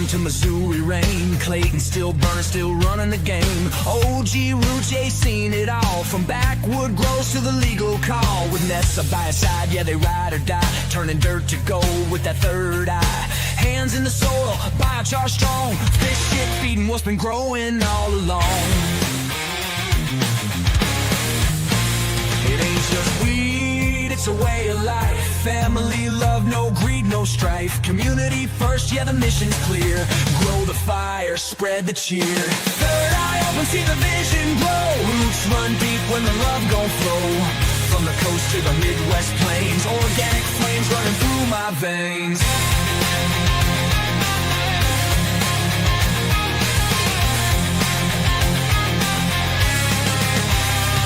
on to Missouri rain. Clayton still burning, still running the game. OG roots, yeah, seen it all. From backwood grows to the legal call. With Nessa by his side, yeah, they ride or die. Turning dirt to gold with that third eye. Hands in the soil, biochar strong. Fish shit feeding what's been growing all along. It ain't just weed, it's a way of life. Family, love, no greed, no strife. Community first, yeah, the mission's clear. Grow the fire, spread the cheer. Third eye open, see the vision grow. Roots run deep when the love gon' flow. From the coast to the Midwest plains, organic flames running through my veins.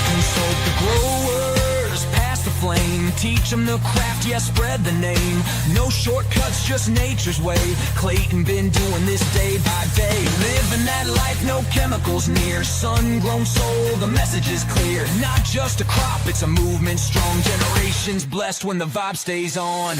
Consult the growers, pass the flame. Teach them the craft, yeah, spread the name. No shortcuts, just nature's way. Clayton been doing this day by day. Living that life, no chemicals near. Sun-grown soul, the message is clear. Not just a crop, it's a movement strong. Generations blessed when the vibe stays on.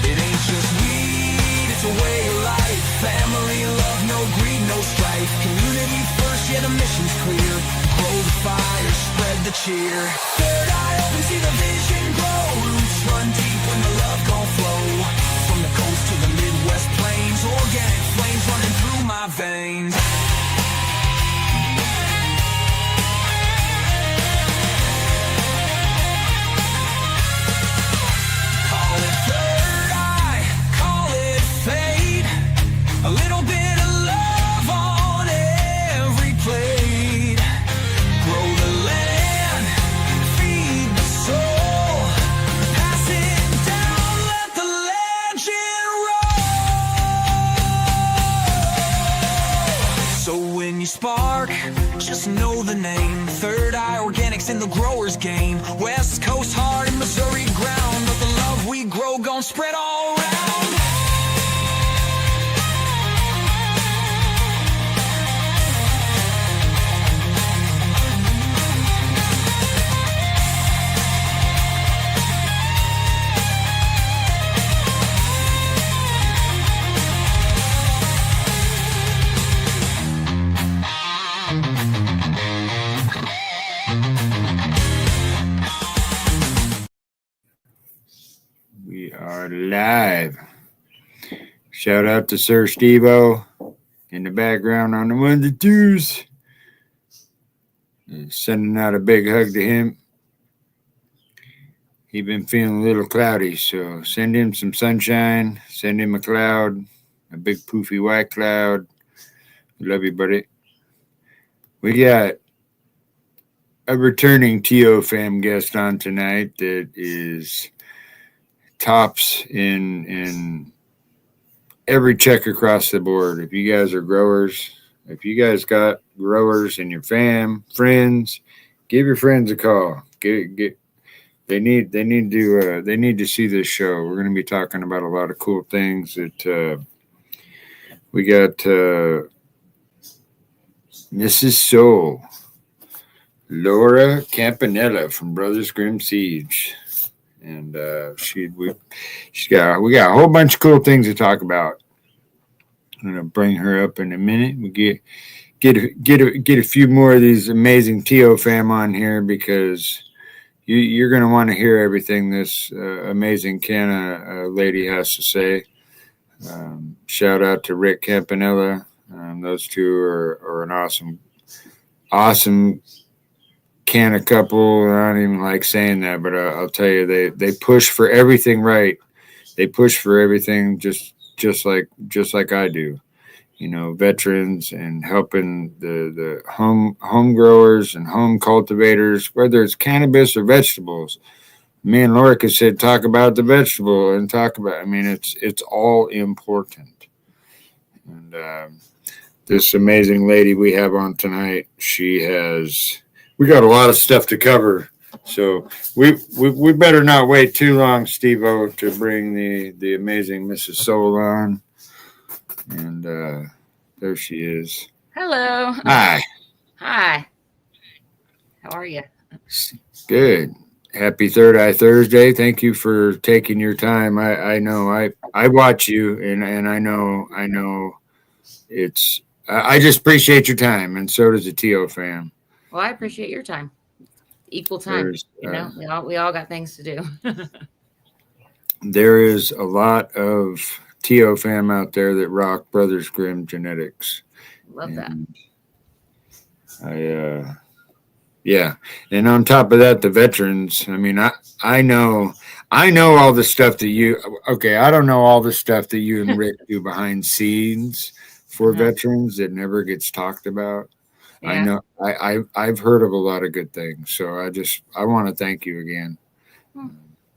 It ain't just weed, it's a way of life. Family, love, no greed, no strife. Community first, yeah, the mission's clear. Grow the fire, spread the cheer. Third eye open, see the vision grow. Roots run deep when the love gon' flow. From the coast to the Midwest plains, organic flames running through my veins. Call it third eye, call it fate. A little bit of love on every plate. Grow the land, feed the soul. Pass it down, let the legend roll. So when you spark, just know the name. Third Eye Organics in the growers game. West Coast hard and Missouri ground. But the love we grow gon' spread all around. We are live. Shout out to Sir Steve-O in the background on the ones and twos. Sending out a big hug to him. He's been feeling a little cloudy, so send him some sunshine. Send him a cloud, a big poofy white cloud. We love you, buddy. We got a returning TO fam guest on tonight that is tops in every check across the board. If you guys are growers, if you guys got growers in your friends, give your friends a call. They need to see this show. We're going to be talking about a lot of cool things that we got. Mrs. Soul, Laura Campanella from Brothers Grimm Siege. And we got a whole bunch of cool things to talk about. I'm gonna bring her up in a minute. We get a few more of these amazing TO fam on here because you're gonna want to hear everything this amazing Canna lady has to say. Shout out to Rick Campanella. Those two are an awesome Canna couple. I don't even like saying that, but I'll tell you, they push for everything right. They push for everything just like I do. You know, veterans and helping the home growers and home cultivators, whether it's cannabis or vegetables. Me and Lorica said talk about the vegetable and talk about. I mean, it's all important. And this amazing lady we have on tonight, we got a lot of stuff to cover, so we better not wait too long, Steve-O, to bring the amazing Mrs. Soul on. And there she is. Hello. Hi. Hi. How are you? Good. Happy Third Eye Thursday. Thank you for taking your time. I know I watch you, and I know I just appreciate your time, and so does the TO fam. Well, I appreciate your time. Equal time. There's We all got things to do. there is a lot of TO fam out there that rock Brothers Grimm genetics. Love that. And yeah, and on top of that, the veterans. I mean, I know all the stuff that you. Okay, I don't know all the stuff that you and Rick do behind scenes for veterans that never gets talked about. Yeah. I know I've heard of a lot of good things, so I want to thank you again.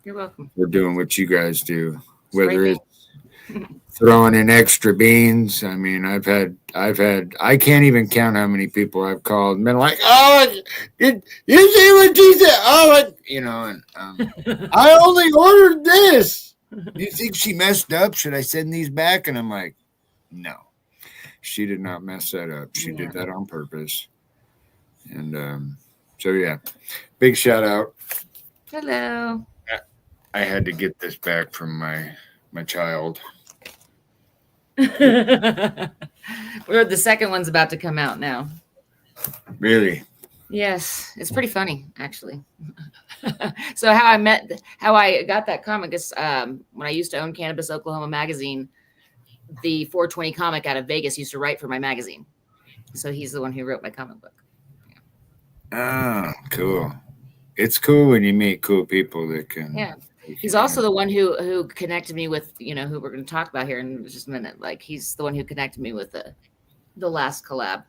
You're welcome. For doing what you guys do, whether It's it's throwing in extra beans. I mean, I've had I can't even count how many people I've called and been like, oh, did you see what she said? Oh, and I only ordered this. Do you think she messed up? Should I send these back? And I'm like, no, she did not mess that up. She did that on purpose. And so yeah, big shout out. Hello. I had to get this back from my child. The second one's about to come out now. Really? Yes, it's pretty funny actually. So how I got that comic is when I used to own Cannabis Oklahoma magazine, the 420 comic out of Vegas used to write for my magazine. So he's the one who wrote my comic book. Oh, cool. It's cool when you meet cool people that can. Yeah. He's also the one who connected me with, who we're going to talk about here in just a minute. Like he's the one who connected me with the last collab.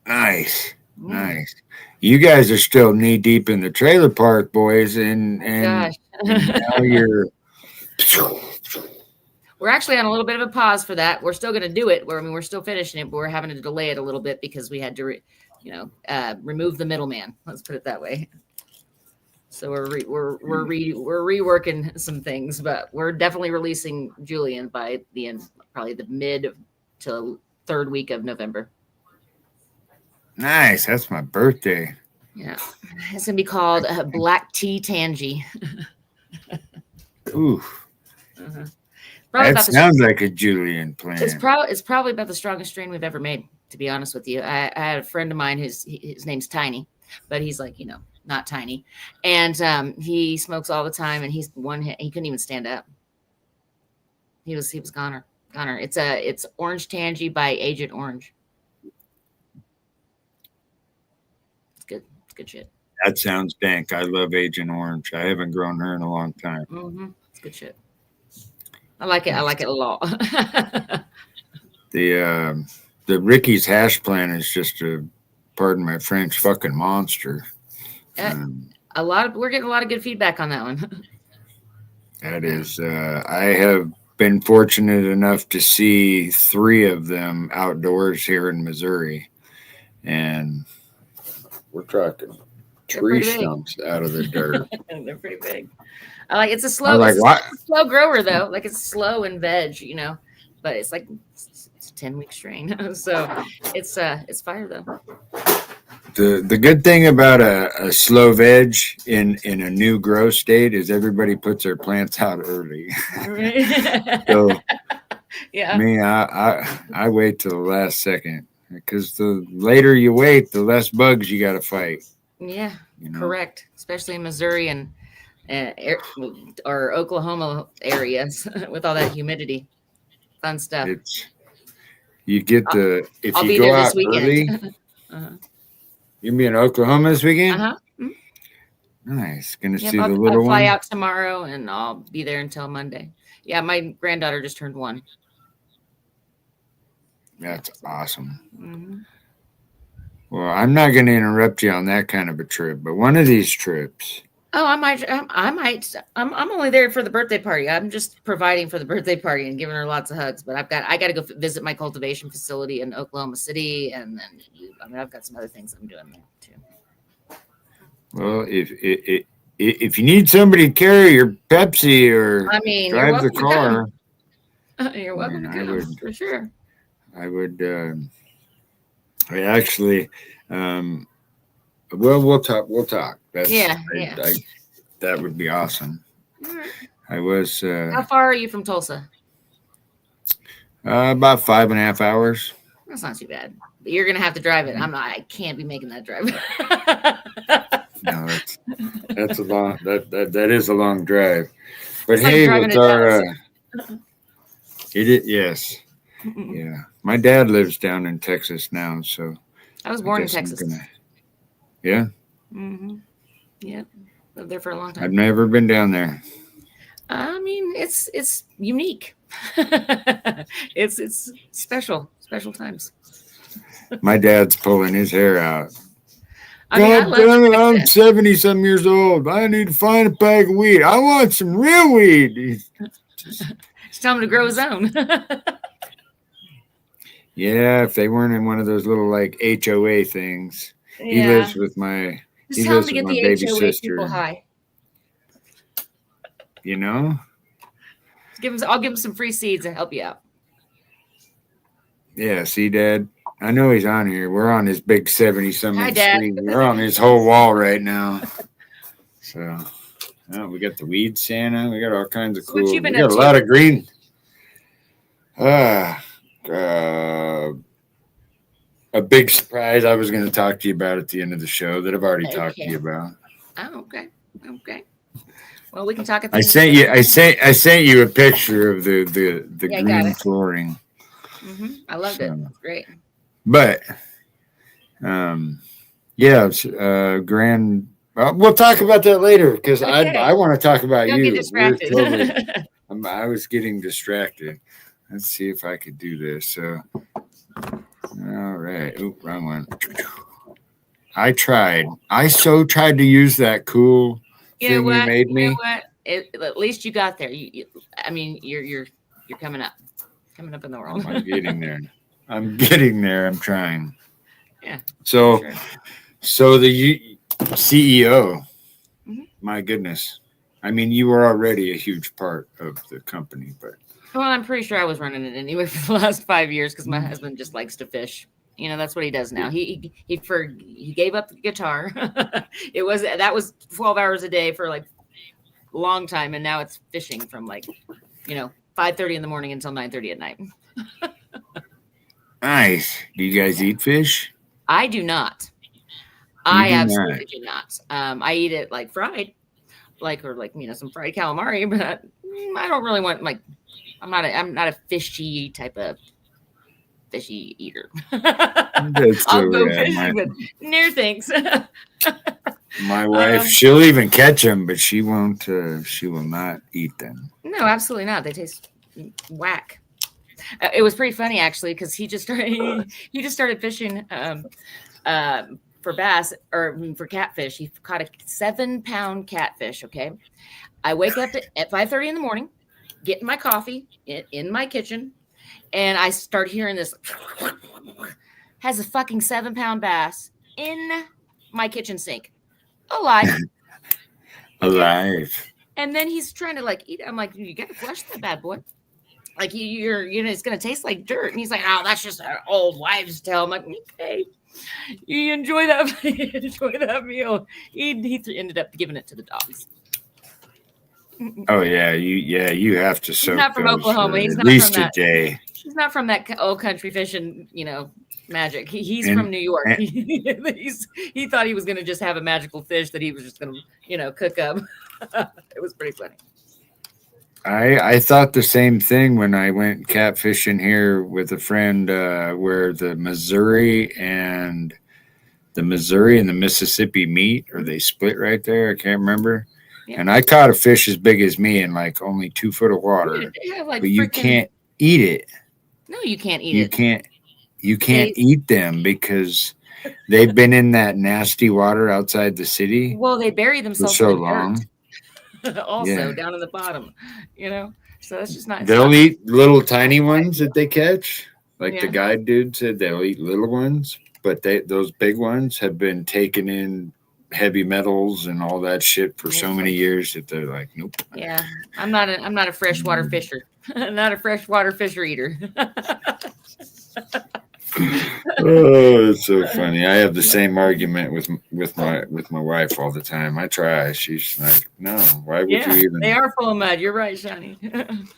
Nice. Nice. You guys are still knee deep in the trailer park, boys, and now you're. We're actually on a little bit of a pause for that. We're still going to do it. We're still finishing it, but we're having to delay it a little bit because we had to, remove the middleman. Let's put it that way. So we're reworking some things, but we're definitely releasing Julian by the end, probably the mid to third week of November. Nice. That's my birthday. Yeah, it's gonna be called Black Tea Tangy. Ooh. That sounds like a Julian plan. It's probably about the strongest strain we've ever made, to be honest with you. I had a friend of mine his name's Tiny, but he's like, not tiny. And he smokes all the time, and he couldn't even stand up. He was goner. It's Orange Tangy by Agent Orange. It's good. It's good shit. That sounds dank. I love Agent Orange. I haven't grown her in a long time. Mm-hmm. It's good shit. I like it. I like it a lot. The Ricky's hash plant is just a, pardon my French, fucking monster. We're getting a lot of good feedback on that one. That is, I have been fortunate enough to see 3 of them outdoors here in Missouri, and we're talking tree stumps out of the dirt. They're pretty big. It's a slow grower though. Like it's slow in veg, but it's like it's a 10-week strain. So it's fire though. The good thing about a slow veg in a new grow state is everybody puts their plants out early. So yeah, me, I wait till the last second because the later you wait, the less bugs you got to fight. Yeah, correct. Especially in Missouri and or Oklahoma areas with all that humidity. Fun stuff. You get the if I'll you be go there out this weekend. early. You'll be in Oklahoma this weekend? Uh-huh. Nice. Gonna see the little I'll fly one. out tomorrow and I'll be there until Monday. Yeah, my granddaughter just turned 1. That's awesome. Mm-hmm. Well, I'm not going to interrupt you on that kind of a trip, but one of these trips. Oh, I might. I'm only there for the birthday party. I'm just providing for the birthday party and giving her lots of hugs. But I got to go visit my cultivation facility in Oklahoma City, and then I've got some other things I'm doing there too. Well, if you need somebody to carry your Pepsi or drive the car, you're welcome to come for sure. I would. I actually, Well, we'll talk. We'll talk. Yeah, yeah. That would be awesome. All right. I was How far are you from Tulsa? about 5.5 hours. That's not too bad. But you're gonna have to drive it. I can't be making that drive. No, that's a long that is a long drive. But It's like hey, driving with to our Dallas. it is, yes. Yeah. My dad lives down in Texas now, so I was born in guess I'm Texas. yeah. Mm-hmm. Yep. Lived there for a long I've time. never been down there. I mean, it's unique. It's special times. My dad's pulling his hair out. I mean, I God love damn it, it. I'm 70-some years old. I need to find a pack of weed. I want some real weed. Just tell him to grow his own. Yeah, if they weren't in one of those little like HOA things. He Yeah. lives with my Just tell him to get the baby HOA sister. people high. You know? I'll give him some free seeds and help you out. Yeah, see, Dad. I know he's on here. We're on his big 70-some Hi, inch Dad. screen. We're on his whole wall right now. So, we got the weed Santa. We got all kinds of So what cool. you been We got up a to? lot of green. A big surprise I was going to talk to you about at the end of the show that I've already talked to you about. Oh, okay. Okay. Well, we can talk at the I end of sent the you. show. I sent you a picture of the Yeah, I got green it. flooring. I loved it. It's great. But, yeah, grand. We'll talk about that later because Okay. I want to talk about Don't you. get distracted. I was getting distracted. Let's see if I could do this. All right. Oop, wrong one. I tried. I so tried to use that cool thing you made me. You know what? At least you got there. I mean, you're coming up in the world. I'm getting there. I'm getting there. I'm trying. Yeah. So, Sure. so the CEO. Mhm. My goodness. I mean, you were already a huge part of the company, but Well, I'm pretty sure I was running it anyway for the last 5 years because my husband just likes to fish. You know, that's what he does now. He gave up the guitar. That was 12 hours a day for like a long time, and now it's fishing from like 5:30 in the morning until 9:30 at night. nice. Do you guys eat fish? I do not. I absolutely do not. I eat it like fried, some fried calamari, but I don't really want I'm not a fishy type of fishy eater. I'll go fishing, but no thanks. My wife, she'll even catch them, but she won't. She will not eat them. No, absolutely not. They taste whack. It was pretty funny actually because he just started fishing for bass or for catfish. He caught a 7-pound catfish. Okay, I wake up at 5:30 in the morning, get my coffee in my kitchen, and I start hearing this. Has a fucking 7-pound bass in my kitchen sink, alive. Alive. And then he's trying to eat it. I'm like, you gotta flush that bad boy. Like it's gonna taste like dirt. And he's like, oh, that's just an old wives' tale. I'm like, okay, you enjoy that, enjoy that meal. He ended up giving it to the dogs. Oh yeah, you have to soak. He's not from Oklahoma. He's at not least from a day. He's not from that old country fishing, magic. He's from New York. He thought he was gonna just have a magical fish that he was just gonna, cook up. It was pretty funny. I thought the same thing when I went catfishing here with a friend, where the Missouri and the Mississippi meet, or they split right there. I can't remember. Yeah. And I caught a fish as big as me in like only 2 foot of water. But you can't eat it. No, you can't eat it. You can't eat them because they've been in that nasty water outside the city. Well, they bury themselves for so in the long. Dirt. Also down in the bottom, so it's just not. They'll eat little tiny ones that they catch. Like the guide dude said, they'll eat little ones, but those big ones have been taken in heavy metals and all that shit for so many years that they're like, nope. Yeah, I'm not a freshwater fisher. I'm not a freshwater fisher eater. Oh, it's so funny. I have the same argument with my wife all the time. I try. She's like, "No, why would you Yeah, even?" they are full of mud. You're right, Shani.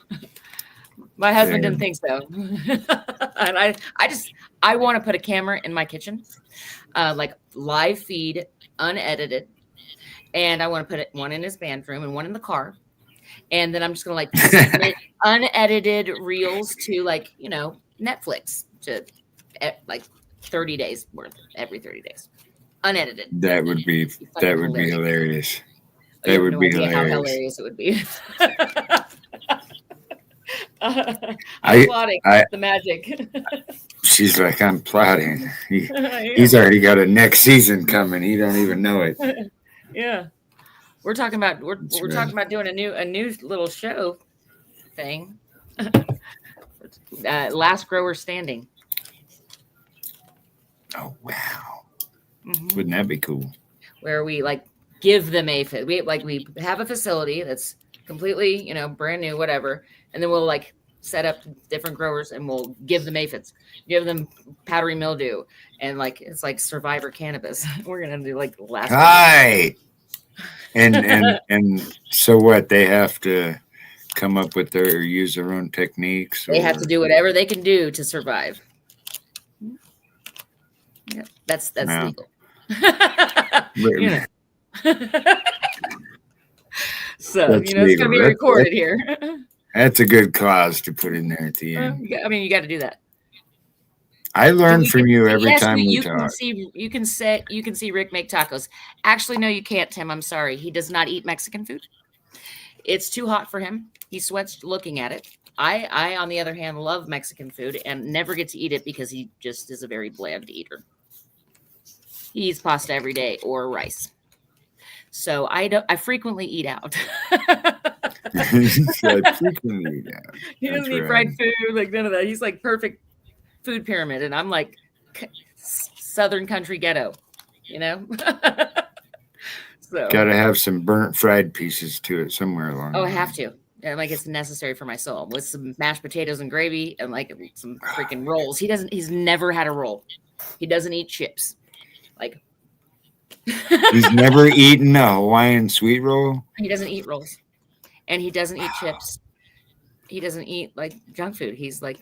My husband Yeah. didn't think so. And I want to put a camera in my kitchen, like live feed, unedited. And I want to put one in his bedroom and one in the car. And then I'm just going to like submit unedited reels to like, Netflix to like 30 days worth every 30 days. Unedited. That would be hilarious. You That have would no be idea how hilarious. hilarious it would be. I'm I- plotting I- the magic. She's like, I'm plotting. Yeah. He's already got a next season coming. He don't even know it. Yeah. We're talking about That's we're right. talking about doing a new little show thing. Last grower standing. Oh wow! Mhm. Wouldn't that be cool? Where we like give them we have a facility that's completely, brand new, whatever, and then we'll like set up different growers and we'll give them aphids, give them powdery mildew, and like it's like survivor cannabis. We're gonna do like the last. Hi. And so what? They have to come up with or use their own techniques. They have to do whatever they can do to survive. Yeah, that's Wow. legal. Yeah. So That's it's legal. gonna be That's- recorded here. That's a good cause to put in there at the end. I mean, you got to do that. I learn We from can- you every yes, time we you talk. you can see Rick make tacos. Actually, no, you can't, Tim. I'm sorry. He does not eat Mexican food. It's too hot for him. He sweats looking at it. I, on the other hand, love Mexican food and never get to eat it because he just is a very bland eater. He eats pasta every day or rice. So I frequently eat out. I frequently eat out. He doesn't That's eat right. fried food, like none of that. He's like perfect food pyramid, and I'm like Southern country ghetto, So Got to have some burnt fried pieces to it somewhere along. I the have line. to. And like it's necessary for my soul with some mashed potatoes and gravy and like some freaking rolls. He's never had a roll. He doesn't eat chips. Like He's never eaten a Hawaiian sweet roll. he doesn't eat rolls. And he doesn't eat chips. He doesn't eat like junk food. He's like,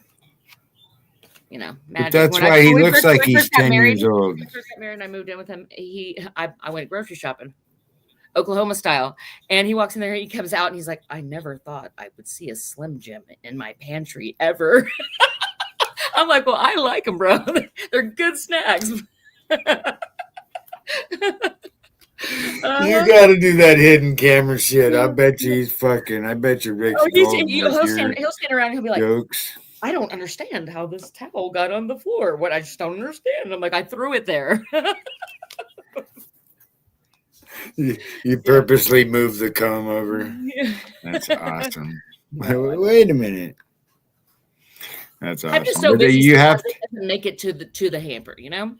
But magic. that's When I- why he when we looks first- like when we he's first got 10 married- years old. When I first got married and I moved in with him, I went grocery shopping, Oklahoma style. And he walks in there, he comes out and he's like, I never thought I would see a Slim Jim in my pantry ever. I'm like, well, I like them, bro. They're good snacks. You got to do that hidden camera shit. I bet you he's fucking. I bet you Rick's golden he'll with stand around and he'll be like, jokes. I don't understand how this towel got on the floor. What I just don't understand. I'm like, I threw it there. You purposely move the comb over. That's awesome. Wait a minute. That's awesome. I'm just so But busy. you have It doesn't make it to the hamper, And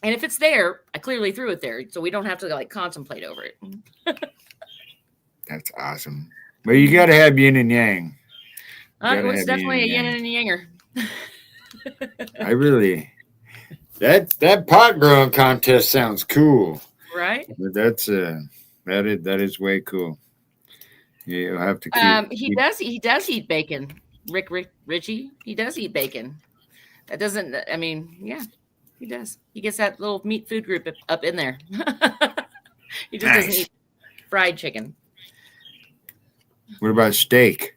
if it's there, I clearly threw it there, so we don't have to like contemplate over it. That's awesome. But you got to have yin and yang. It was definitely a yin and a yanger. I really that pot growing contest sounds cool. Right? But that is way cool. You'll have to keep. He does eat bacon. Richie, he does eat bacon. That doesn't. I mean, yeah, he does. He gets that little meat food group up in there. He just doesn't eat fried chicken. What about steak?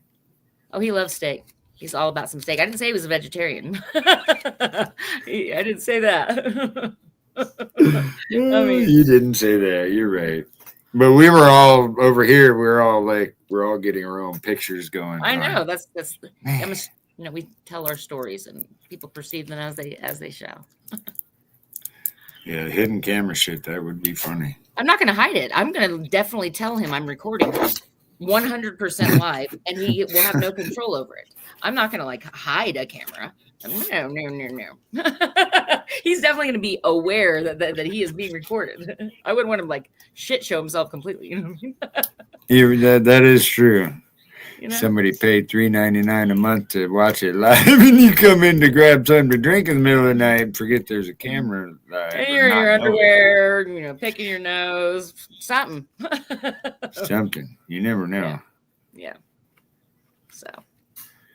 Oh, he loves steak. He's all about some steak. I didn't say he was a vegetarian. I didn't say that. You didn't say that. You're right. But we were all over here. We're all getting our own pictures going. I know that's Man. we tell our stories and people perceive them as they shall. Yeah, hidden camera shit. That would be funny. I'm not going to hide it. I'm going to definitely tell him I'm recording 100% live, and he will have no control over it. I'm not going to like hide a camera. No. He's definitely going to be aware that he is being recorded. I wouldn't want him like shit show himself completely. Yeah, that is true. You know? Somebody paid $3.99 a month to watch it live, and you come in to grab something to drink in the middle of the night and forget there's a camera live. And or you're in not your know underwear, you know, picking your nose, something. something. You never know. Yeah. So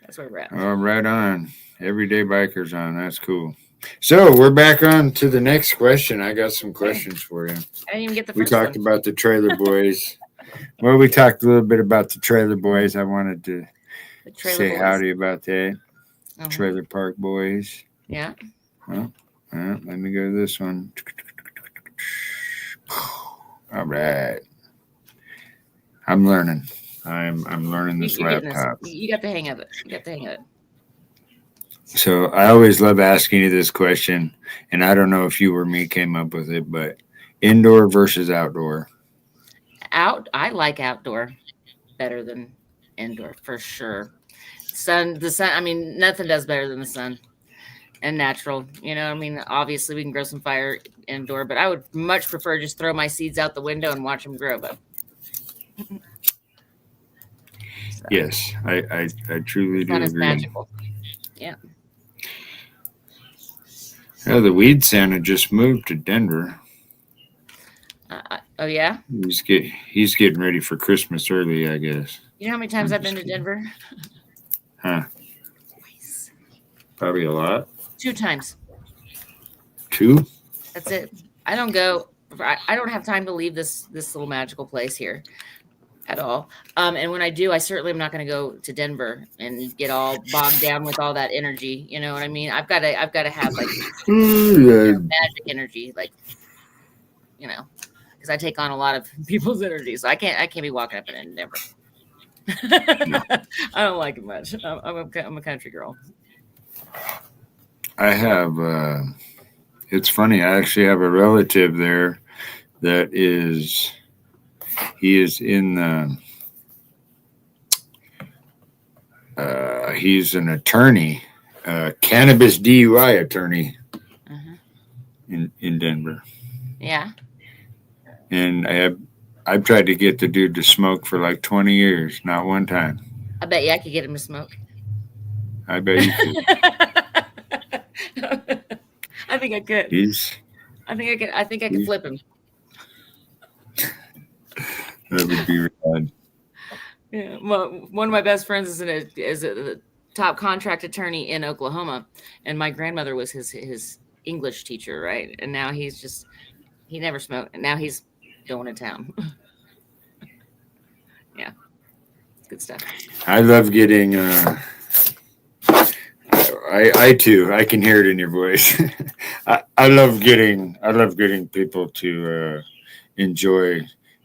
that's where we're at. Oh, right on. Everyday bikers on. That's cool. So we're back on to the next question. I got some questions for you. I didn't even get the We first talked one. about the Trailer Boys. Well, we talked a little bit about the Trailer Boys. I wanted to The Trailer say Boys. howdy about that. Uh-huh. Trailer Park Boys. Yeah. Well, let me go to this one. All right. I'm learning. I'm learning this You're getting laptop. You got the hang of it. You got the hang of it. So I always love asking you this question, and I don't know if you or me came up with it, but indoor versus outdoor. I like outdoor better than indoor for sure. The sun, I mean, nothing does better than the sun and natural. You know, I mean, obviously we can grow some fire indoor, but I would much prefer just throw my seeds out the window and watch them grow. But so, Yes, I truly do sun is agree. magical. Yeah. Oh, the Weed Santa just moved to Denver. Oh yeah. He's getting ready for Christmas early, I guess. You know how many times I've been to Denver? Huh? Twice. Probably a lot. 2 times. 2? That's it. I don't go. I don't have time to leave this little magical place here at all. And when I do, I certainly am not going to go to Denver and get all bogged down with all that energy. You know what I mean? I've got to have like magic energy, like, you know, because I take on a lot of people's energy, so I can't be walking up and in Denver. I don't like it much. I'm a country girl. I have. It's funny. I actually have a relative there that is. He is in the. He's an attorney, cannabis DUI attorney in Denver. Yeah. And I've tried to get the dude to smoke for like 20 years, not one time. I bet you I could get him to smoke. I bet you could. I think I could. I think I could flip him. That would be rad. Yeah. Well, one of my best friends is a top contract attorney in Oklahoma, and my grandmother was his English teacher, right? And now he never smoked, and now he's going to town. Yeah, it's good stuff. I love getting. I too. I can hear it in your voice. I love getting people to enjoy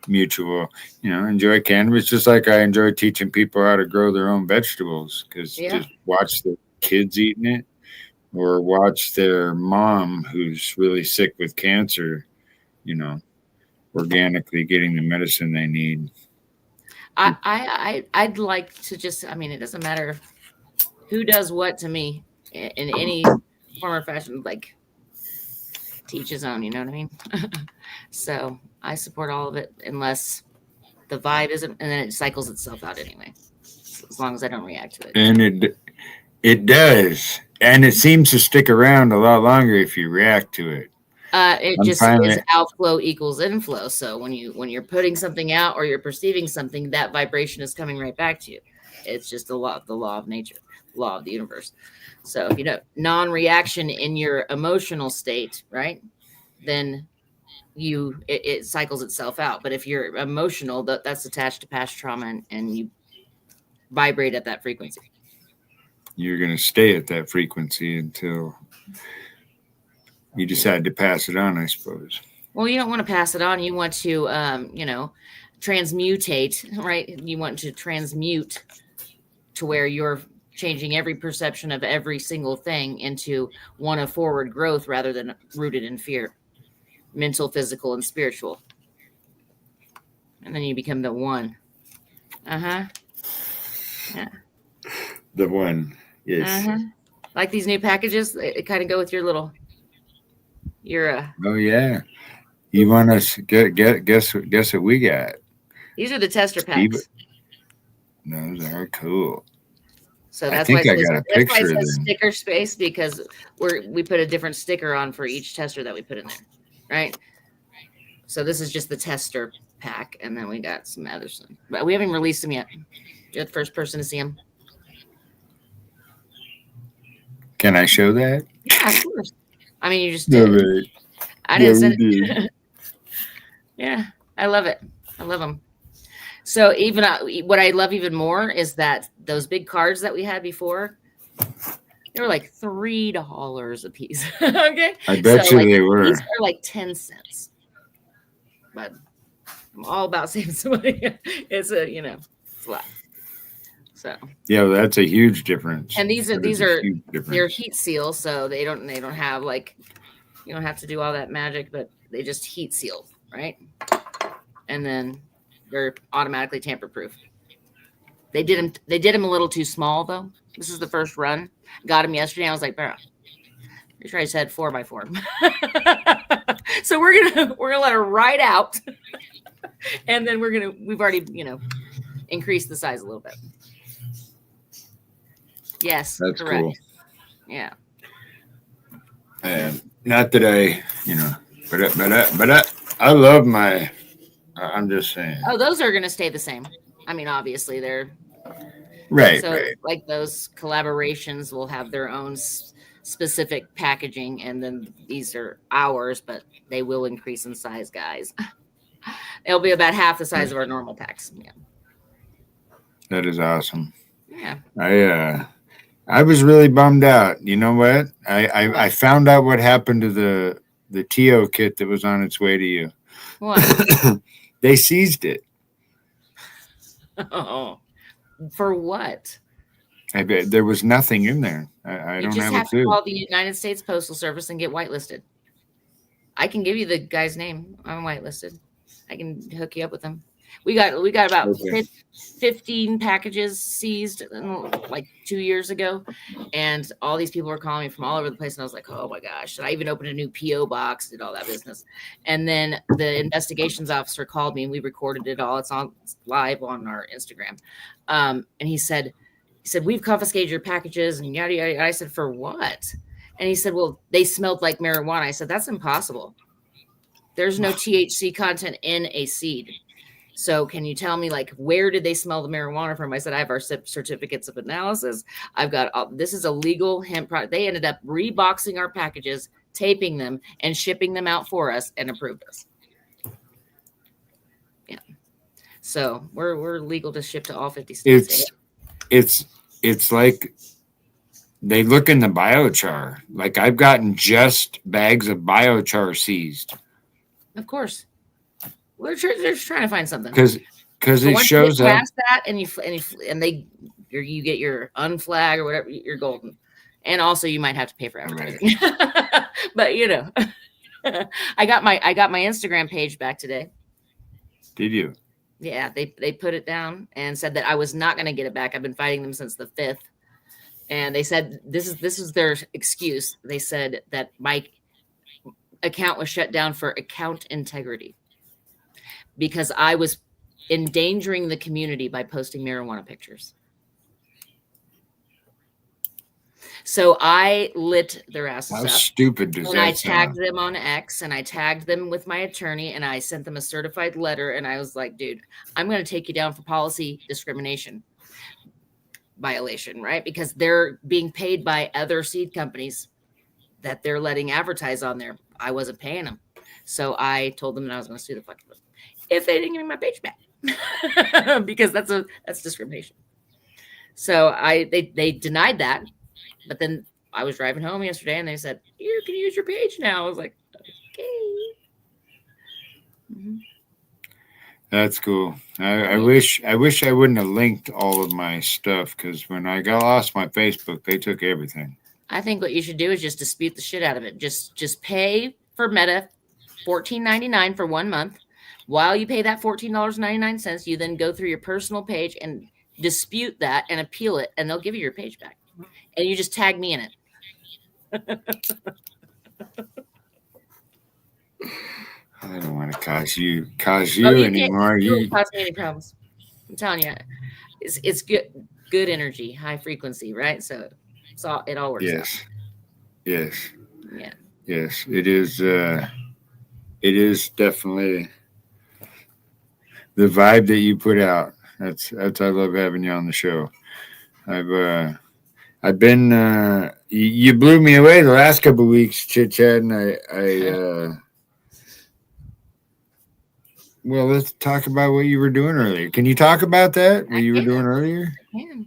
enjoy cannabis, just like I enjoy teaching people how to grow their own vegetables. Because just watch the kids eating it, or watch their mom who's really sick with cancer, organically getting the medicine they need. I'd like to just. I mean, it doesn't matter who does what to me in any form or fashion. Like, teach his own. You know what I mean? So I support all of it, unless the vibe isn't, and then it cycles itself out anyway. As long as I don't react to it. And it does, and it seems to stick around a lot longer if you react to it. It just is outflow equals inflow. So when you're putting something out or you're perceiving something, that vibration is coming right back to you. It's just the law of nature, law of the universe. So if you know non-reaction in your emotional state, right, then it cycles itself out. But if you're emotional, that's attached to past trauma, and you vibrate at that frequency. You're going to stay at that frequency until you decide to pass it on, I suppose. Well, you don't want to pass it on. You want to, transmutate, right? You want to transmute to where you're changing every perception of every single thing into one of forward growth rather than rooted in fear, mental, physical, and spiritual. And then you become the one. Yeah. The one. Yes. Like these new packages, they kind of go with your oh yeah. You want us guess what we got? These are the tester packs. Those are cool. So I that's why think I it says, got a that's why it picture of says them. sticker space, because we put a different sticker on for each tester that we put in there, right? So this is just the tester pack, and then we got some MADISON, but we haven't released them yet. You're the first person to see them. Can I show that? Yeah, of course. I mean, you just No, did. right. I Yeah, didn't we send did. it. Yeah, I love it. I love them. So even what I love even more is that those big cards that we had before, they were like $3 a piece. Okay, I bet you like they these were. are like 10 cents. But I'm all about saving some money. It's a it's a lot. So Yeah, that's a huge difference. and these That is a are huge they're difference. heat seal, so they don't have like, you don't have to do all that magic, but they just heat seal, right? And then they're automatically tamper proof. They did them a little too small though. This is the first run. Got them yesterday. I was like, bro, pretty sure I said 4x4. So we're gonna let her ride out, and then we've already increased the size a little bit. Yes, That's correct. cool. Yeah. Not that but I love my. I'm just saying. Oh, those are gonna stay the same. I mean, obviously they're Right, so right. like those collaborations will have their own specific packaging, and then these are ours, but they will increase in size, guys. It'll be about half the size of our normal packs. Yeah. That is awesome. Yeah. I was really bummed out. You know what? I found out what happened to the TO kit that was on its way to you. What? They seized it. Oh, for what? I bet there was nothing in there. I You don't just have a have to clue. call the United States Postal Service and get whitelisted. I can give you the guy's name. I'm whitelisted. I can hook you up with him. We got about Okay. 15 packages seized like 2 years ago, and all these people were calling me from all over the place, and I was like, oh my gosh. And I even opened a new PO box, did all that business. And then the investigations officer called me, and we recorded it all. It's live on our Instagram. And he said, we've confiscated your packages and yada yada. I said, for what? And he said, well, they smelled like marijuana. I said, that's impossible. There's no THC content in a seed. So can you tell me, like, where did they smell the marijuana from? I said, I have our certificates of analysis. I've got this is a legal hemp product. They ended up reboxing our packages, taping them, and shipping them out for us, and approved us. Yeah. So we're legal to ship to all 50 states. It's like they look in the biochar. Like I've gotten just bags of biochar seized. Of course. They're just trying to find something. Because it shows up. Past that, and you get your unflag or whatever, you're golden. And also, you might have to pay for advertising. Right. But I got my Instagram page back today. Did you? Yeah, they put it down and said that I was not going to get it back. I've been fighting them since the 5th, and they said this is their excuse. They said that my account was shut down for account integrity, because I was endangering the community by posting marijuana pictures. So I lit their asses up. How stupid does and that I tagged sound? them on X, and I tagged them with my attorney, and I sent them a certified letter, and I was like, dude, I'm going to take you down for policy discrimination violation, right? Because they're being paid by other seed companies that they're letting advertise on there. I wasn't paying them. So I told them that I was going to sue the fucking them if they didn't give me my page back, because that's discrimination. So they denied that, but then I was driving home yesterday, and they said, you can use your page now. I was like, okay. Mm-hmm. That's cool. I wish I wouldn't have linked all of my stuff, because when I lost my Facebook, they took everything. I think what you should do is just dispute the shit out of it. Just pay for Meta $14.99 for 1 month. While you pay that $14.99, you then go through your personal page and dispute that and appeal it, and they'll give you your page back. And you just tag me in it. I don't want to cause you anymore. You don't cause me any problems. I'm telling you. it's good energy, high frequency, right? So it all works out. Yes. Yeah. Yes. It is. It is definitely the vibe that you put out. That's I love having you on the show. I've been you blew me away the last couple of weeks chit chatting. Well, let's talk about what you were doing earlier. Can you talk about that? What you were doing earlier? I can.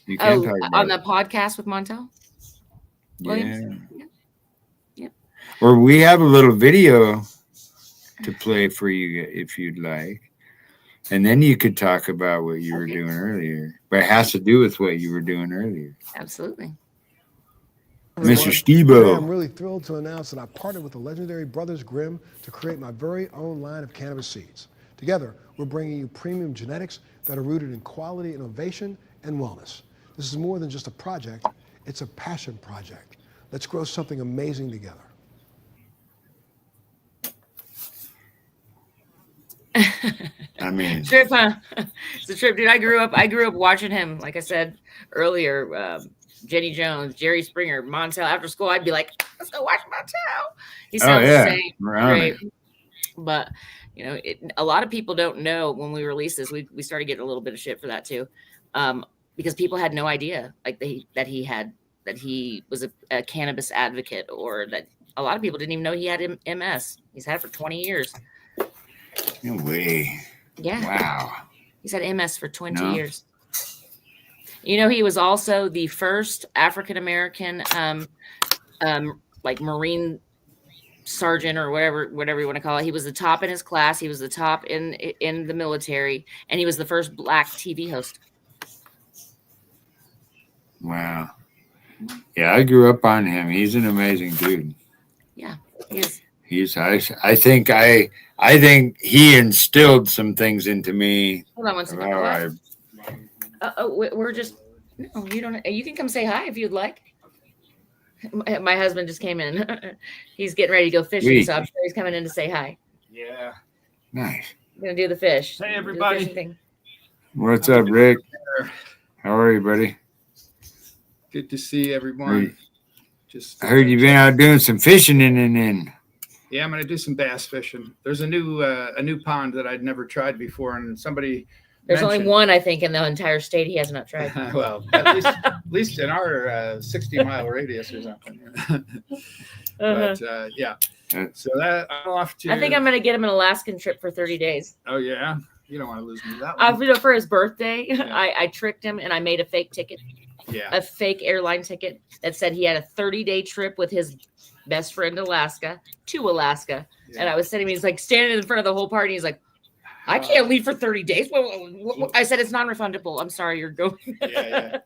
You can talk about on the podcast with Montel Williams? Yeah. Or we have a little video to play for you if you'd like. And then you could talk about what you were doing earlier. But it has to do with what you were doing earlier. Absolutely. Mr. Steve-O. I'm really thrilled to announce that I partnered with the legendary brothers Grimm to create my very own line of cannabis seeds. Together, we're bringing you premium genetics that are rooted in quality, innovation, and wellness. This is more than just a project, it's a passion project. Let's grow something amazing together. I mean, Trip, huh? It's a trip, dude. I grew up watching him, like I said earlier, Jenny Jones, Jerry Springer, Montel. After school, I'd be like, let's go watch Montel. He sounds the same. Great. But, you know, a lot of people don't know when we released this, we started getting a little bit of shit for that too. Because people had no idea like that he was a cannabis advocate, or that a lot of people didn't even know he had MS. He's had it for 20 years. No way. Yeah. Wow. He's had MS for 20 years. You know, he was also the first African-American, like Marine sergeant or whatever you want to call it. He was the top in his class. He was the top in the military, and he was the first Black TV host. Wow. Yeah, I grew up on him. He's an amazing dude. Yeah, he is. I think he instilled some things into me. Hold on one second. We're just no. You don't. You can come say hi if you'd like. My husband just came in. He's getting ready to go fishing, so I'm sure he's coming in to say hi. Yeah. Nice. I'm gonna do the fish. Hey, everybody. What's up, Rick? How are you, buddy? Good to see everyone. I heard you've been out doing some fishing in. Yeah, I'm gonna do some bass fishing. There's a new pond that I'd never tried before, and somebody. There's only one, I think, in the entire state he has not tried. Well, at least in our 60-mile radius or something. But yeah, so that I'm off to. I think I'm gonna get him an Alaskan trip for 30 days. Oh yeah, you don't want to lose me that one. For his birthday, yeah. I tricked him and I made a fake ticket. Yeah. A fake airline ticket that said he had a 30-day trip with his best friend to Alaska. Yeah. And I was sitting, he's like standing in front of the whole party. He's like, I can't leave for 30 days. I said, it's non-refundable. I'm sorry, you're going. Yeah.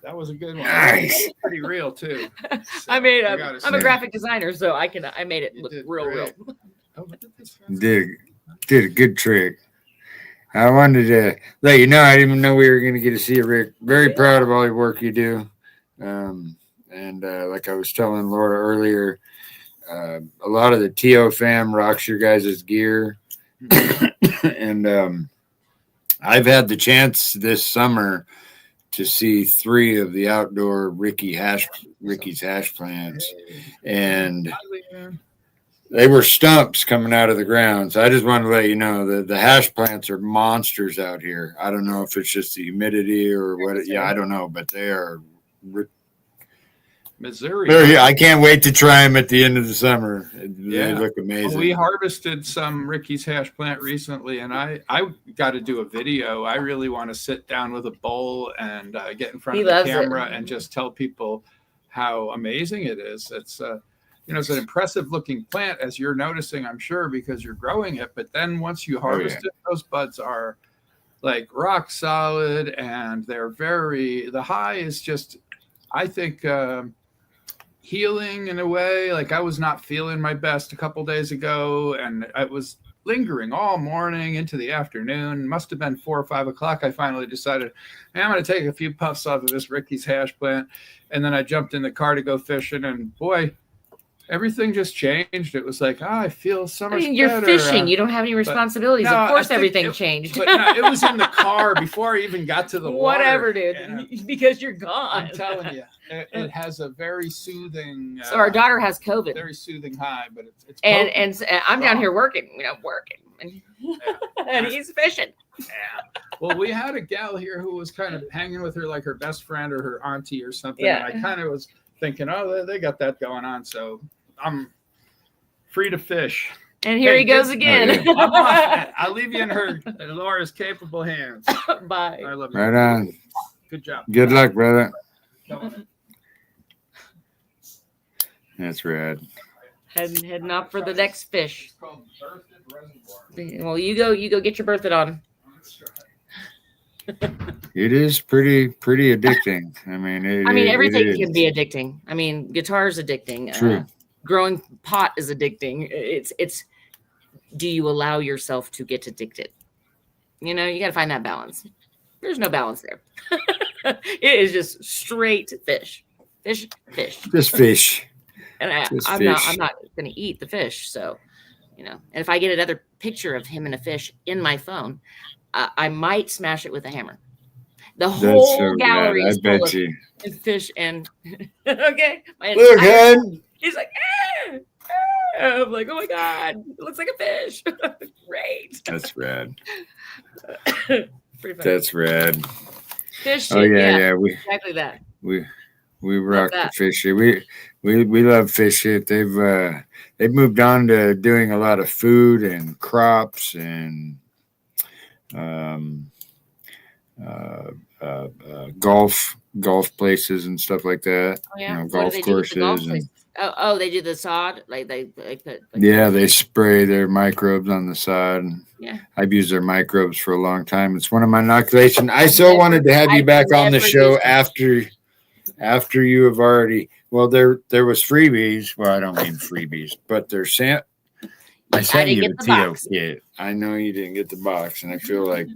That was a good one. Nice. Pretty real too. So, I'm a graphic designer, so I made it look real. Oh, look at this. Did a good trick. I wanted to let you know I didn't even know we were going to get to see you, Rick. Very proud of all your work you do. And like I was telling Laura earlier, a lot of the TO fam rocks your guys' gear. And I've had the chance this summer to see 3 of the outdoor Ricky's hash plants. And they were stumps coming out of the ground. So I just wanted to let you know that the hash plants are monsters out here. I don't know if it's just the humidity or what. Yeah, I don't know, but they are. Missouri. I can't wait to try them at the end of the summer. They look amazing. Well, we harvested some Ricky's hash plant recently, and I got to do a video. I really want to sit down with a bowl and get in front of the camera and just tell people how amazing it is. It's it's an impressive looking plant, as you're noticing, I'm sure, because you're growing it. But then once you harvest it, those buds are like rock solid, and they're the high is just, I think, healing in a way. Like I was not feeling my best a couple days ago, and I was lingering all morning into the afternoon. Must have been 4 or 5 o'clock. I finally decided, hey, I'm going to take a few puffs off of this Ricky's hash plant. And then I jumped in the car to go fishing, and boy, everything just changed. It was like, I feel so much you're better. fishing. You don't have any responsibilities. No, of course, I think everything changed. But no, it was in the car before I even got to the Whatever, water. dude. Because you're gone. I'm telling you, it has a very soothing. So our daughter has COVID. Very soothing high, but it's and I'm down here working. And he's fishing. Yeah. Well, we had a gal here who was kind of hanging with her like her best friend or her auntie or something. Yeah. And I kind of was thinking, oh, they got that going on, so I'm free to fish. And here he goes again. Oh, I'm off. I'll leave you in Laura's capable hands. Bye. I love you. Right on. Good job. Good luck, brother. That's rad. Heading off for the next fish. It's called Berthoud Reservoir. Well, you go get your Berthoud on. It is pretty addicting. I mean, everything can be addicting. I mean, guitar is addicting. True. Growing pot is addicting. It's. Do you allow yourself to get addicted? You got to find that balance. There's no balance there. It is just straight fish. Just fish. And I'm not going to eat the fish. So, and if I get another picture of him and a fish in my phone, I might smash it with a hammer. The whole gallery is full of fish and okay. Look, hon. He's like, I'm like, oh my God, it looks like a fish. Great. That's rad. Pretty funny. That's rad. Fish. Oh yeah. Exactly that. We rock the fish shit. We love fish shit. They've moved on to doing a lot of food and crops and golf places and stuff like that. Oh, yeah. Golf courses. They do the sod. Like they put. They spray their microbes on the sod. Yeah. I've used their microbes for a long time. It's one of my inoculations. I so wanted to have you back on the show after you have already. Well, there was freebies. Well, I don't mean freebies, but they're sent. I sent you the Tito kit. I know you didn't get the box, and I feel like.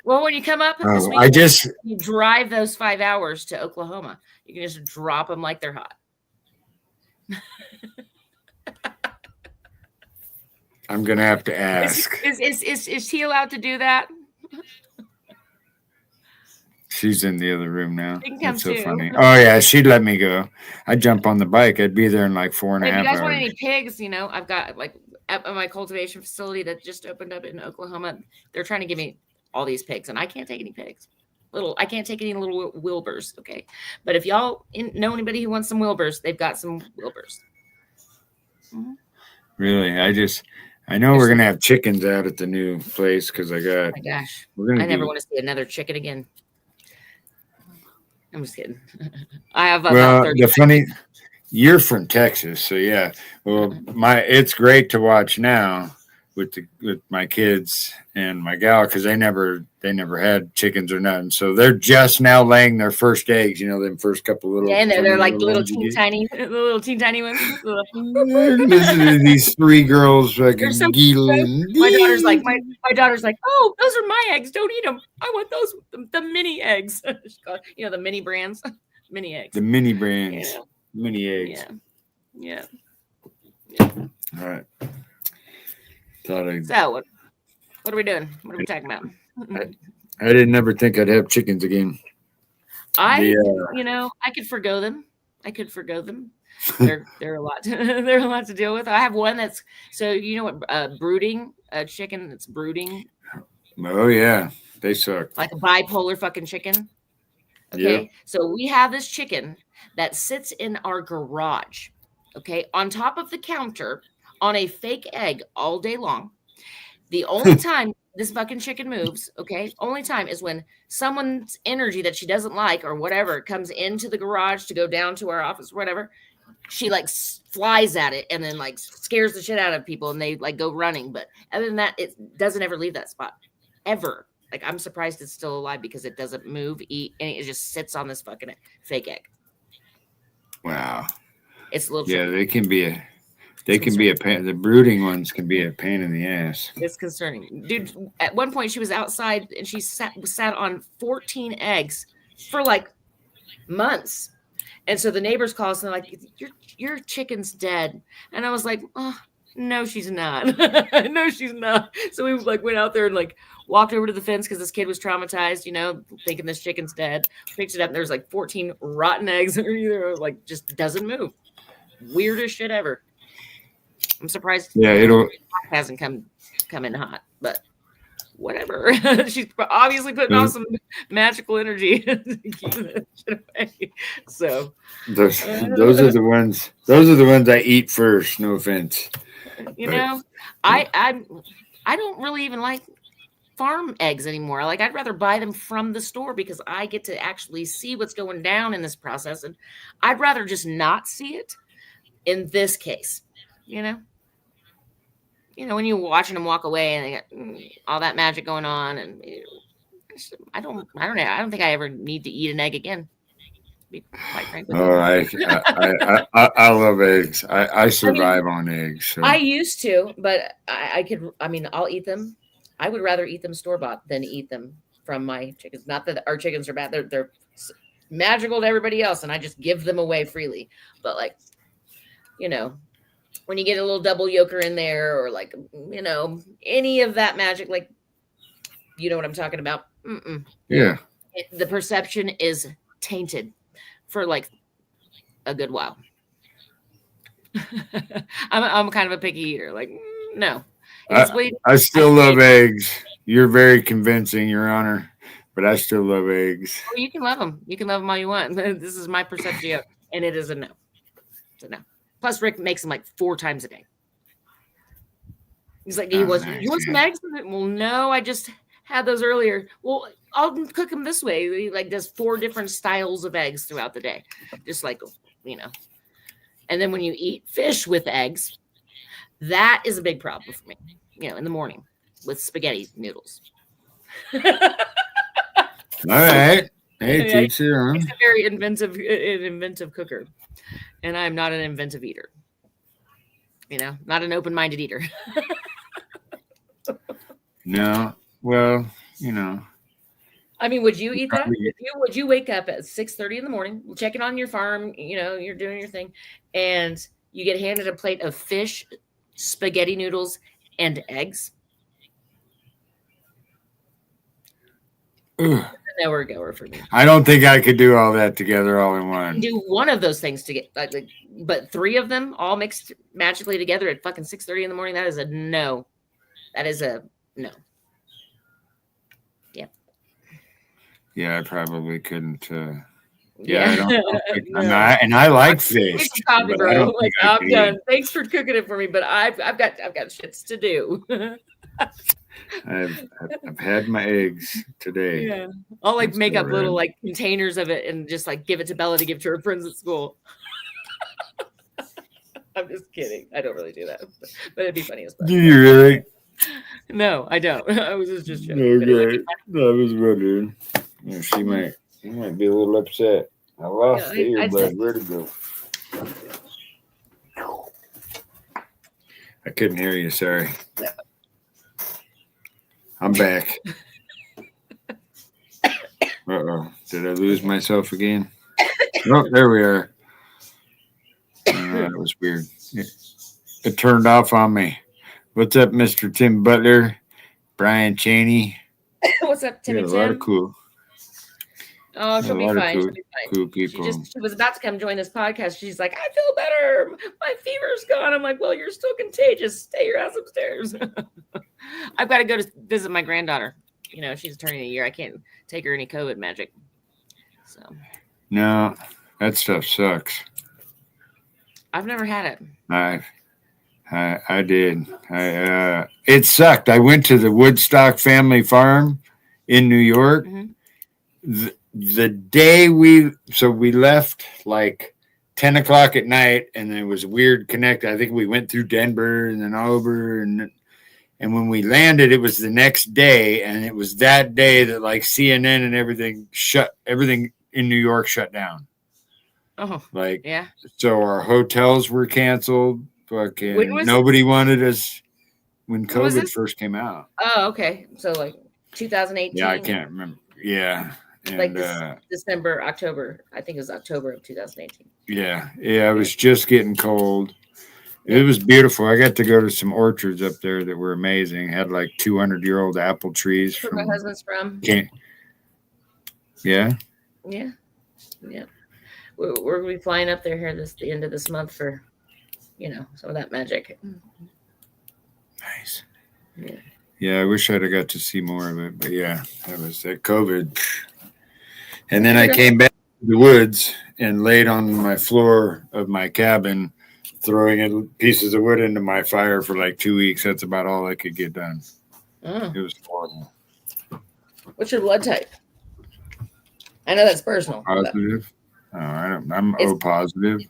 Well, when you come up this week, you drive those 5 hours to Oklahoma. You can just drop them like they're hot. I'm gonna have to ask. Is he allowed to do that? She's in the other room now. That's so funny. Oh yeah, she'd let me go. I'd jump on the bike. I'd be there in like 4.5 hours. If you guys want any pigs, I've got like at my cultivation facility that just opened up in Oklahoma. They're trying to give me all these pigs, and I can't take any pigs. I can't take any little Wilburs. Okay, but if y'all know anybody who wants some Wilburs, they've got some Wilburs. Mm-hmm. Really, I know we're gonna have chickens out at the new place because I got. Oh my gosh, I never want to see another chicken again. I'm just kidding. I have about 30 you're from Texas, so yeah. Well, it's great to watch now with my kids and my gal because they never had chickens or nothing. So they're just now laying their first eggs. Them first couple little. Yeah, and they're like little teeny tiny ones. Listen to these 3 girls fucking giggling. My daughter's like, oh, those are my eggs. Don't eat them. I want those, the mini eggs. The mini brands, mini eggs. The mini brands, mini eggs. Yeah. All right. So what are we doing? What are we talking about? I didn't ever think I'd have chickens again. I could forgo them. They're a lot. They're a lot to deal with. I have one that's brooding, a chicken that's brooding. Oh yeah, they suck. Like a bipolar fucking chicken. Okay, yeah. So we have this chicken that sits in our garage. Okay, on top of the counter on a fake egg all day long. The only time this fucking chicken moves, only time is when someone's energy that she doesn't like or whatever comes into the garage to go down to our office, whatever. She flies at it and then scares the shit out of people and they go running. But other than that, it doesn't ever leave that spot ever. I'm surprised it's still alive because it doesn't move, eat, and it just sits on this fucking fake egg. Wow. It's a little. Yeah, they can be a pain. The brooding ones can be a pain in the ass. It's concerning. Dude, at one point she was outside and she sat on 14 eggs for months. And so the neighbors call us and they're like, your chicken's dead. And I was like, oh, no, she's not. No, she's not. So we like went out there and like walked over to the fence because this kid was traumatized, you know, thinking this chicken's dead. Picked it up and there's like 14 rotten eggs underneath there, like just doesn't move. Weirdest shit ever. I'm surprised. Yeah, it'll hasn't come in hot, but whatever. She's obviously putting on some magical energy to keep that shit away. So those are the ones. Those are the ones I eat first. No offense. You know, I don't really even like farm eggs anymore. Like I'd rather buy them from the store because I get to actually see what's going down in this process, and I'd rather just not see it. In this case, you know, when you're watching them walk away and they got all that magic going on, and I don't know. I don't think I ever need to eat an egg again. To be quite frank with you. I love eggs. I survive on eggs. So. I used to, but I could. I mean, I'll eat them. I would rather eat them store-bought than eat them from my chickens. Not that our chickens are bad. They're magical to everybody else, and I just give them away freely. But like, you know, when you get a little double yolker in there, or like, you know, any of that magic, like, you know what I'm talking about? Yeah. The perception is tainted for like a good while. I'm kind of a picky eater. Like, no. I still love eggs. You're very convincing, Your Honor, but I still love eggs. Well, you can love them. You can love them all you want. This is my perception, and it is a no. It's a no. Plus, Rick makes them like 4 times a day. He's like, you want some eggs? Well, no, I just had those earlier. Well, I'll cook them this way. He like does 4 different styles of eggs throughout the day. Just like, you know. And then when you eat fish with eggs, that is a big problem for me, you know, in the morning with spaghetti noodles. All right. Hey, teacher. He's a very inventive cooker. And I'm not an inventive eater. You know, not an open-minded eater. No. Well, you know. I mean, would you eat that? Would you wake up at 6:30 in the morning, checking on your farm, you know, you're doing your thing, and you get handed a plate of fish, spaghetti noodles, and eggs? Ugh. Nowhere goer for me. I don't think I could do all that together all in one. You can do one of those things to get, but 3 of them all mixed magically together at fucking 6:30 in the morning. That is a no. That is a no. Yeah. Yeah, I probably couldn't. Yeah, I don't think, and I like fish. Coffee, bro. Like, I'm done. Thanks for cooking it for me, but I've got shits to do. I've had my eggs today. Yeah, I'll like make up little like containers of it and just like give it to Bella to give to her friends at school. I'm just kidding. I don't really do that, but it'd be funny as well. Do you really? No, I don't. I was just joking. Okay, I was wondering. Yeah, she might be a little upset. I lost the earbud. Where'd it go? I couldn't hear you. Sorry. I'm back. Uh-oh. Did I lose myself again? Oh, there we are. That was weird. It turned off on me. What's up, Mr. Tim Butler? Brian Cheney? What's up, Tim and Tim? A lot of cool. Oh, she'll be fine. She'll be fine. Cool people. She was about to come join this podcast. She's like, I feel better. My fever's gone. I'm like, well, you're still contagious. Stay your ass upstairs. I've got to go to visit my granddaughter. You know, she's turning a year. I can't take her any COVID magic. So. No, that stuff sucks. I've never had it. I did. It sucked. I went to the Woodstock family farm in New York. Mm-hmm. The day we left like 10 o'clock at night, and it was a weird connect. I think we went through Denver and then over, and when we landed, it was the next day, and it was that day that like CNN and everything in New York shut down. Oh, like, yeah. So our hotels were canceled. Fucking nobody wanted us when COVID first came out. Oh, okay. So like 2018. Yeah, I can't remember. Yeah. And, like this December, October. I think it was October of 2018. yeah, it was just getting cold. It was beautiful. I got to go to some orchards up there that were amazing. Had like 200-year-old apple trees That's where my husband's from. Yeah. Yeah. Yeah. We're going to be flying up there here the end of this month for, some of that magic. Nice. Yeah. Yeah, I wish I'd have got to see more of it, but yeah, that was that COVID. And then I came back to the woods and laid on my floor of my cabin, throwing pieces of wood into my fire for like 2 weeks. That's about all I could get done. Oh. It was horrible. What's your blood type? I know that's personal. Positive. Oh, I'm O positive.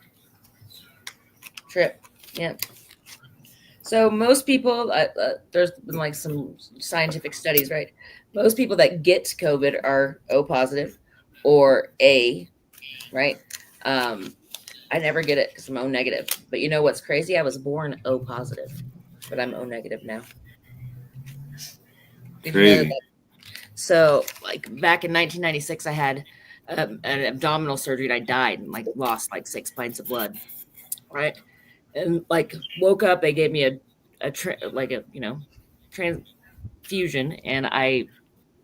Trip. Yeah. So most people, there's been like some scientific studies, right? Most people that get COVID are O positive or A, right? I never get it because I'm O negative. But you know what's crazy? I was born O positive, but I'm O negative now. Did you know that? So like back in 1996, I had an abdominal surgery and I died and like lost like 6 pints of blood, right? And like woke up, they gave me a transfusion, and I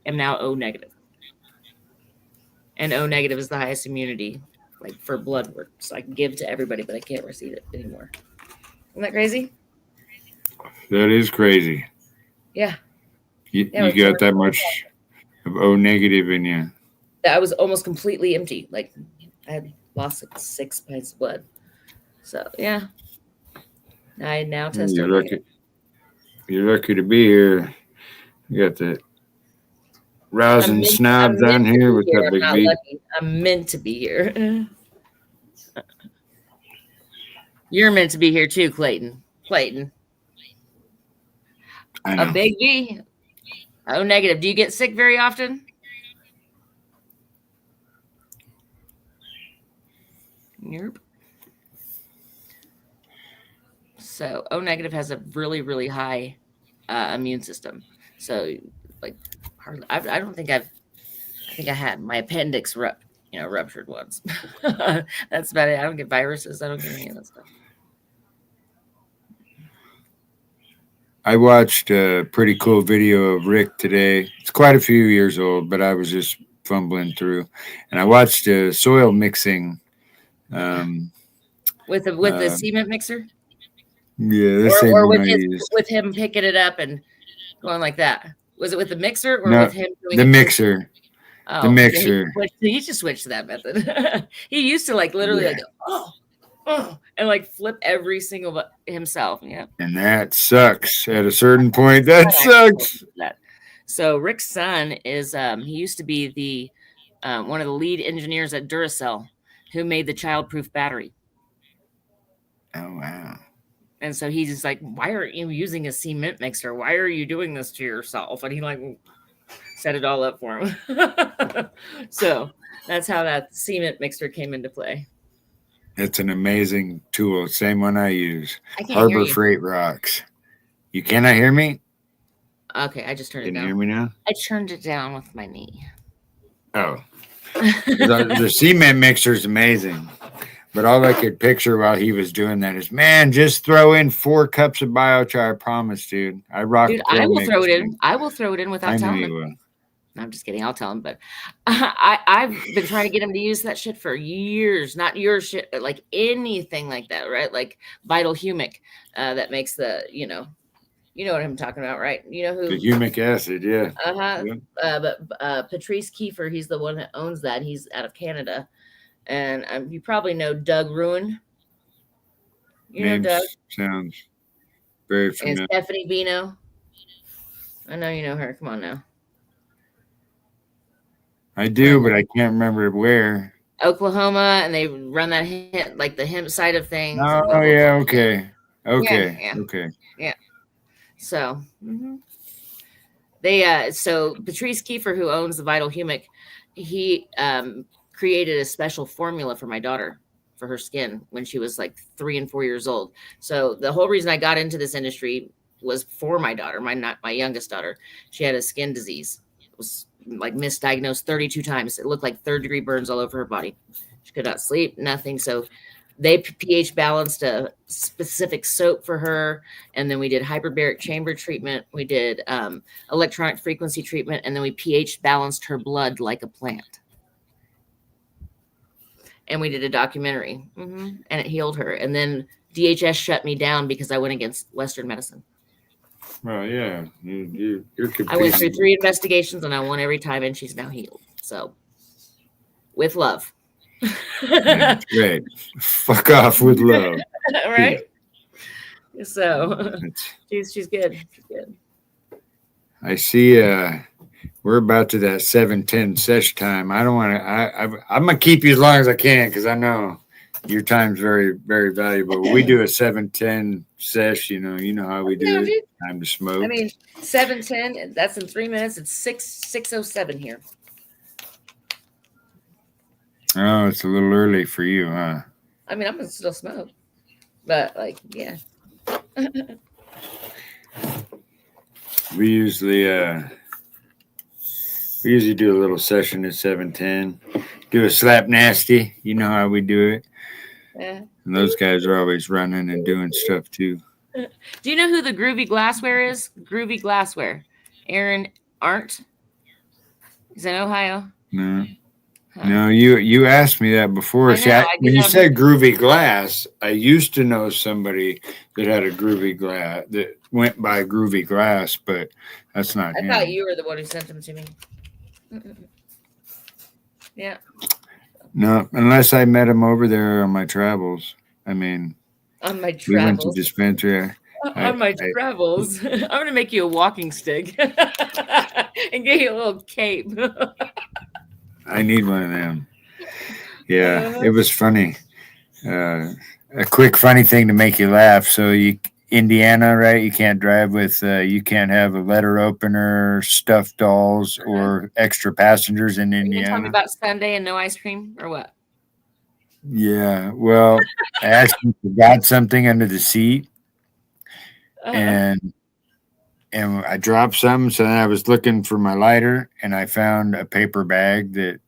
am now O negative. And O negative is the highest immunity, like for blood work. So I can give to everybody, but I can't receive it anymore. Isn't that crazy? That is crazy. Yeah. You got that much of O negative in you. I was almost completely empty. Like I had lost like 6 pints of blood. So yeah. I now test. You're lucky to be here. You got the rousing snob down here with that big beat. I'm meant to be here. You're meant to be here too, Clayton. I know. A big V. O negative. Do you get sick very often? Nope. So O negative has a really, really high immune system. So like, I think I had my appendix ruptured once. That's about it. I don't get viruses. I don't get any of that stuff. I watched a pretty cool video of Rick today. It's quite a few years old, but I was just fumbling through, and I watched a soil mixing. With the cement mixer. Yeah, or with him picking it up and going like that. Was it with the mixer or with him doing the mixer? Oh, the mixer. He just switched to that method. He used to like literally like and like flip every single himself. Yeah. And that sucks at a certain point. That sucks. So Rick's son is he used to be the one of the lead engineers at Duracell who made the childproof battery. Oh wow. And so he's just like, why aren't you using a cement mixer? Why are you doing this to yourself? And he like set it all up for him. So that's how that cement mixer came into play. It's an amazing tool. Same one I use. Harbor Freight Rocks. You cannot hear me? Okay, I just turned it down. Can you hear me now? I turned it down with my knee. Oh. The cement mixer is amazing. But all I could picture while he was doing that is, man, just throw in 4 cups of biochar. I promise, dude. I rock. Dude, I will throw it in. I will throw it in without telling him. Will. No, I'm just kidding. I'll tell him. But I've been trying to get him to use that shit for years. Not your shit, but like anything like that, right? Like Vital Humic that makes the, you know what I'm talking about, right? You know who? The humic acid, yeah. But Patrice Kiefer, he's the one that owns that. He's out of Canada. And you probably know Doug Ruin. Know Doug? Sounds very familiar. And Stephanie Bino. I know you know her. Come on now. I do, but I can't remember where. Oklahoma, and they run that the hemp side of things. Oh, yeah, okay. Okay. Yeah. So, they so Patrice Kiefer, who owns the Vital Humic, he created a special formula for my daughter for her skin when she was like 3 and 4 years old. So the whole reason I got into this industry was for my daughter, my youngest daughter. She had a skin disease. It was like misdiagnosed 32 times. It looked like third-degree burns all over her body. She could not sleep, nothing. So they pH balanced a specific soap for her. And then we did hyperbaric chamber treatment. We did electronic frequency treatment. And then we pH balanced her blood like a plant. And we did a documentary, and it healed her. And then DHS shut me down because I went against Western medicine. Well, yeah, you're competing. I went through 3 investigations and I won every time, and she's now healed. So, with love. That's great. Fuck off with love. Right? Yeah. So, she's good. She's good. I see. We're about to that 7:10 sesh time. I don't want to. I'm gonna keep you as long as I can because I know your time's very, very valuable. We do a 7:10 sesh. You know how we do it. Time to smoke. I mean, 7:10. That's in 3 minutes. It's 6:07 here. Oh, it's a little early for you, huh? I mean, I'm gonna still smoke, but like, yeah. We usually do a little session at 7:10. Do a slap nasty. You know how we do it. Yeah. And those guys are always running and doing stuff too. Do you know who the Groovy Glassware is? Groovy Glassware. Aaron Arndt. He's in Ohio. No. No, you asked me that before. See, when you said groovy glass, I used to know somebody that had a groovy glass that went by groovy glass, but that's not him. I thought you were the one who sent them to me. Yeah. No, unless I met him over there on my travels. I mean, on my travels. We went to dispensary. On my travels. I'm going to make you a walking stick and get you a little cape. I need one of them. Yeah, it was funny. A quick funny thing to make you laugh. So Indiana, right? You can't drive with, you can't have a letter opener, stuffed dolls, or extra passengers in Indiana. You tell me about Sunday and no ice cream, or what? Yeah, well, I actually forgot something under the seat, and I dropped something. So then I was looking for my lighter, and I found a paper bag that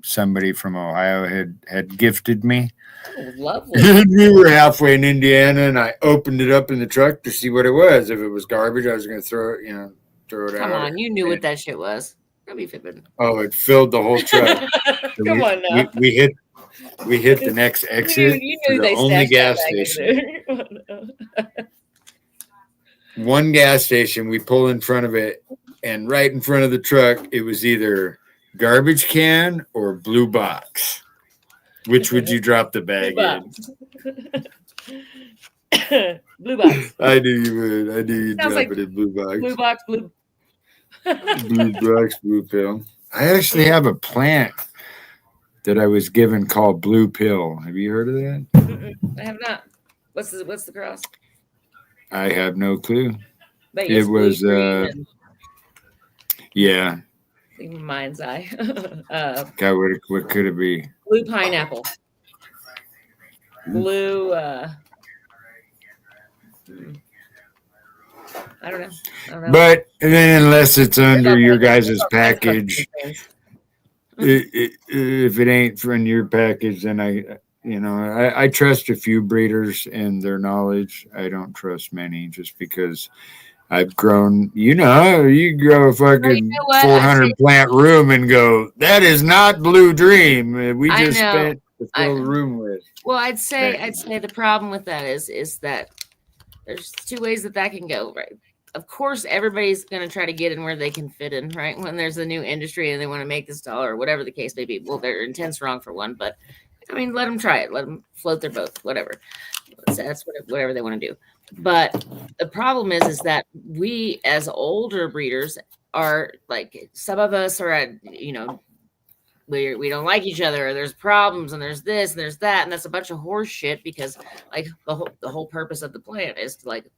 somebody from Ohio had gifted me. Oh, lovely. We were halfway in Indiana, and I opened it up in the truck to see what it was. If it was garbage, I was going to throw it out. Come on, you knew what that shit was. Don't be fibbing. Oh, it filled the whole truck. So Come on now. We hit the next exit. You knew the only gas station. One gas station. We pull in front of it, and right in front of the truck, it was either garbage can or blue box. Which would you drop the bag in? Blue box. I knew you would. I knew you'd drop it in blue box. Blue box, blue. Blue box, blue pill. I actually have a plant that I was given called Blue Pill. Have you heard of that? I have not. What's the cross? I have no clue. But it was yeah. Mind's eye. God, what could it be? Blue pineapple. Blue. I don't know. But then, unless it's under your guys' package, if it ain't from your package, then I trust a few breeders and their knowledge. I don't trust many, just because I've grown. You grow a fucking 400 plant room and go, that is not Blue Dream. We just spent to fill the room with. Well, I'd say the problem with that is that there's 2 ways that can go, right? Of course, everybody's going to try to get in where they can fit in, right? When there's a new industry and they want to make this dollar or whatever the case may be. Well, their intent's wrong for one, but I mean, let them try it. Let them float their boat, whatever. That's whatever they want to do. But the problem is that we as older breeders are like, some of us are at, we don't like each other, or there's problems, and there's this and there's that, and that's a bunch of horse shit, because like the whole purpose of the plant is to, like,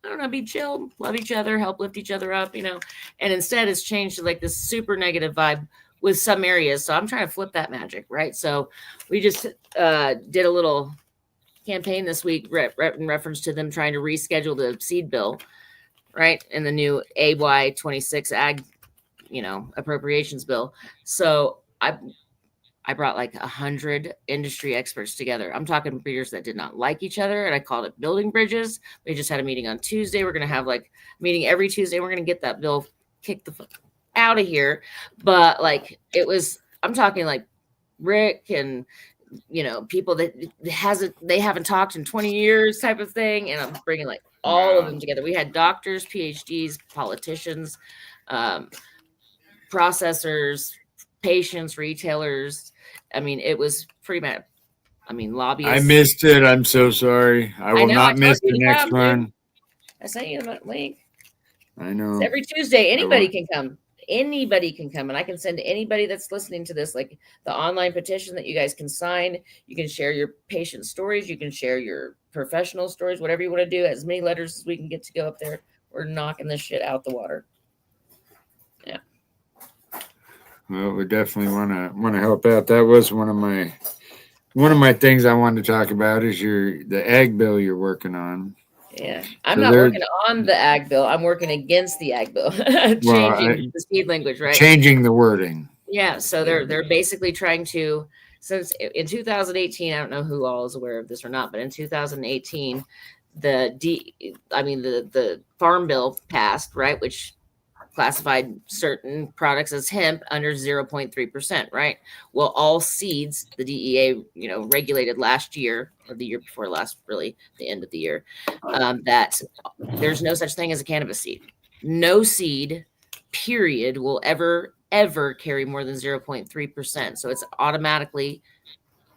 I don't know, be chill, love each other, help lift each other up, and instead it's changed to like this super negative vibe with some areas. So I'm trying to flip that magic, right? So we just did a little campaign this week in reference to them trying to reschedule the seed bill, right? And the new AY 26 ag, appropriations bill. So I brought like 100 industry experts together. I'm talking breeders that did not like each other, and I called it building bridges. We just had a meeting on Tuesday. We're going to have like a meeting every Tuesday. We're going to get that bill kicked the fuck out of here. But like I'm talking like Rick and people that they haven't talked in 20 years type of thing, and I'm bringing like all of them together. We had doctors, PhDs, politicians, processors, patients, retailers. I mean, it was pretty much, lobbyists. I missed it. I'm so sorry. I will not miss the next one. I sent you the link. I know. It's every Tuesday. Anybody can come. Anybody can come. And I can send anybody that's listening to this, like the online petition that you guys can sign. You can share your patient stories. You can share your professional stories, whatever you want to do. As many letters as we can get to go up there. We're knocking this shit out the water. Yeah. Well, we definitely want to help out. That was one of my things I wanted to talk about is the ag bill you're working on. Yeah, I'm not working on the ag bill. I'm working against the ag bill, changing the seed language, right? Changing the wording. Yeah, so they're basically trying to. Since in 2018, I don't know who all is aware of this or not, but in 2018, the farm bill passed, right, which classified certain products as hemp under 0.3%, right? Well, all seeds, the DEA, regulated last year or the year before last, really the end of the year, that there's no such thing as a cannabis seed. No seed, period, will ever carry more than 0.3%. So it's automatically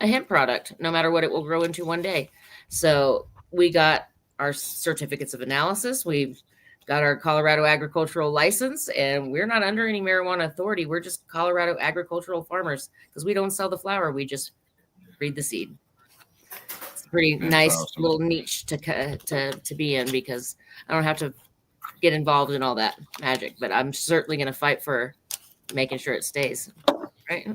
a hemp product, no matter what it will grow into one day. So we got our certificates of analysis. We've got our Colorado agricultural license, and we're not under any marijuana authority. We're just Colorado agricultural farmers because we don't sell the flower. We just breed the seed. It's a pretty nice little niche to be in because I don't have to get involved in all that magic, but I'm certainly going to fight for making sure it stays. Right?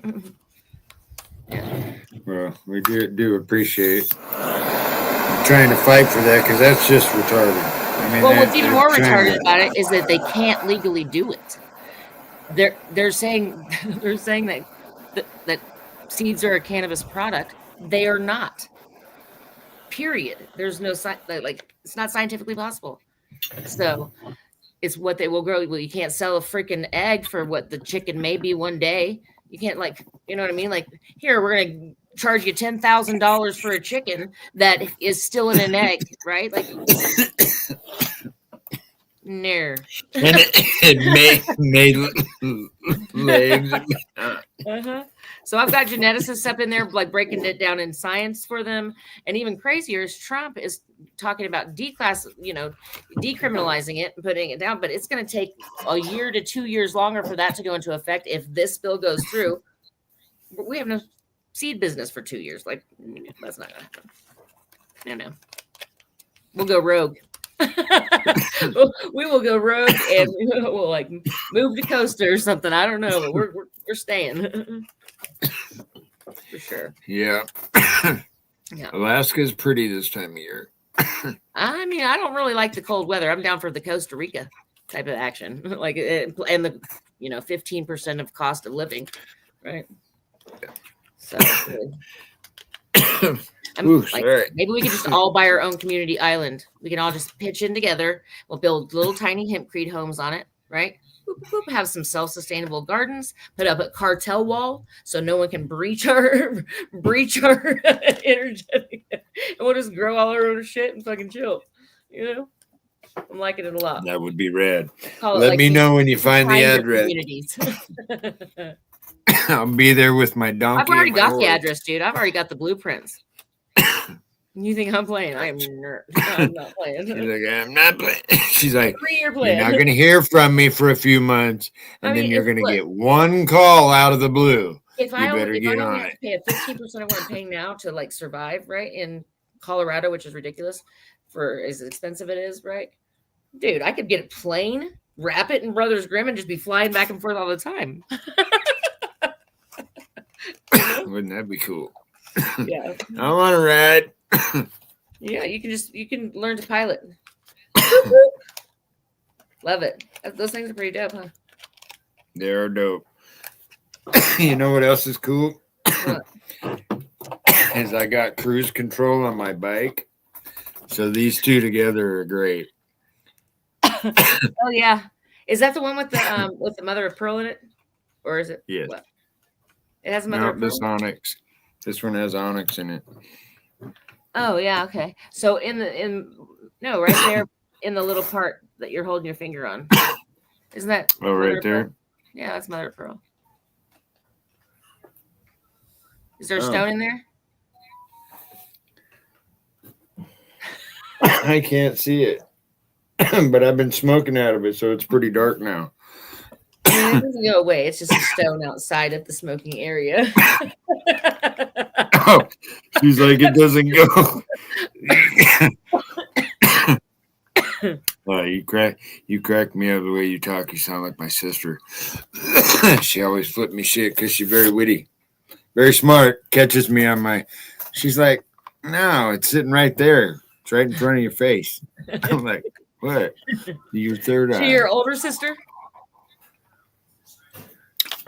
Yeah. Well, we do appreciate trying to fight for that because that's just retarded. Well, what's even more retarded about it is that they can't legally do it. They're saying that seeds are a cannabis product. They are not. Period. There's no it's not scientifically possible. So it's what they will grow. Well, you can't sell a freaking egg for what the chicken may be one day. You can't you know what I mean? Like, here, we're going to charge you $10,000 for a chicken that is still in an egg, right? Like, no. And it made legs. Uh-huh. So I've got geneticists up in there, like breaking it down in science for them. And even crazier is Trump is talking about decriminalizing it and putting it down. But it's going to take a year to 2 years longer for that to go into effect. If this bill goes through, we have no seed business for 2 years. Like, that's not going to happen. No. We'll go rogue. We will go rogue and we'll like move to Costa or something. I don't know, but we're staying for sure. Yeah. Yeah. Alaska's pretty this time of year. I mean, I don't really like the cold weather. I'm down for the Costa Rica type of action, like and the 15% of cost of living, right? So. Maybe we could just all buy our own community island. We can all just pitch in together. We'll build little tiny hempcrete homes on it, right? Boop, boop, have some self-sustainable gardens. Put up a cartel wall so no one can breach our energetic. And we'll just grow all our own shit and fucking chill. I'm liking it a lot. That would be rad. Let me know when you find the address. I'll be there with my donkey. I've already got the address, dude. I've already got the blueprints. You think I'm playing? I'm not playing. She's like, I'm not playing. She's like, you're not going to hear from me for a few months, and then you're going to get one call out of the blue. If I only have to pay a 15% of what I'm paying now to like survive, right, in Colorado, which is ridiculous for as expensive it is, right? Dude, I could get a plane, wrap it in Brothers Grimm, and just be flying back and forth all the time. Wouldn't that be cool? Yeah. I want to ride. Yeah, you can learn to pilot. Love it. Those things are pretty dope, huh? They're dope. You know what else is cool? What? Is I got cruise control on my bike. So these two together are great. Oh yeah, is that the one with the mother of pearl in it, or is it? Yes. What? It has a mother No, of pearl. this onyx. This one has onyx in it. Oh yeah, okay. So right there in the little part that you're holding your finger on, isn't that? Oh, mother right of pearl? there. Yeah, that's mother of pearl. Is there a Oh. stone in there? I can't see it, but I've been smoking out of it, so it's pretty dark now. I mean, it doesn't go away. It's just a stone outside of the smoking area. Oh, she's like, it doesn't go. You crack me up the way you talk. You sound like my sister. She always flipped me shit because she's very witty, very smart. Catches me on my. She's like, no, it's sitting right there. It's right in front of your face. I'm like, what? Your third eye. She your older sister?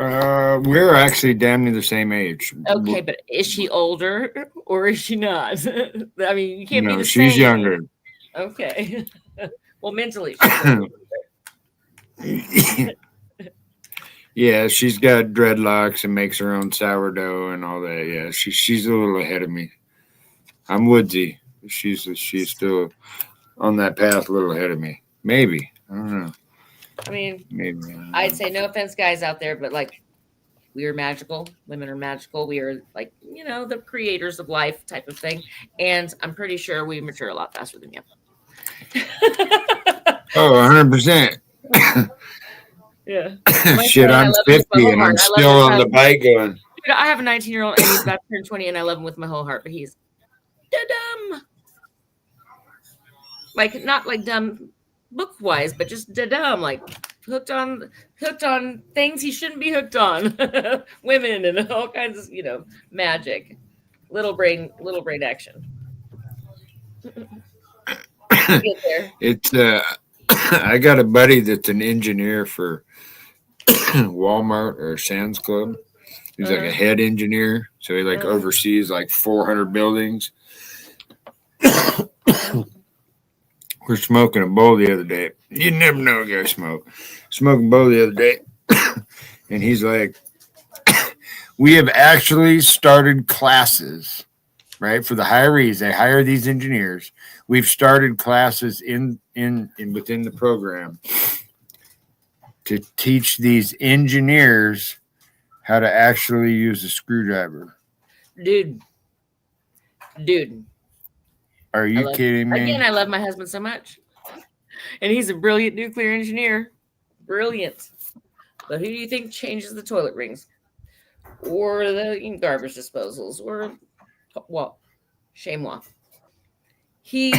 We're actually damn near the same age. Okay, but is she older or is she not? I mean, you can't be No, the she's same. younger. Okay. Well, mentally. Yeah, she's got dreadlocks and makes her own sourdough and all that. Yeah, she's a little ahead of me. I'm woodsy. She's still on that path a little ahead of me. Maybe. I don't know. I mean, Maybe. I'd say no offense, guys out there, but like, we are magical. Women are magical. We are like, the creators of life type of thing. And I'm pretty sure we mature a lot faster than you. Oh, 100%. Yeah. Shit, I'm 50 and I'm still on the bike going. Dude, I have a 19-year-old and he's about to turn 20 and I love him with my whole heart, but he's dumb. Like, not like dumb book wise, but just dumb, like hooked on things he shouldn't be hooked on. Women and all kinds of, magic. Little brain action. Get there. It's I got a buddy that's an engineer for Walmart or Sam's Club. He's like a head engineer, so he oversees like 400 buildings. We're smoking a bowl the other day. You never know a guy smoke. Smoking a bowl the other day, and he's like, "We have actually started classes, right, for the hirees. They hire these engineers. We've started classes in within the program to teach these engineers how to actually use a screwdriver." Dude. Are you kidding me? Again, I love my husband so much. And he's a brilliant nuclear engineer. Brilliant. But who do you think changes the toilet rings? Or the garbage disposals? Or, well, shame-moi. He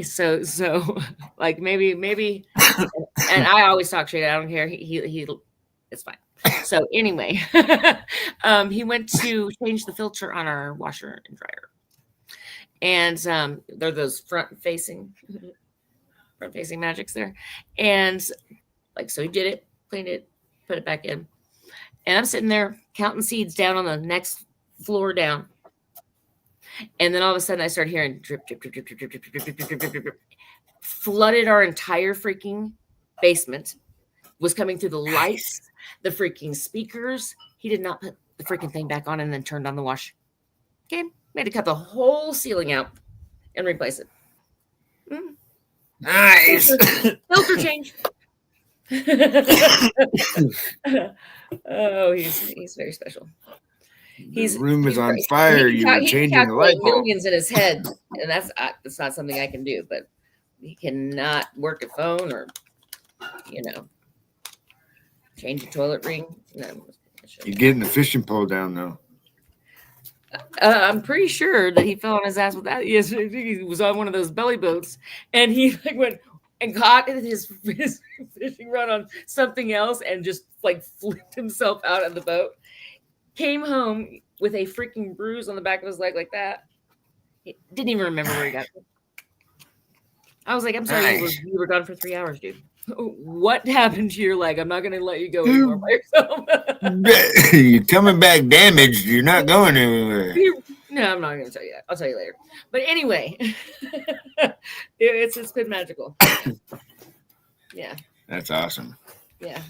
so like maybe and I always talk shit. I don't care. He it's fine. So anyway, he went to change the filter on our washer and dryer. And they're those front-facing magics there. And so he did it, cleaned it, put it back in. And I'm sitting there counting seeds down on the next floor down. And then all of a sudden I start hearing drip, drip, drip, drip, drip, drip, drip, drip, drip, drip, drip, drip, drip. Flooded our entire freaking basement. Was coming through the lights, the freaking speakers. He did not put the freaking thing back on and then turned on the wash. Okay. We had to cut the whole ceiling out and replace it. Nice. Filter change. Oh, he's very special. The room is on fire. You were changing the light bulb. Millions in his head, and that's not something I can do. But he cannot work a phone or, change a toilet ring. No, You're getting the fishing pole down though. I'm pretty sure that he fell on his ass with that. Yes, he was on one of those belly boats, and he went and caught his fishing rod on something else, and just flipped himself out of the boat. Came home with a freaking bruise on the back of his leg like that. He didn't even remember where he got it. I was like, I'm sorry, Nice. you were gone for 3 hours, dude. What happened to your leg? I'm not going to let you go anymore by yourself. You're coming back damaged. You're not going anywhere. No, I'm not going to tell you that. I'll tell you later. But anyway, it's been magical. Yeah. That's awesome. Yeah.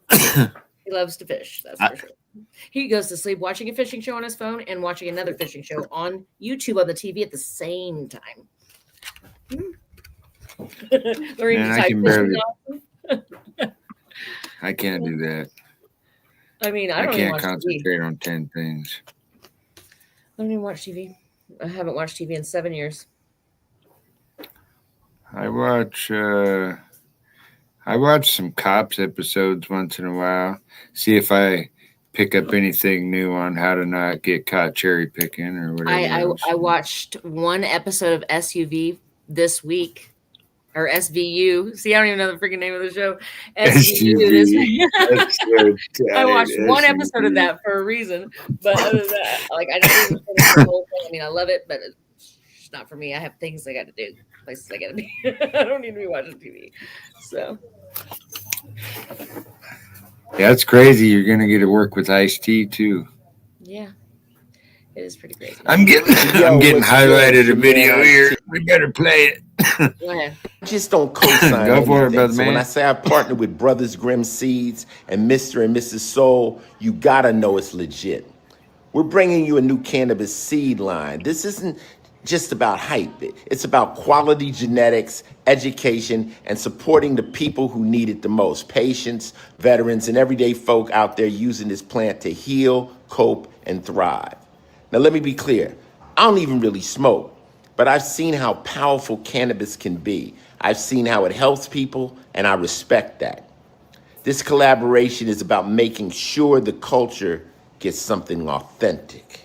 He loves to fish. That's for sure. He goes to sleep watching a fishing show on his phone and watching another fishing show on YouTube on the TV at the same time. Man, I can barely. I can't do that. I mean, I don't can't even watch concentrate TV. on 10 things. I don't even watch TV. I haven't watched TV in 7 years. I watch some Cops episodes once in a while. See if I pick up anything new on how to not get caught cherry picking or whatever. I watched one episode of SUV this week. Or SVU. See, I don't even know the freaking name of the show. SVU. I watched one episode of that for a reason. But other than that, like, I don't even finish the whole thing. I mean, I love it, but it's not for me. I have things I got to do, places I got to be. I don't need to be watching TV. So. Yeah, that's crazy. You're going to get to work with Ice-T, too. Yeah. It is pretty crazy. I'm getting highlighted a video here. We better play it. Go ahead. Just don't co-sign Go for it, brother, so man. when I say I partnered with Brothers Grimm Seeds and Mr. and Mrs. Soul, you gotta know it's legit. We're bringing you a new cannabis seed line. This isn't just about hype. It's about quality genetics, education, and supporting the people who need it the most. Patients, veterans, and everyday folk out there using this plant to heal, cope, and thrive. Now, let me be clear. I don't even really smoke, but I've seen how powerful cannabis can be. I've seen how it helps people, and I respect that. This collaboration is about making sure the culture gets something authentic.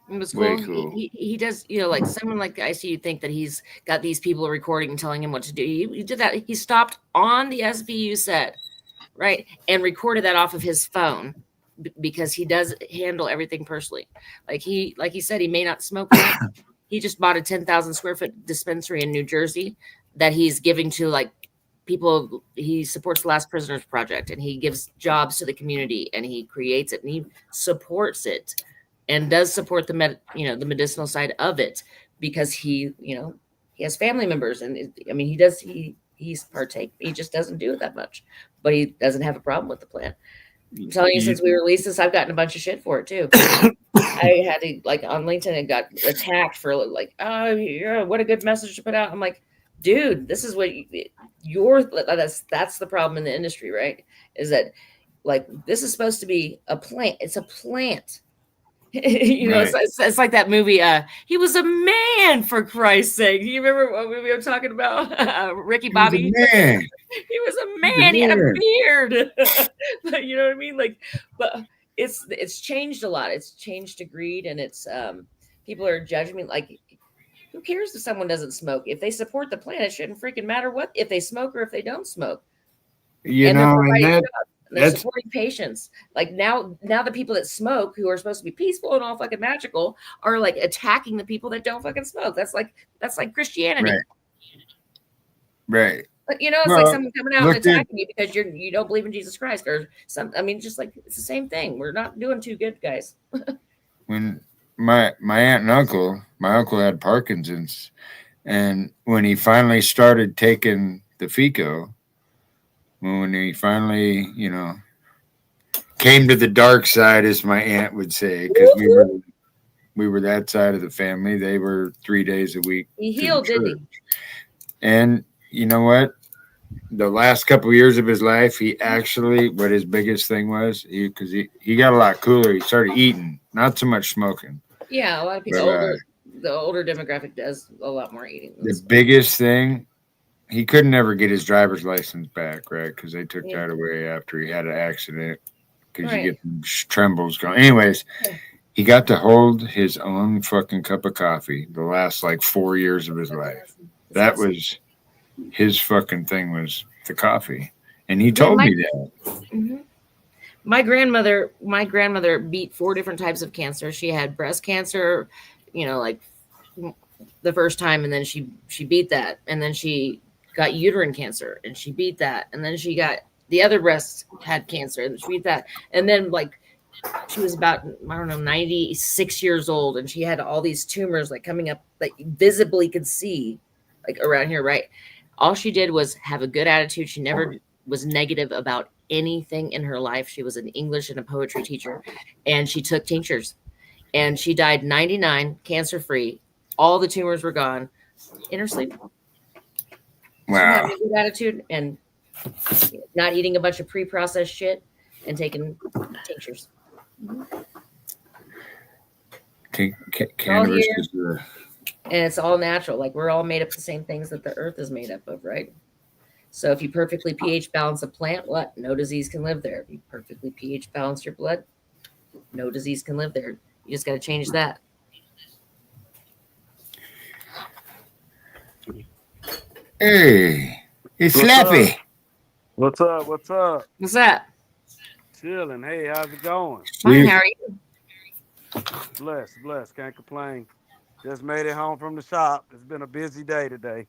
It was Way cool. cool. He does, like someone like I see you think that he's got these people recording and telling him what to do. He did that. He stopped on the SVU set, right, and recorded that off of his phone. Because he does handle everything personally. Like he said, he may not smoke that. He just bought a 10,000 square foot dispensary in New Jersey that he's giving to like people. He supports the Last Prisoners Project and he gives jobs to the community and he creates it and he supports it and does support the medicinal side of it because he has family members and he's partake. He just doesn't do it that much, but he doesn't have a problem with the plant. I'm telling you, since we released this, I've gotten a bunch of shit for it too. I had to on LinkedIn and got attacked for oh yeah, what a good message to put out. I'm like, dude, this is what that's the problem in the industry, right? Is that this is supposed to be a plant. It's a plant. Right. It's like that movie. He was a man, for Christ's sake. You remember what movie I'm talking about? Ricky Bobby. He was a man. He had a beard. But you know what I mean? But it's changed a lot. It's changed to greed, and it's people are judging me who cares if someone doesn't smoke? If they support the plant, it shouldn't freaking matter if they smoke or if they don't smoke. They're supporting patients. Now the people that smoke, who are supposed to be peaceful and all fucking magical, are attacking the people that don't fucking smoke. That's like Christianity. Right. But it's like someone coming out and attacking you because you don't believe in Jesus Christ or some. I mean, just it's the same thing. We're not doing too good, guys. When my aunt and uncle, my uncle had Parkinson's, and when he finally started taking the FICO, when he finally, came to the dark side, as my aunt would say, because we were that side of the family. They were 3 days a week. He healed, didn't he? And you know what? The last couple of years of his life, he actually, what his biggest thing was, because he got a lot cooler. He started eating, not so much smoking. Yeah, a lot of people, the older demographic does a lot more eating. The biggest thing, he could never get his driver's license back, right? Because they took that away after he had an accident. Because you get them trembles going. Anyways, he got to hold his own fucking cup of coffee the last 4 years of his life. That was his fucking thing, was the coffee. And he told me that. Mm-hmm. My grandmother beat 4 different types of cancer. She had breast cancer, the first time, and then she beat that, and then she got uterine cancer, and she beat that, and then she got the other breast had cancer, and she beat that, and then like she was about, I don't know, 96 years old, and she had all these tumors like coming up, like visibly could see, like around here, right? All she did was have a good attitude. She never was negative about anything in her life. She was an English and a poetry teacher, and she took tinctures, and she died 99, cancer free. All the tumors were gone in her sleep. Wow. She had a good attitude and not eating a bunch of pre-processed shit and taking tinctures. Cannabis is And it's all natural. Like we're all made up of the same things that the earth is made up of, right? So if you perfectly pH balance a plant, what? No disease can live there. If you perfectly pH balance your blood, no disease can live there. You just got to change that. Hey, it's Slappy. What's up? What's up? What's that? Chilling. Hey, how's it going? Fine, how are you? Blessed. Can't complain. Just made it home from the shop. It's been a busy day today.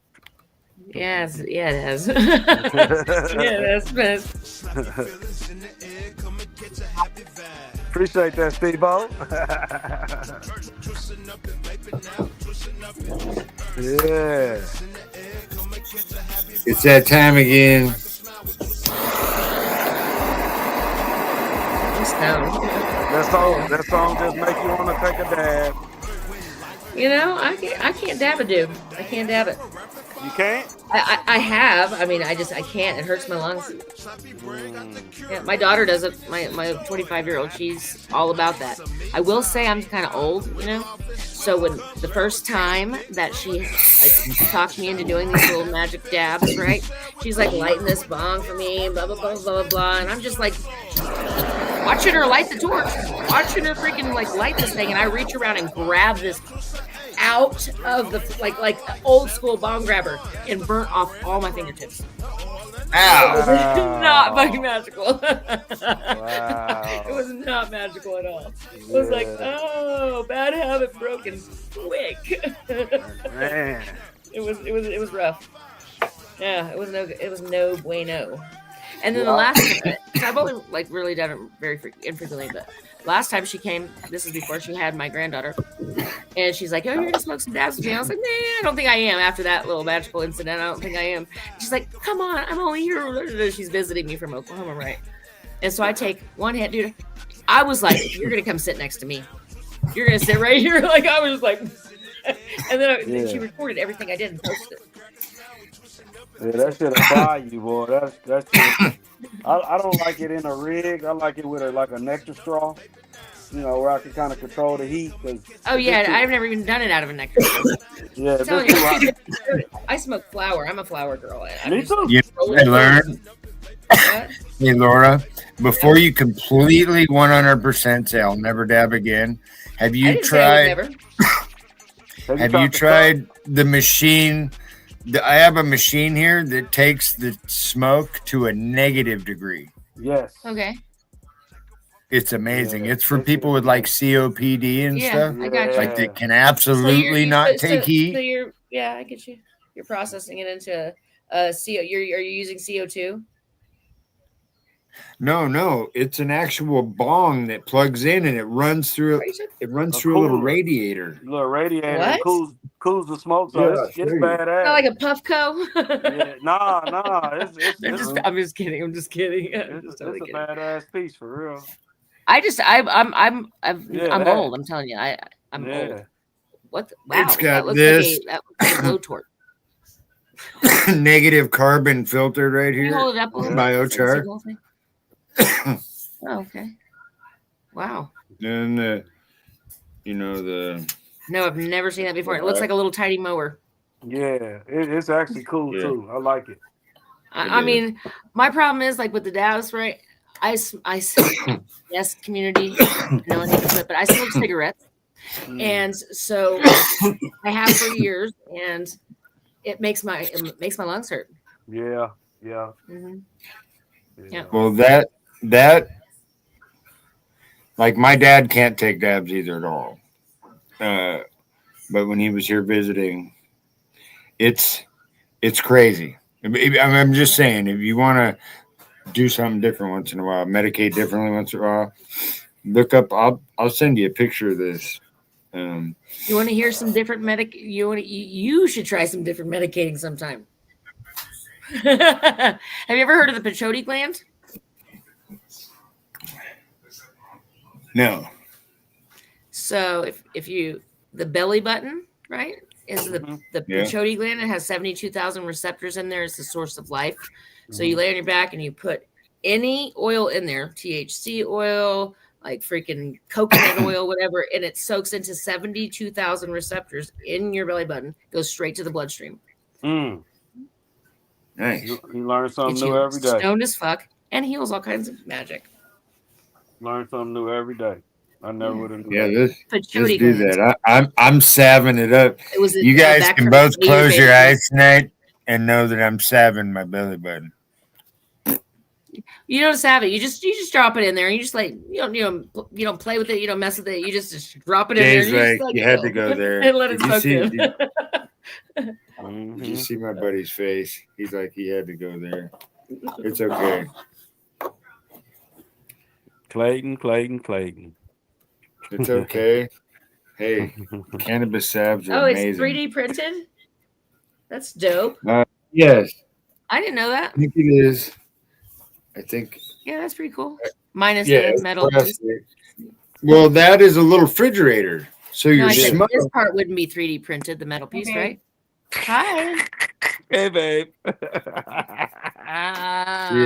Yes, yeah, it has. Yeah, that's best. Appreciate that, Steve-O. Yeah. It's that time again. That song just make you want to take a dab. You know, I can't dab a dude. I can't dab it. You can't? I have. I mean, I can't. It hurts my lungs. Yeah, my daughter does it. My 25-year-old, she's all about that. I will say I'm kind of old, you know. So when the first time that she like talked me into doing these little magic dabs, right? She's like lighting this bong for me, blah blah blah blah blah blah, and I'm just like watching her light the torch, watching her freaking like light this thing, and I reach around and grab this out of the like old school bong grabber and burnt off all my fingertips. Ow! It was not fucking magical. Wow. It was not magical at all. It was like, oh, bad habit broken quick. Man. It was rough. Yeah, it was no bueno. And then the last time, I've only like really done it very infrequently, but last time she came, this is before she had my granddaughter, and she's like, "Oh, you're gonna smoke some dabs with me?" I was like, "Nah, I don't think I am." After that little magical incident, I don't think I am. She's like, "Come on, I'm only here." She's visiting me from Oklahoma, right? And so I take one hit, dude. I was like, "You're gonna come sit next to me. You're gonna sit right here." Like I was like, and then she recorded everything I did and posted it. Yeah, that shit'll fry you, boy. That's I don't like it in a rig. I like it with like a nectar straw, you know, where I can kind of control the heat. Oh yeah, I've never even done it out of a nectar straw. Yeah, I smoke flower. I'm a flower girl. Me too. You know, I learned. Hey Laura, before you completely 100% say I'll never dab again, have you tried? Have you tried the machine? I have a machine here that takes the smoke to a negative degree. Yes. Okay. It's amazing. It's for people with like COPD and stuff. I got you. Like they can absolutely not take heat. So I get you. You're processing it into CO. Are you using CO2? No, it's an actual bong that plugs in and it runs through. It runs through a little radiator. Little radiator cools the smoke, so it's badass. Not like a Puffco. Yeah, nah. I'm just kidding. I'm just kidding. It's a badass piece for real. I'm old. I'm telling you, I'm old. What? Wow, it's got that looks like a blowtorch. Negative carbon filter right here. Can you hold it up a little Biochar. Oh, okay. Wow. And No, I've never seen that before. It looks like a little tiny mower. Yeah, it's actually cool too. I like it. I mean, my problem is like with the dabs, right? I yes, community, no one hates it, but I smoke cigarettes, and so I have for years, and it makes my lungs hurt. Yeah. Mm-hmm. Yeah. Well, that like my dad can't take dabs either at all. but when he was here visiting, it's crazy. I'm just saying, if you want to do something different once in a while, medicate differently once in a while, look up. I'll send you a picture of this. You want to hear some different you should try some different medicating sometime. Have you ever heard of the pituitary gland? No. So if you the belly button, right, is the pituitary gland. It has 72,000 receptors in there. It's the source of life. So you lay on your back and you put any oil in there, THC oil, like freaking coconut oil, whatever, and it soaks into 72,000 receptors in your belly button, goes straight to the bloodstream. Nice. You learn something Gets new you every day. stoned as fuck and heals all kinds of magic. Learn something new every day. I never would have. Yeah, let's Pituitary do gland. that. I'm salving it up. It was You guys back can from both New close Year's your Eve. eyes tonight and know that I'm salving my belly button. You don't have it. You just drop it in there. And you just like you don't play with it. You don't mess with it. You just drop it in Jay's there. like, you had to go there. And let it Did you soak see- in. Did you see my buddy's face? He's like, he had to go there. It's okay. Clayton. It's okay. Hey, cannabis salves are Oh, it's amazing. 3D printed? That's dope. Yes, I didn't know that. I think it is. I think. Yeah, that's pretty cool. Minus Yeah, the metal piece. Well, that is a little refrigerator. So No, your I said smoke. this part wouldn't be 3D printed, the metal piece, right? Hi. Hey, babe. She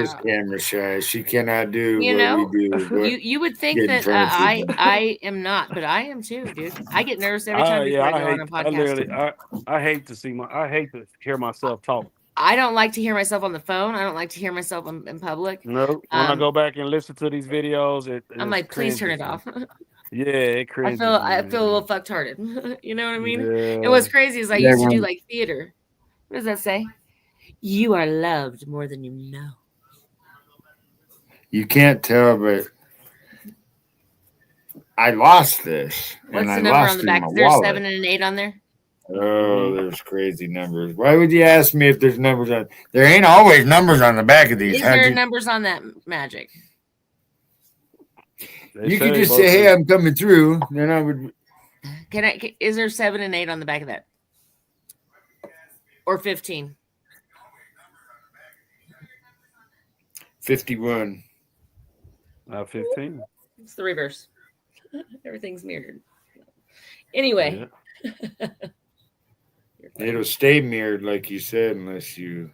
is camera shy. She cannot do You what know, we do. but you would think get in that front of people. I am not, but I am too, dude. I get nervous every time before I go on a podcast. I hate to hear myself talk. I don't like to hear myself on the phone. I don't like to hear myself in public. No, when I go back and listen to these videos, I'm like, please turn it off. Yeah, it cringes. I feel a little fucked-hearted. You know what I mean? Yeah. And what's crazy is I used to do like theater. What does that say? You are loved more than you know. You can't tell, but I lost this. What's and the I number lost on the it in back? my Is there a wallet. 7 and an 8 on there? Oh, there's crazy numbers. Why would you ask me if there's numbers on? There ain't always numbers on the back of these. Is there numbers on that magic? You could just say, "Hey, I'm coming through." Then I would. Is there 7 and 8 on the back of that? Or 15? 51. 15. It's the reverse. Everything's mirrored. Anyway. Yeah. It'll stay mirrored, like you said, unless you.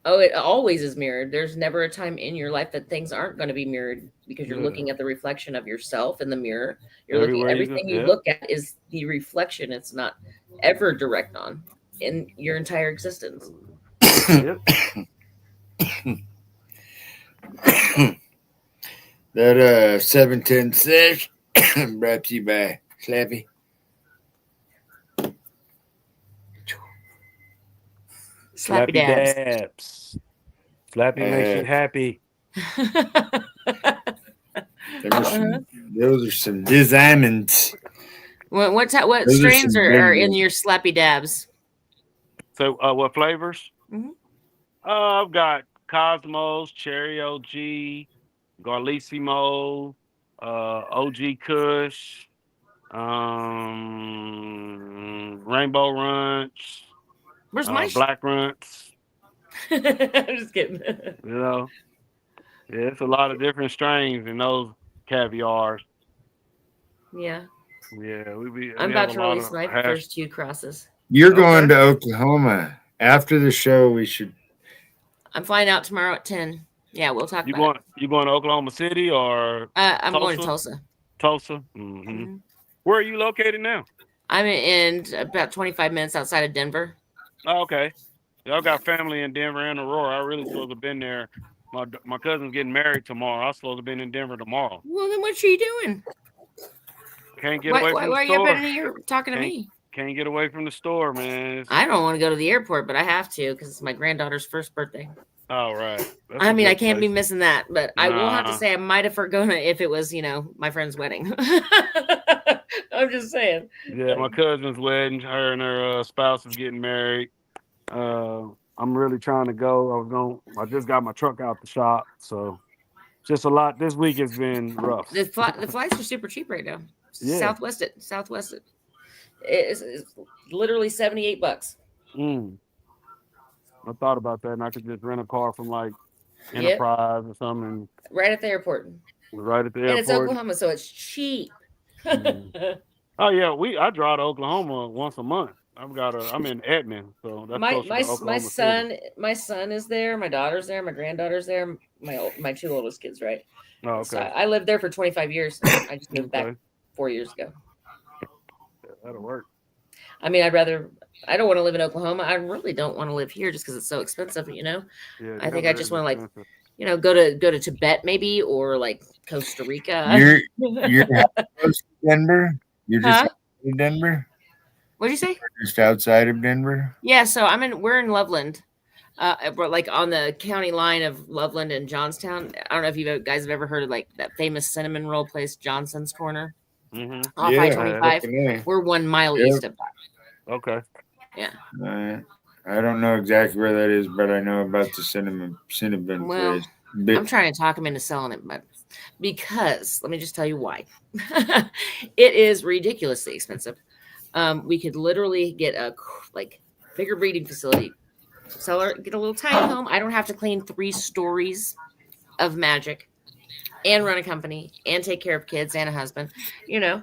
Oh, it always is mirrored. There's never a time in your life that things aren't going to be mirrored because you're looking at the reflection of yourself in the mirror. You're looking at everything you look at is the reflection. It's not ever direct on in your entire existence. Yep. That 710 sesh brought to you by Slappy. Slappy dabs. Slappy makes you happy. Those are some diamonds. What Those strains some are good in ones. your Slappy dabs? So, what flavors? Mhm. I've got Cosmos, Cherry OG, Garlissimo, OG Kush, Rainbow Runts. Where's my Black Runts? I'm just kidding. You know, yeah, it's a lot of different strains in those caviars. Yeah. Yeah, I'm about to release my first 2 crosses. You're going to Oklahoma after the show. We should. I'm flying out tomorrow at 10. Yeah, we'll talk about it. You going to Oklahoma City or I'm going to Tulsa. Tulsa? Mm-hmm. Where are you located now? I'm in about 25 minutes outside of Denver. Oh, okay. Y'all got family in Denver and Aurora. I really supposed to have been there. My cousin's getting married tomorrow. I was supposed to have been in Denver tomorrow. Well, then what are you doing? Can't get away from the store. Why are you up in here talking to me? Can't get away from the store, man. I don't want to go to the airport, but I have to because it's my granddaughter's first birthday. Oh, right. I mean, I can't be missing that, but I will have to say I might have forgotten it if it was, my friend's wedding. I'm just saying. Yeah, my cousin's wedding. Her and her spouse is getting married. I'm really trying to go. I just got my truck out the shop, so just a lot. This week has been rough. The flights are super cheap right now. Yeah. Southwest it's literally $78. I thought about that, and I could just rent a car from like Enterprise or something. Right at the airport. Right at the airport. And it's Oklahoma, so it's cheap. Oh yeah, I drive to Oklahoma once a month. I'm in Edmond, so that's close to Oklahoma City. My son is there, my daughter's there, my granddaughter's there, my two oldest kids, right? Oh, okay. So I lived there for 25 years. I just moved back 4 years ago. Yeah, that'll work. I mean, I don't want to live in Oklahoma. I really don't want to live here just because it's so expensive, you know? Yeah, I think I just want to like, go to Tibet maybe, or like Costa Rica. You're close to Denver? You're just outside of Denver? What'd you say? Just outside of Denver? Yeah, so we're in Loveland. We're like on the county line of Loveland and Johnstown. I don't know if you guys have ever heard of like that famous cinnamon roll place, Johnson's Corner. Mm-hmm. Off I-25. We're 1 mile east of that. Okay. Yeah. I don't know exactly where that is, but I know about the cinnamon place. I'm trying to talk him into selling it, but because let me just tell you why. It is ridiculously expensive. We could literally get a bigger breeding facility, get a little tiny home. I don't have to clean 3 stories of magic and run a company and take care of kids and a husband, you know.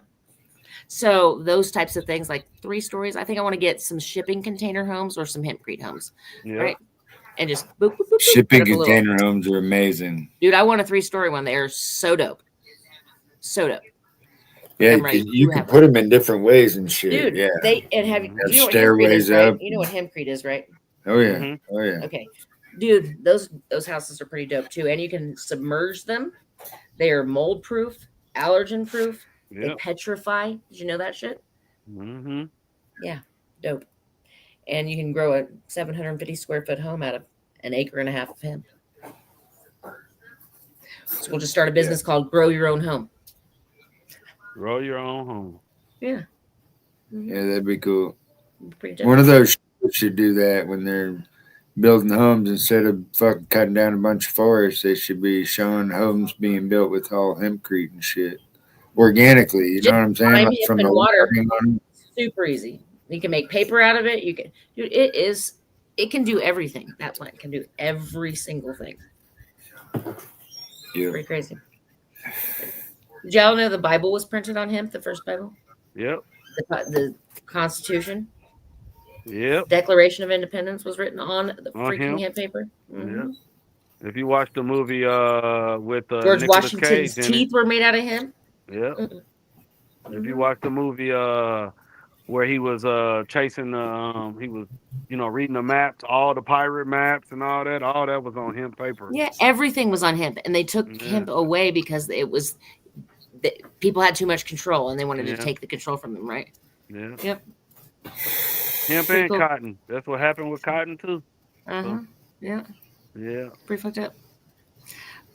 So those types of things, like 3 stories, I think I want to get some shipping container homes or some hempcrete homes, right? And just boop, boop, boop, shipping container homes are amazing, dude. I want a 3-story one. They are so dope, so dope. Yeah, you can put them in different ways and shit. Dude, yeah, have stairways up. Right? You know what hempcrete is, right? Oh yeah, Mm-hmm. Oh yeah. Okay, dude, those houses are pretty dope too, and you can submerge them. They are mold proof, allergen proof. They petrify. Did you know that shit? Mm-hmm. Yeah, dope. And you can grow a 750 square foot home out of 1.5 acres of hemp. So we'll just start a business called Grow Your Own Home. Grow your own home. Yeah. Mm-hmm. Yeah, that'd be cool. Pretty dope. One of those should do that when they're building homes. Instead of fucking cutting down a bunch of forests, they should be showing homes being built with all hempcrete and shit. Organically, you know what I'm saying? Like from the water. Super easy. You can make paper out of it. You can, dude, it can do everything. That plant can do every single thing. Yeah. Pretty crazy. Did y'all know the Bible was printed on hemp, the first Bible? Yep. The Constitution. Yep. Declaration of Independence was written on the freaking hemp paper. Mm-hmm. Yeah. If you watch the movie with George Nicolas Washington's Cage teeth were made out of hemp. Yeah. If you watch the movie where he was chasing he was reading the maps, all the pirate maps and all that was on hemp paper. Yeah, everything was on hemp, and they took hemp away because it was people had too much control and they wanted to take the control from them, right? Yeah. Yep. Hemp and cotton. That's what happened with cotton too. So. Yeah. Yeah. Pretty fucked up.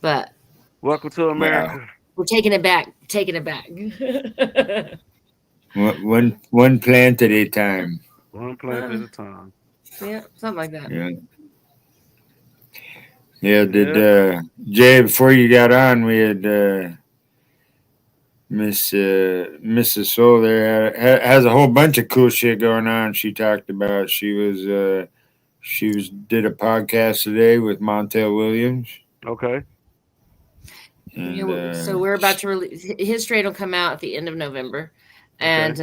But welcome to America. Wow. We're taking it back. One plant at a time. One plant at a time. Yeah, something like that. Yeah. Yeah. Did Jay, before you got on, we had Mrs. Soul there has a whole bunch of cool shit going on. She talked about she did a podcast today with Montel Williams. Okay. And, so we're about to release his trade will come out at the end of November, and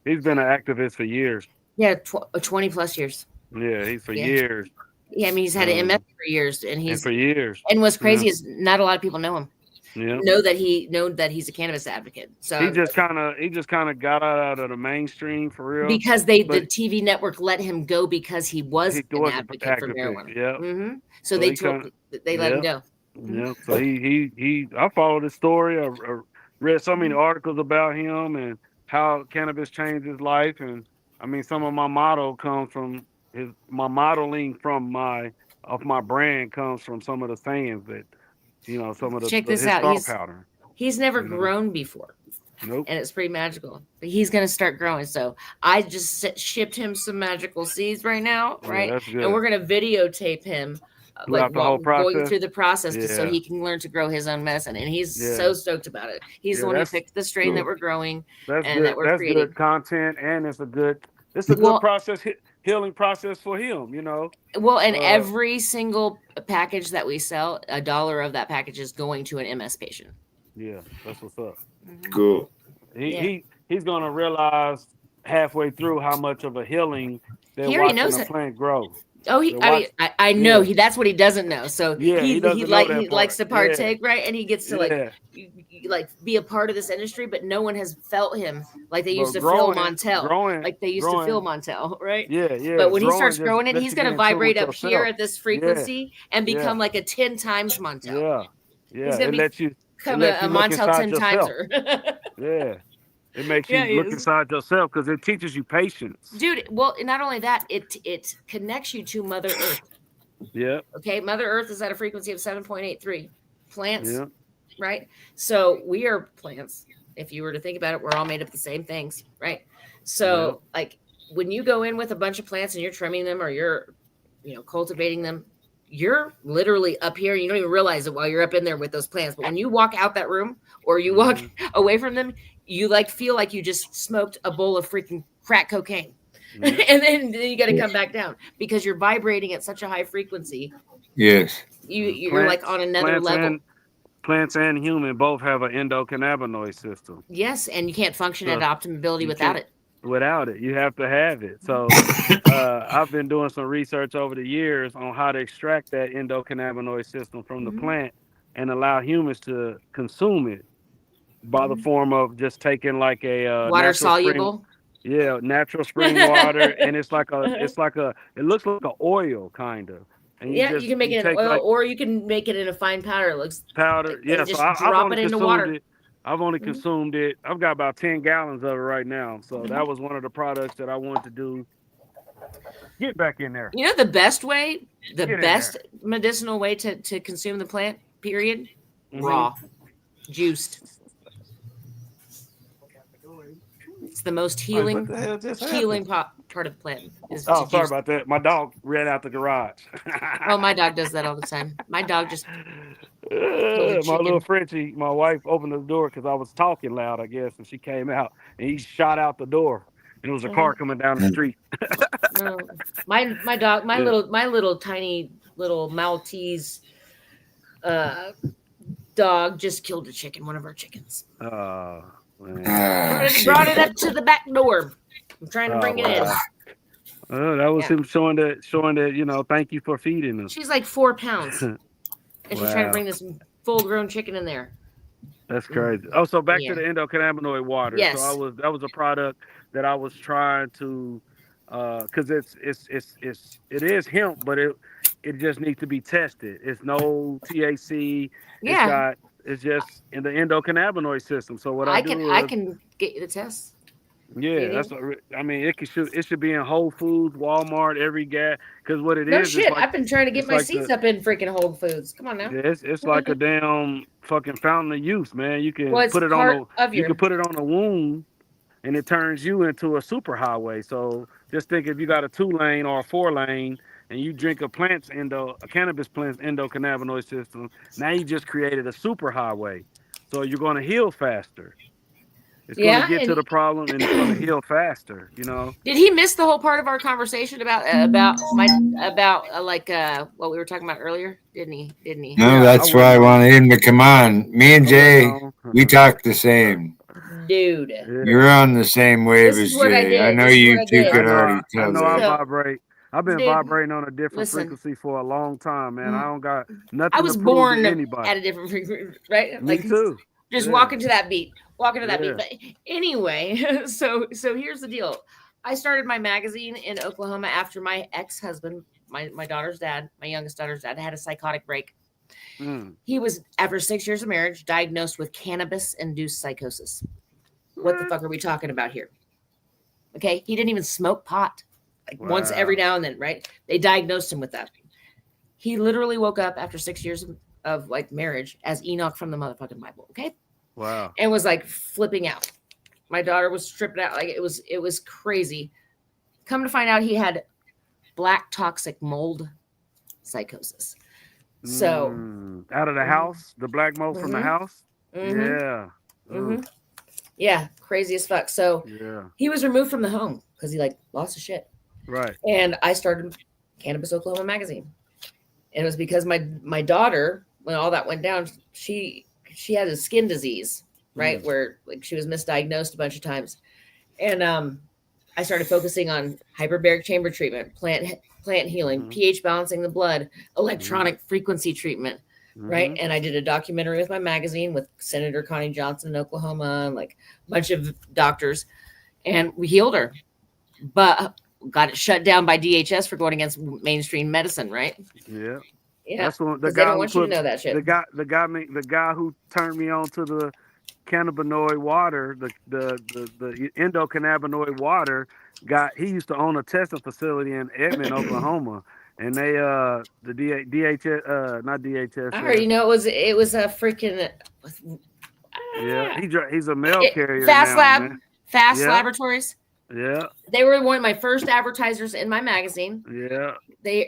he's been an activist for years. Yeah, 20 plus years. Yeah, he's for years. Yeah, I mean he's had an MS for years, and for years. And what's crazy is not a lot of people know him. Yeah, know that he's a cannabis advocate. So he just kind of got out of the mainstream for real because the TV network let him go because he was an advocate for marijuana. Yeah. Mm-hmm. So they let him go. Yeah, so he I followed his story. I read so many articles about him and how cannabis changed his life. And I mean, some of my motto comes from my modeling from my brand comes from some of the sayings that, some of the check this out. Powder. He's never grown before. Nope. And it's pretty magical. But he's gonna start growing. So I just shipped him some magical seeds right now, right? That's good. And we're gonna videotape him Throughout the whole going process? through the process so Yeah. he can learn to grow his own medicine. And he's Yeah. so stoked about it. He's the one who that's picked the strain that we're growing That's and good. that we're That's creating. good content, and it's a good process, healing process for him. You know. Well, and every single package that we sell, $1 of that package is going to an MS patient. Yeah, that's what's up. Cool. He's gonna realize halfway through how much of a healing they're He already watching knows a it. plant grow. Oh, I know that's what he doesn't know. So Yeah, he doesn't know that he likes to part. partake, right? And he gets to Yeah. like be a part of this industry, but no one has felt him like they used to growing feel it- Montel, growing- like they used to feel growing- Montel, right? Yeah. But when he growing starts just growing it, lets he's you going get to in tune vibrate with up here yourself. at this frequency and become like a 10 times Montel. Yeah. He's gonna It lets you become lets a you look Montel inside 10 yourself. timeser. Yeah. It makes you Yeah, he look is. inside yourself because it teaches you patience. Dude, well, not only that, it connects you to Mother Earth. Yeah. Okay, Mother Earth is at a frequency of 7.83. Plants, Yeah. right? So we are plants. If you were to think about it, we're all made of the same things, right? So like when you go in with a bunch of plants and you're trimming them or you're, cultivating them, you're literally up here and you don't even realize it while you're up in there with those plants. But when you walk out that room or you walk away from them, you feel like you just smoked a bowl of freaking crack cocaine. And then you got to come back down because you're vibrating at such a high frequency. Yes. You're like on another level. Plants and human both have an endocannabinoid system. Yes, and you can't function at optimability without it. Without it, you have to have it. So I've been doing some research over the years on how to extract that endocannabinoid system from the plant and allow humans to consume it by the form of just taking like a water soluble. Natural spring water, and it looks like an oil kind of. And you can make it in oil, or you can make it in a fine powder. It looks powder. Yeah, so drop it into water. I've only consumed it. I've got about 10 gallons of it right now. So that was one of the products that I wanted to do. Get back in there. You know the best way, best medicinal way to consume the plant, period? Raw. Juiced. It's the most healing part of the plant. Sorry about that. My dog ran out the garage. Oh, my dog does that all the time. My dog just my little Frenchie, my wife opened the door because I was talking loud, I guess, and she came out and he shot out the door. And it was a car coming down the street. No. My dog, my little tiny little Maltese dog just killed a chicken, one of our chickens. Brought it up to the back door. I'm trying to bring it in. That was him showing that, thank you for feeding us. She's like 4 pounds. And she's trying to bring this full-grown chicken in there. That's crazy. Oh, so back to the endocannabinoid water. Yes. So that was a product that I was trying to, because it is hemp, but it just needs to be tested. It's no THC. Yeah. It's just in the endocannabinoid system. So what I can get you the test. Yeah, that's what I mean. It should be in Whole Foods, Walmart, every gas. Because what it is. No shit. I've been trying to get my seeds up in freaking Whole Foods. Come on now. Yeah, it's like a damn fucking fountain of youth, man. You can put it on a wound, and it turns you into a superhighway. So just think if you got a 2-lane or a 4-lane, and you drink a cannabis plant's endocannabinoid system, now you just created a superhighway. So you're going to heal faster. It's going to get to the problem, and it's going to heal faster. Did he miss the whole part of our conversation about what we were talking about earlier? Didn't he? No, that's why I wanted him to come on. Me and Jay, we talk the same. Dude, you're on the same wave as Jay. I know you two could already tell. I know I vibrate. I've been vibrating on a different frequency for a long time, man. I don't got nothing. I was born at a different frequency, right? Me too. Just walking to that beat. But anyway, so here's the deal. I started my magazine in Oklahoma after my ex-husband, my daughter's dad, my youngest daughter's dad, had a psychotic break. He was, after 6 years of marriage, diagnosed with cannabis-induced psychosis. What the fuck are we talking about here? Okay, he didn't even smoke pot. Once every now and then, right? They diagnosed him with that. He literally woke up after 6 years of marriage as Enoch from the motherfucking Bible. Okay, Wow. and was like flipping out. My daughter was stripping out. Like it was crazy. Come to find out, he had black toxic mold psychosis. So Out of the house, the black mold from the house. Yeah. Yeah, crazy as fuck. So Yeah. he was removed from the home because he like lost his shit. Right. And I started Cannabis Oklahoma magazine. And it was because my daughter, when all that went down, she had a skin disease, right? Where like she was misdiagnosed a bunch of times. And I started focusing on hyperbaric chamber treatment, plant healing, pH balancing the blood, electronic frequency treatment, right? And I did a documentary with my magazine with Senator Connie Johnson in Oklahoma and like a bunch of doctors, and we healed her, but got it shut down by DHS for going against mainstream medicine, right? Yeah. Yeah, That's what the they guy don't want you to know that shit. The guy who turned me on to the cannabinoid water, the endocannabinoid water, he used to own a testing facility in Edmond, Oklahoma, and they the DHS not DHS. I already know it was a freaking Yeah, he's a mail carrier Fast now, Lab, man. Fast Yeah. Laboratories. Yeah, They were one of my first advertisers in my magazine. yeah,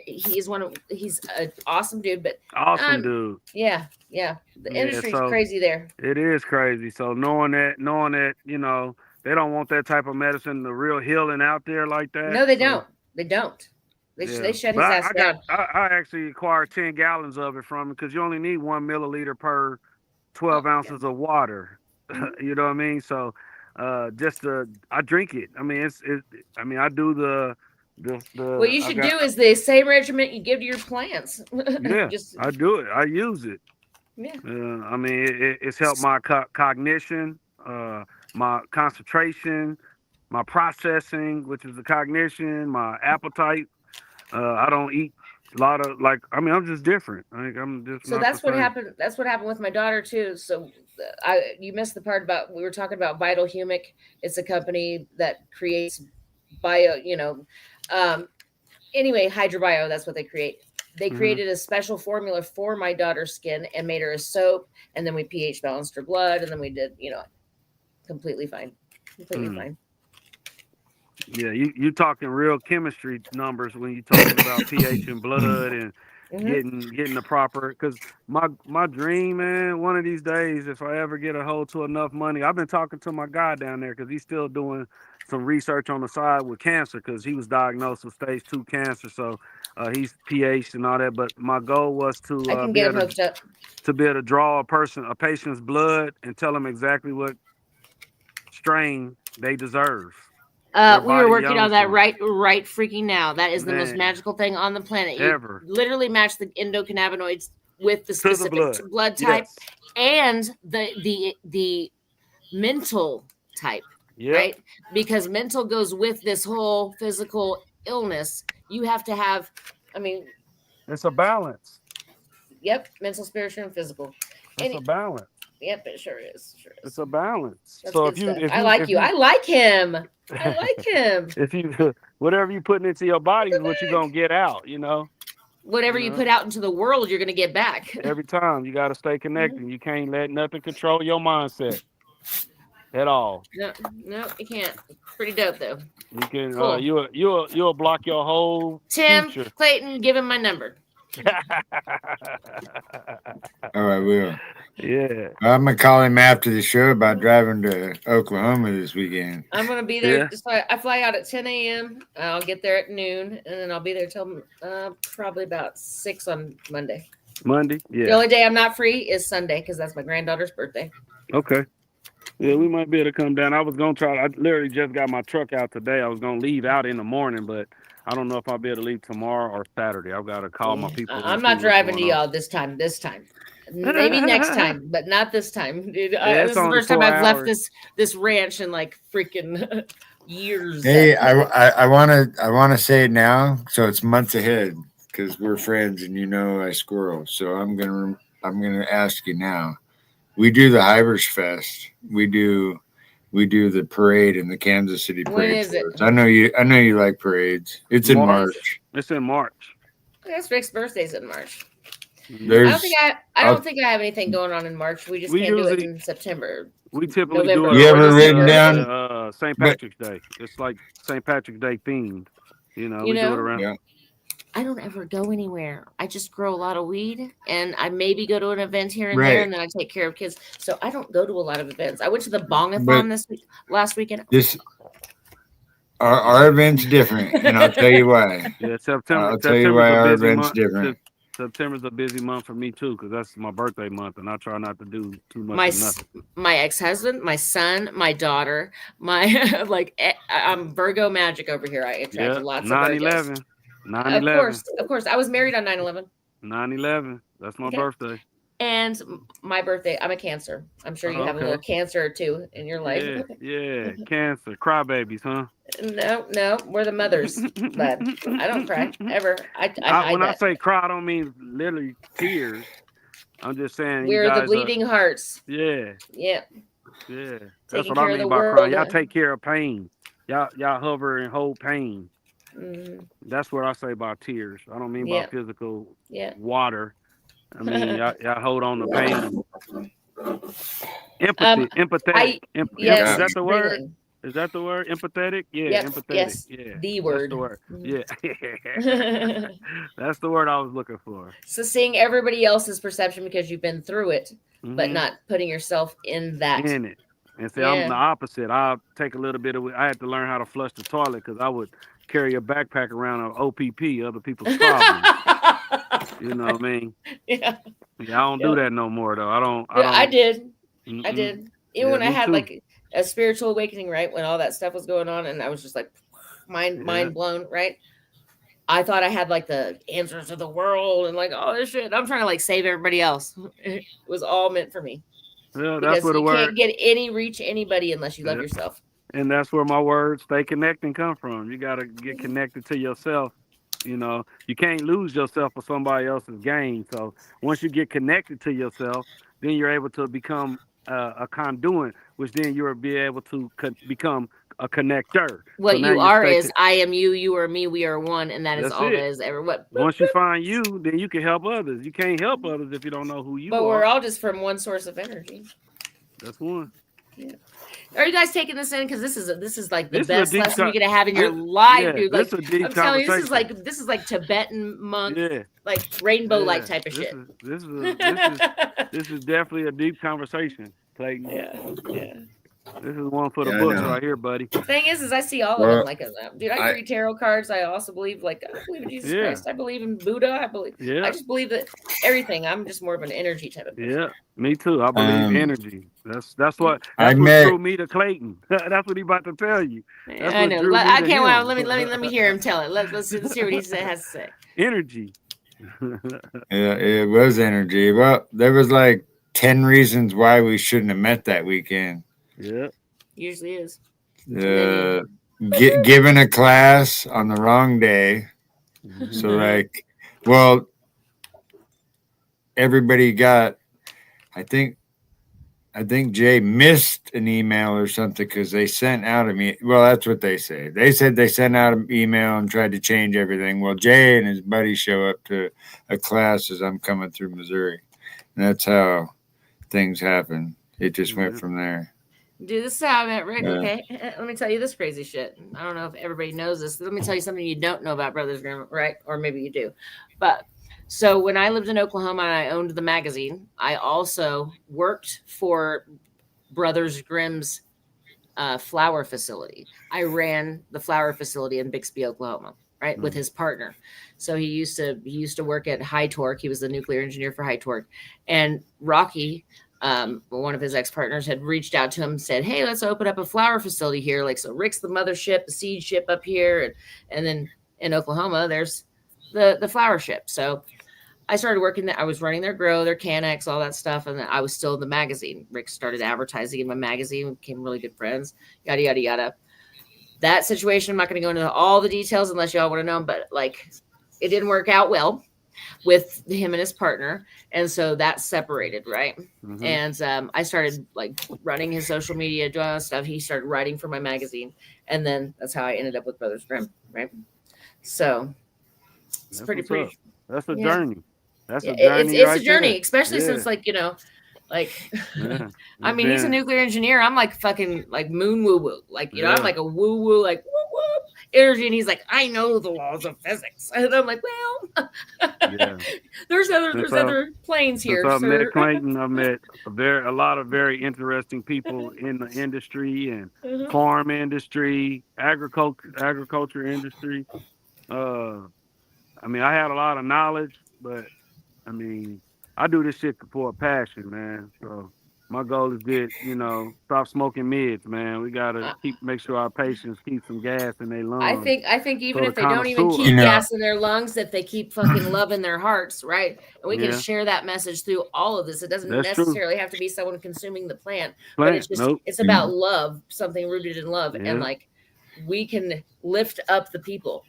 He's an awesome dude, but awesome dude. yeah. The Yeah, industry's so- crazy there. It is crazy. So knowing that, you know, they don't want that type of medicine, the real healing out there like that. No, they So, don't. They don't. They yeah. shut his But ass down. I actually acquired 10 gallons of it from him because you only need 1 milliliter per 12 ounces of water. You know what I mean? So I drink it. I mean, I do the What you should do is the same regimen you give to your plants. Yeah, I do it. I use it. Yeah. I mean, it's helped my cognition, my concentration, my processing, which is the cognition, my appetite. I don't eat a lot of I'm just different. I'm just. So not that's the what same. happened. That's what happened with my daughter too. So you missed the part about we were talking about Vital Humic. It's a company that creates bio. Anyway, Hydrobio. That's what they create. They created a special formula for my daughter's skin and made her a soap. And then we pH balanced her blood. And then we did, completely fine. Completely fine. Yeah, you talking real chemistry numbers when you talking about pH and blood and getting the proper. Because my dream, man, one of these days, if I ever get a hold to enough money, I've been talking to my guy down there because he's still doing some research on the side with cancer because he was diagnosed with stage 2 cancer. So he's pH and all that. But my goal was to I can get him hooked up. To be able to draw a patient's blood and tell them exactly what strain they deserve. We were working on that right freaking now. That is the most Man. magical thing on the planet. You Ever. literally match the endocannabinoids with the To the specific blood type and the mental type, Yep. right? Because mental goes with this whole physical illness. You have to have, It's a balance. yep, mental, spiritual, and physical. It's a balance. Yep, it sure is. It's a balance. That's So good stuff. I like him. I like him. If you whatever you putting into your body is what you're gonna get out, Whatever you put out into the world, you're gonna get back. Every time you gotta stay connected. You can't let nothing control your mindset at all. No, you can't. Pretty dope though. You can Cool. you'll block your whole Tim future. Clayton, give him my number. All right, will. Yeah. I'm gonna call him after the show about driving to Oklahoma this weekend. I'm gonna be there. Yeah. Just I fly out at 10 a.m. I'll get there at noon, and then I'll be there till probably about 6 on Monday. Monday? The Yeah. only day I'm not free is Sunday because that's my granddaughter's birthday. Okay. Yeah, we might be able to come down. I was gonna try. I literally just got my truck out today. I was gonna leave out in the morning, but I don't know if I'll be able to leave tomorrow or Saturday. I've got to call my people. I'm not driving to y'all this time. Maybe next time, but not this time. Dude, this is the only first time 4 I've left hours. this ranch in like freaking years. Hey, I wanna say it now, so it's months ahead because we're friends and I squirrel. So I'm gonna ask you now. We do the Hivers Fest. We do the parade in the Kansas City When parade. is it? I know you like parades. It's in March. It's in March. That's Rick's birthday's in March. There's I don't think I have anything going on in March. We just can't do it in September. We typically November. do it. You ever written around down? St. But Patrick's Day. It's like St. Patrick's Day themed. You know, You we do it know? around. yeah, I don't ever go anywhere. I just grow a lot of weed, and I maybe go to an event here and there, right. and then I take care of kids. So I don't go to a lot of events. I went to the But Bongathon last weekend. this our event's different, and I'll tell you why. Yeah, I'll tell you why September's a our busy event's month. different. September's a busy month for me too, because that's my birthday month, and I try not to do too much My of nothing. my ex-husband, my son, my daughter, my I'm Virgo magic over here. I attracted lots of Virgos. 9/11. Of course. I was married on 9/11. 9/11. That's my Okay. birthday. And my birthday, I'm a Cancer. I'm sure you have a little Cancer or two in your life. Yeah. Cancer. Crybabies, huh? No, we're the mothers, but I don't cry ever. I When I say cry, I don't mean literally tears. I'm just saying we're you guys the bleeding hearts. Yeah. Yeah. That's Taking what care I of mean the by crying. world. Y'all take care of pain. Y'all hover and hold pain. That's what I say by tears. I don't mean by physical water. I mean, y'all hold on to pain. Empathy, empathetic. Yes, is that the word? breathing. Is that the word? Empathetic? Yeah, Yep, empathetic. yes, Yeah, the word. That's the word. Yeah, that's the word I was looking for. So seeing everybody else's perception because you've been through it, but not putting yourself in that. In it. And see, I'm the opposite. I'll take a little bit of it. I had to learn how to flush the toilet because I would carry a backpack around of OPP, other people's problems. You know what I mean? Yeah. I don't do that no more though. I did. I did. Even when I had too. like a spiritual awakening, right? When all that stuff was going on and I was just like mind blown, right? I thought I had like the answers to the world and like all this shit. I'm trying to like save everybody else. It was all meant for me. Yeah, because that's where the word can't reach anybody unless you love yourself. And that's where my words stay connecting come from. You gotta get connected to yourself. You know, you can't lose yourself for somebody else's gain. So once you get connected to yourself, then you're able to become a conduit, which then you'll be able to become a connector. What so you are is I am you, you are me, we are one, and that is all that is ever. What? Once you find you, then you can help others. You can't help others if you don't know who you are. But we're all just from one source of energy. That's one. Yeah. Are you guys taking this in? Because this is like the best lesson you're gonna have in your life, dude. Like I'm telling you, this is like Tibetan monk, like rainbow light type of shit. This is definitely a deep conversation, Clayton. Yeah. This is one for the books right here, buddy. The thing is I see all of them like, dude, I read tarot cards. I also believe I believe in Jesus Christ. I believe in Buddha. I just believe that everything. I'm just more of an energy type of person. Yeah, me too. I believe energy. That's what drew me to Clayton. That's what he about to tell you. That's I know. I can't wait. Let me hear him tell it. Let's hear what he has to say. Energy. Yeah, it was energy. Well, there was like 10 reasons why we shouldn't have met that weekend. Yeah. Usually is. Given a class on the wrong day. So like, well, everybody got, I think Jay missed an email or something because they sent out well, that's what they say. They said they sent out an email and tried to change everything. Well, Jay and his buddy show up to a class as I'm coming through Missouri. And that's how things happen. It just went from there. Dude, this is how I met Rick, okay? Let me tell you this crazy shit. I don't know if everybody knows this. Let me tell you something you don't know about Brothers Grimm, right? Or maybe you do. But so when I lived in Oklahoma and I owned the magazine, I also worked for Brothers Grimm's flower facility. I ran the flower facility in Bixby, Oklahoma, right, with his partner. So he used to work at High Torque. He was the nuclear engineer for High Torque. And Rocky, one of his ex-partners, had reached out to him and said, hey, let's open up a flower facility here. Like, so Rick's the mothership, the seed ship up here. And then in Oklahoma, there's the flower ship. So I started working there. I was running their grow, their Canex, all that stuff. And I was still in the magazine. Rick started advertising in my magazine. We became really good friends, yada, yada, yada. That situation, I'm not going to go into all the details unless y'all want to know, but like it didn't work out well with him and his partner. And so that separated, right? And I started like running his social media, doing all that stuff. He started writing for my magazine. And then that's how I ended up with Brothers Grimm, right? So it's pretty. That's a journey. That's a It's journey right a journey, there. especially Yeah. since like like Yeah. I mean he's a nuclear engineer. I'm like fucking like moon woo woo. Like I'm like a woo woo like woo woo energy, and he's like I know the laws of physics, and I'm like well there's other planes Since here, I've sir. met Clayton, I've met a lot of very interesting people in the industry and farm industry, agriculture industry. I mean, I had a lot of knowledge, but I mean, I do this shit for a passion, man. So my goal is stop smoking mids, man. We gotta make sure our patients keep some gas in their lungs. I think even So if the they don't even connoisseur, keep gas in their lungs, that they keep fucking love in their hearts, right? And we can Yeah. share that message through all of this. It doesn't That's true. necessarily have to be someone consuming the plant, but it's just it's about love, something rooted in love, and like we can lift up the people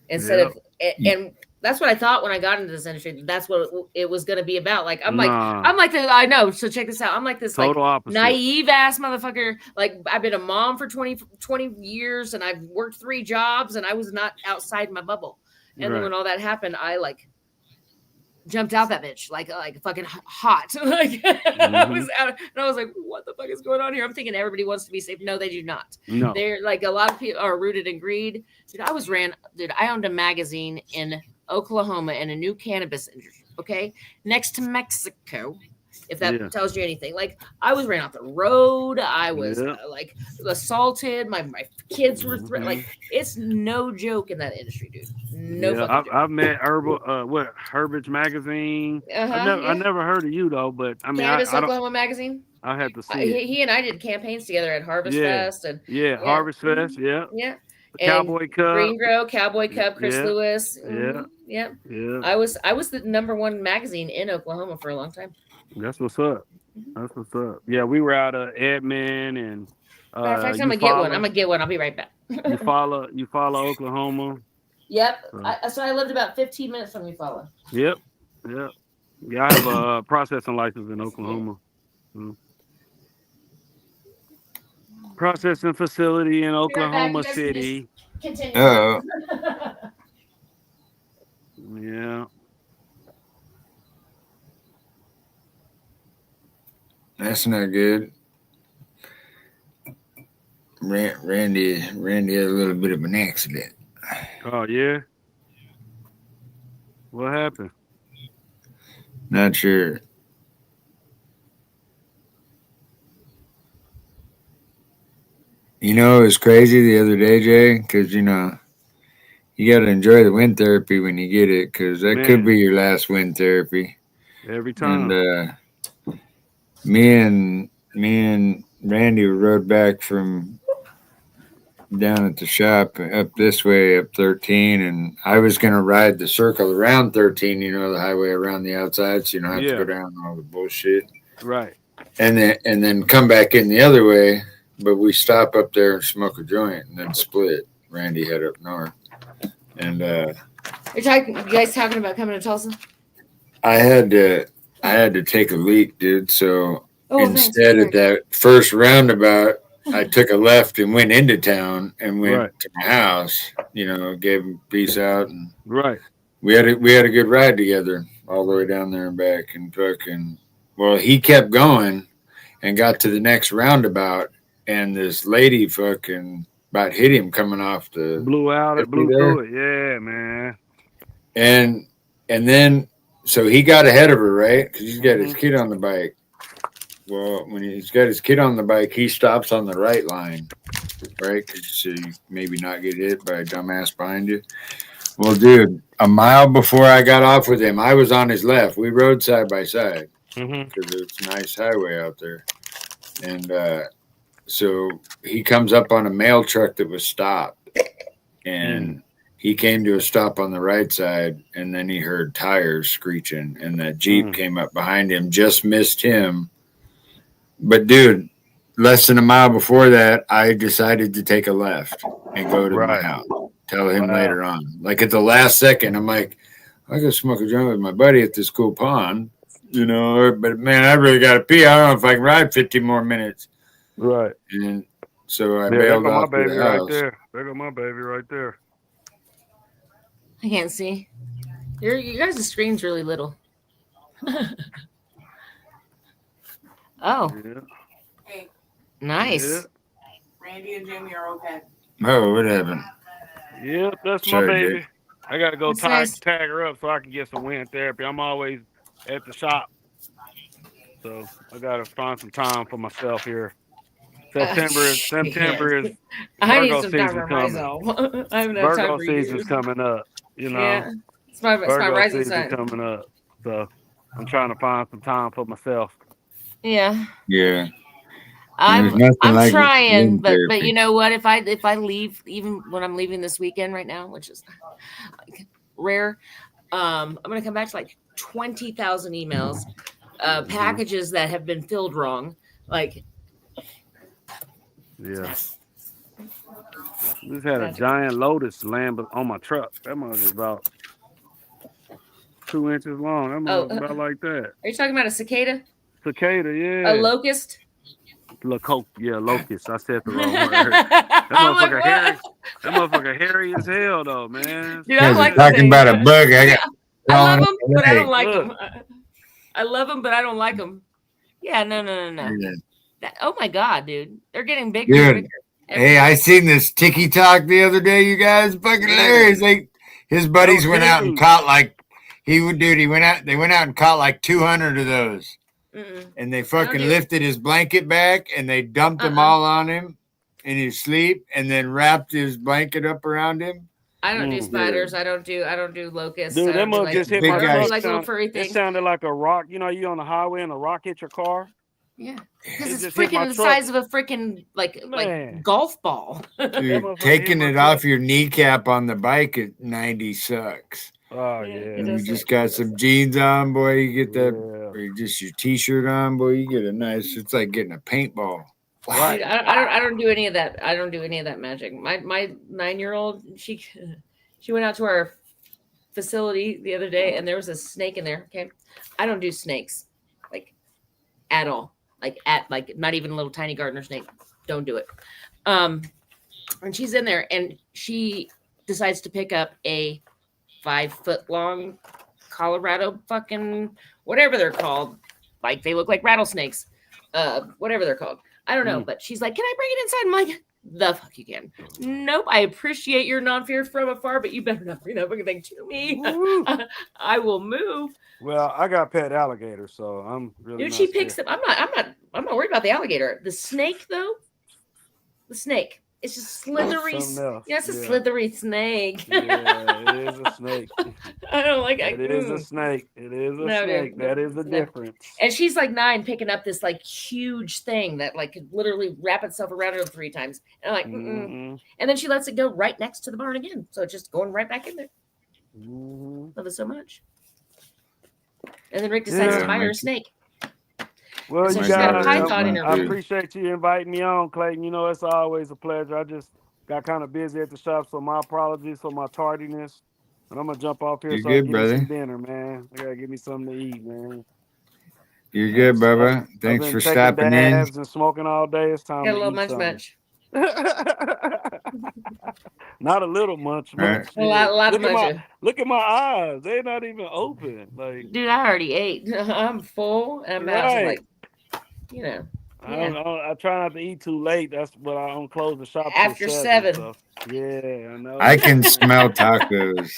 instead of and that's what I thought when I got into this industry. That's what it was going to be about. Like I'm like this. I know. So check this out. I'm like this Total like opposite. naive ass motherfucker. Like I've been a mom for 20 years, and I've worked 3 jobs, and I was not outside my bubble. And then when all that happened, I like jumped out that bitch like fucking hot. Like I was out, and I was like, what the fuck is going on here? I'm thinking everybody wants to be safe. No, they do not. No. They're like a lot of people are rooted in greed. Dude, I owned a magazine in Oklahoma in a new cannabis industry, okay, next to Mexico, if that tells you anything. Like I was ran off the road, I was like assaulted, my kids were like it's no joke in that industry, dude. No fucking joke. I've met Herbage magazine. I never heard of you though, but I mean Cannabis Oklahoma magazine. I had to see he and I did campaigns together at Harvest Fest and Harvest Fest, yeah. Cowboy Cup, Green Grow, Cowboy Cup, Chris Lewis. Yeah. I was the #1 magazine in Oklahoma for a long time. That's what's up. That's what's up. Yeah, we were out of Edmond and matter of fact, I'm gonna get one. I'll be right back. you follow Oklahoma. Yep. So I lived about 15 minutes from Eufaula. Yep. Yeah, I have a processing license in Oklahoma. Processing facility in Oklahoma City. Continue. Yeah. That's not good. Randy had a little bit of an accident. Oh yeah. What happened? Not sure. You know, it was crazy the other day, Jay, because, you know, you got to enjoy the wind therapy when you get it, because that could be your last wind therapy. Every time. And me and Randy rode back from down at the shop up this way, up 13, and I was going to ride the circle around 13, you know, the highway around the outside, so you don't have to go down all the bullshit. Right. And then come back in the other way. But we stop up there and smoke a joint and then split. Randy head up north. And you guys talking about coming to Tulsa? I had to take a leak, dude. So instead of that first roundabout, I took a left and went into town and went to my house, you know, gave him peace out, and we had a good ride together all the way down there and back, and fucking he kept going and got to the next roundabout. And this lady fucking about hit him coming off the blew through it. Yeah, man. And then so he got ahead of her, right? Because he's got his kid on the bike. Well, when he's got his kid on the bike, he stops on the right line, right? So you maybe not get hit by a dumbass behind you. Well, dude, a mile before I got off with him, I was on his left. We rode side by side because it's a nice highway out there. And so he comes up on a mail truck that was stopped, and he came to a stop on the right side, and then he heard tires screeching, and that Jeep came up behind him, just missed him. But dude, less than a mile before that, I decided to take a left and go to my house. Tell him later on. Like at the last second, I'm like, I gotta smoke a joint with my buddy at this cool pond, you know, but man, I really gotta pee. I don't know if I can ride 15 more minutes. Right. And so I bailed off my baby the house. right there. There go my baby right there. I can't see. You guys' screen's really little. Oh, Yeah. Hey, nice. Yeah. Randy and Jamie are okay. Oh, what happened? Yep, that's my Sorry, baby. Jake. I gotta go That's nice. tag her up so I can get some wind therapy. I'm always at the shop, so I gotta find some time for myself here. September is I need Virgo some time season for coming. myself. I haven't had time Virgo for season's years. coming up. You know, Yeah, it's my Virgo rising season's sign. coming up. So I'm trying to find some time for myself. Yeah, Yeah. There's nothing I'm like trying, wind but therapy. you know what? If I leave, even when I'm leaving this weekend right now, which is like rare, I'm gonna come back to like 20,000 emails, packages that have been filled wrong. Like, Yeah. Just had a magic. giant lotus land on my truck. That mug is about 2 inches long. That Oh, mug about like that. are you talking about a cicada? Cicada, A yeah. locust? Locust. I said the wrong word. That I'm like, motherfucker hairy. That motherfucker hairy as hell though, man. dude, I Guys are like talking things. about a bug. I got I love thrown them, but I don't like Look. them. I love them, but I don't like them. Yeah, no. Oh my god, dude, they're getting bigger. Dude, And bigger. Hey, I seen this Tiki Talk the other day, you guys. Fucking hilarious. His buddies went out and caught like they went out and caught like 200 of those. And they fucking lifted his blanket back and they dumped them all on him in his sleep and then wrapped his blanket up around him. I don't do spiders. I don't do locusts. Dude, that mug just hit my truck. Like little furry things. It sounded like a rock. You know, you on the highway and a rock hit your car. Yeah, because it's just hit my freaking the truck. size of a freaking like golf ball. Dude, taking it off your kneecap on the bike at 90 sucks. Oh yeah. And you just got some jeans on, boy. You get that, or just your t-shirt on, boy. You get a nice. It's like getting a paintball. Right. Dude, I don't do any of that. I don't do any of that magic. My 9-year-old, she went out to our facility the other day and there was a snake in there. Okay, I don't do snakes like at all. Like not even a little tiny gardener snake. Don't do it. And she's in there and she decides to pick up a 5-foot long Colorado fucking whatever they're called. Like they look like rattlesnakes. Whatever they're called. I don't know. But she's like, can I bring it inside? I'm like, the fuck you can. Nope. I appreciate your non-fear from afar, but you better not bring that fucking thing to me. I will move. Well, I got pet alligators, so I'm really. Dude, she picks them. I'm not worried about the alligator. The snake, though. The snake. It's just slithery. Yeah, it's a slithery snake. Yeah, it is a snake. I don't like it. It is a snake. It is a snake. That is the difference. And she's like 9, picking up this like huge thing that like could literally wrap itself around her 3 times. And I'm like, and then she lets it go right next to the barn again. So it's just going right back in there. Love it so much. And then Rick decides to buy her a snake. Well, so you guys, I appreciate you inviting me on, Clayton. You know, it's always a pleasure. I just got kind of busy at the shop, so my apologies for my tardiness. And I'm gonna jump off here. You're so good, I can brother. get me some dinner, man. I gotta give me something to eat, man. You're good, Bubba. Thanks for stopping in. And smoking all day. It's time got to a little eat munch. Not a little munch. A lot of munch. Look at my eyes. They're not even open. Like, dude, I already ate. I'm full. And I'm out. Like, you know. I try not to eat too late. That's what I don't close the shop after 7. So. Yeah, I know. I can smell tacos.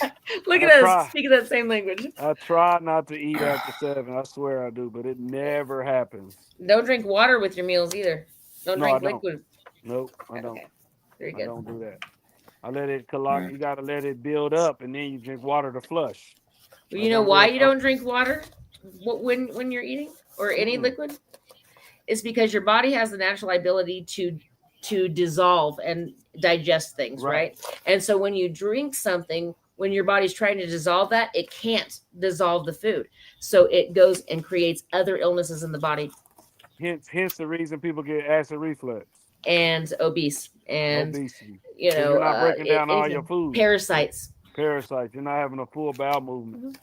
Look at us speaking that same language. I try not to eat after 7. I swear I do, but it never happens. Don't drink water with your meals either. Don't drink liquid. Nope, I don't. Okay. Very good. I don't do that. I let it collide. You got to let it build up, and then you drink water to flush. Well, you know why you don't drink water when you're eating or any liquid? It's because your body has the natural ability to dissolve and digest things, right? And so when you drink something, when your body's trying to dissolve that, it can't dissolve the food. So it goes and creates other illnesses in the body. Hence the reason people get acid reflux. And obese. And, obesity. You know, you're not breaking down all your food. Parasites. You're not having a full bowel movement.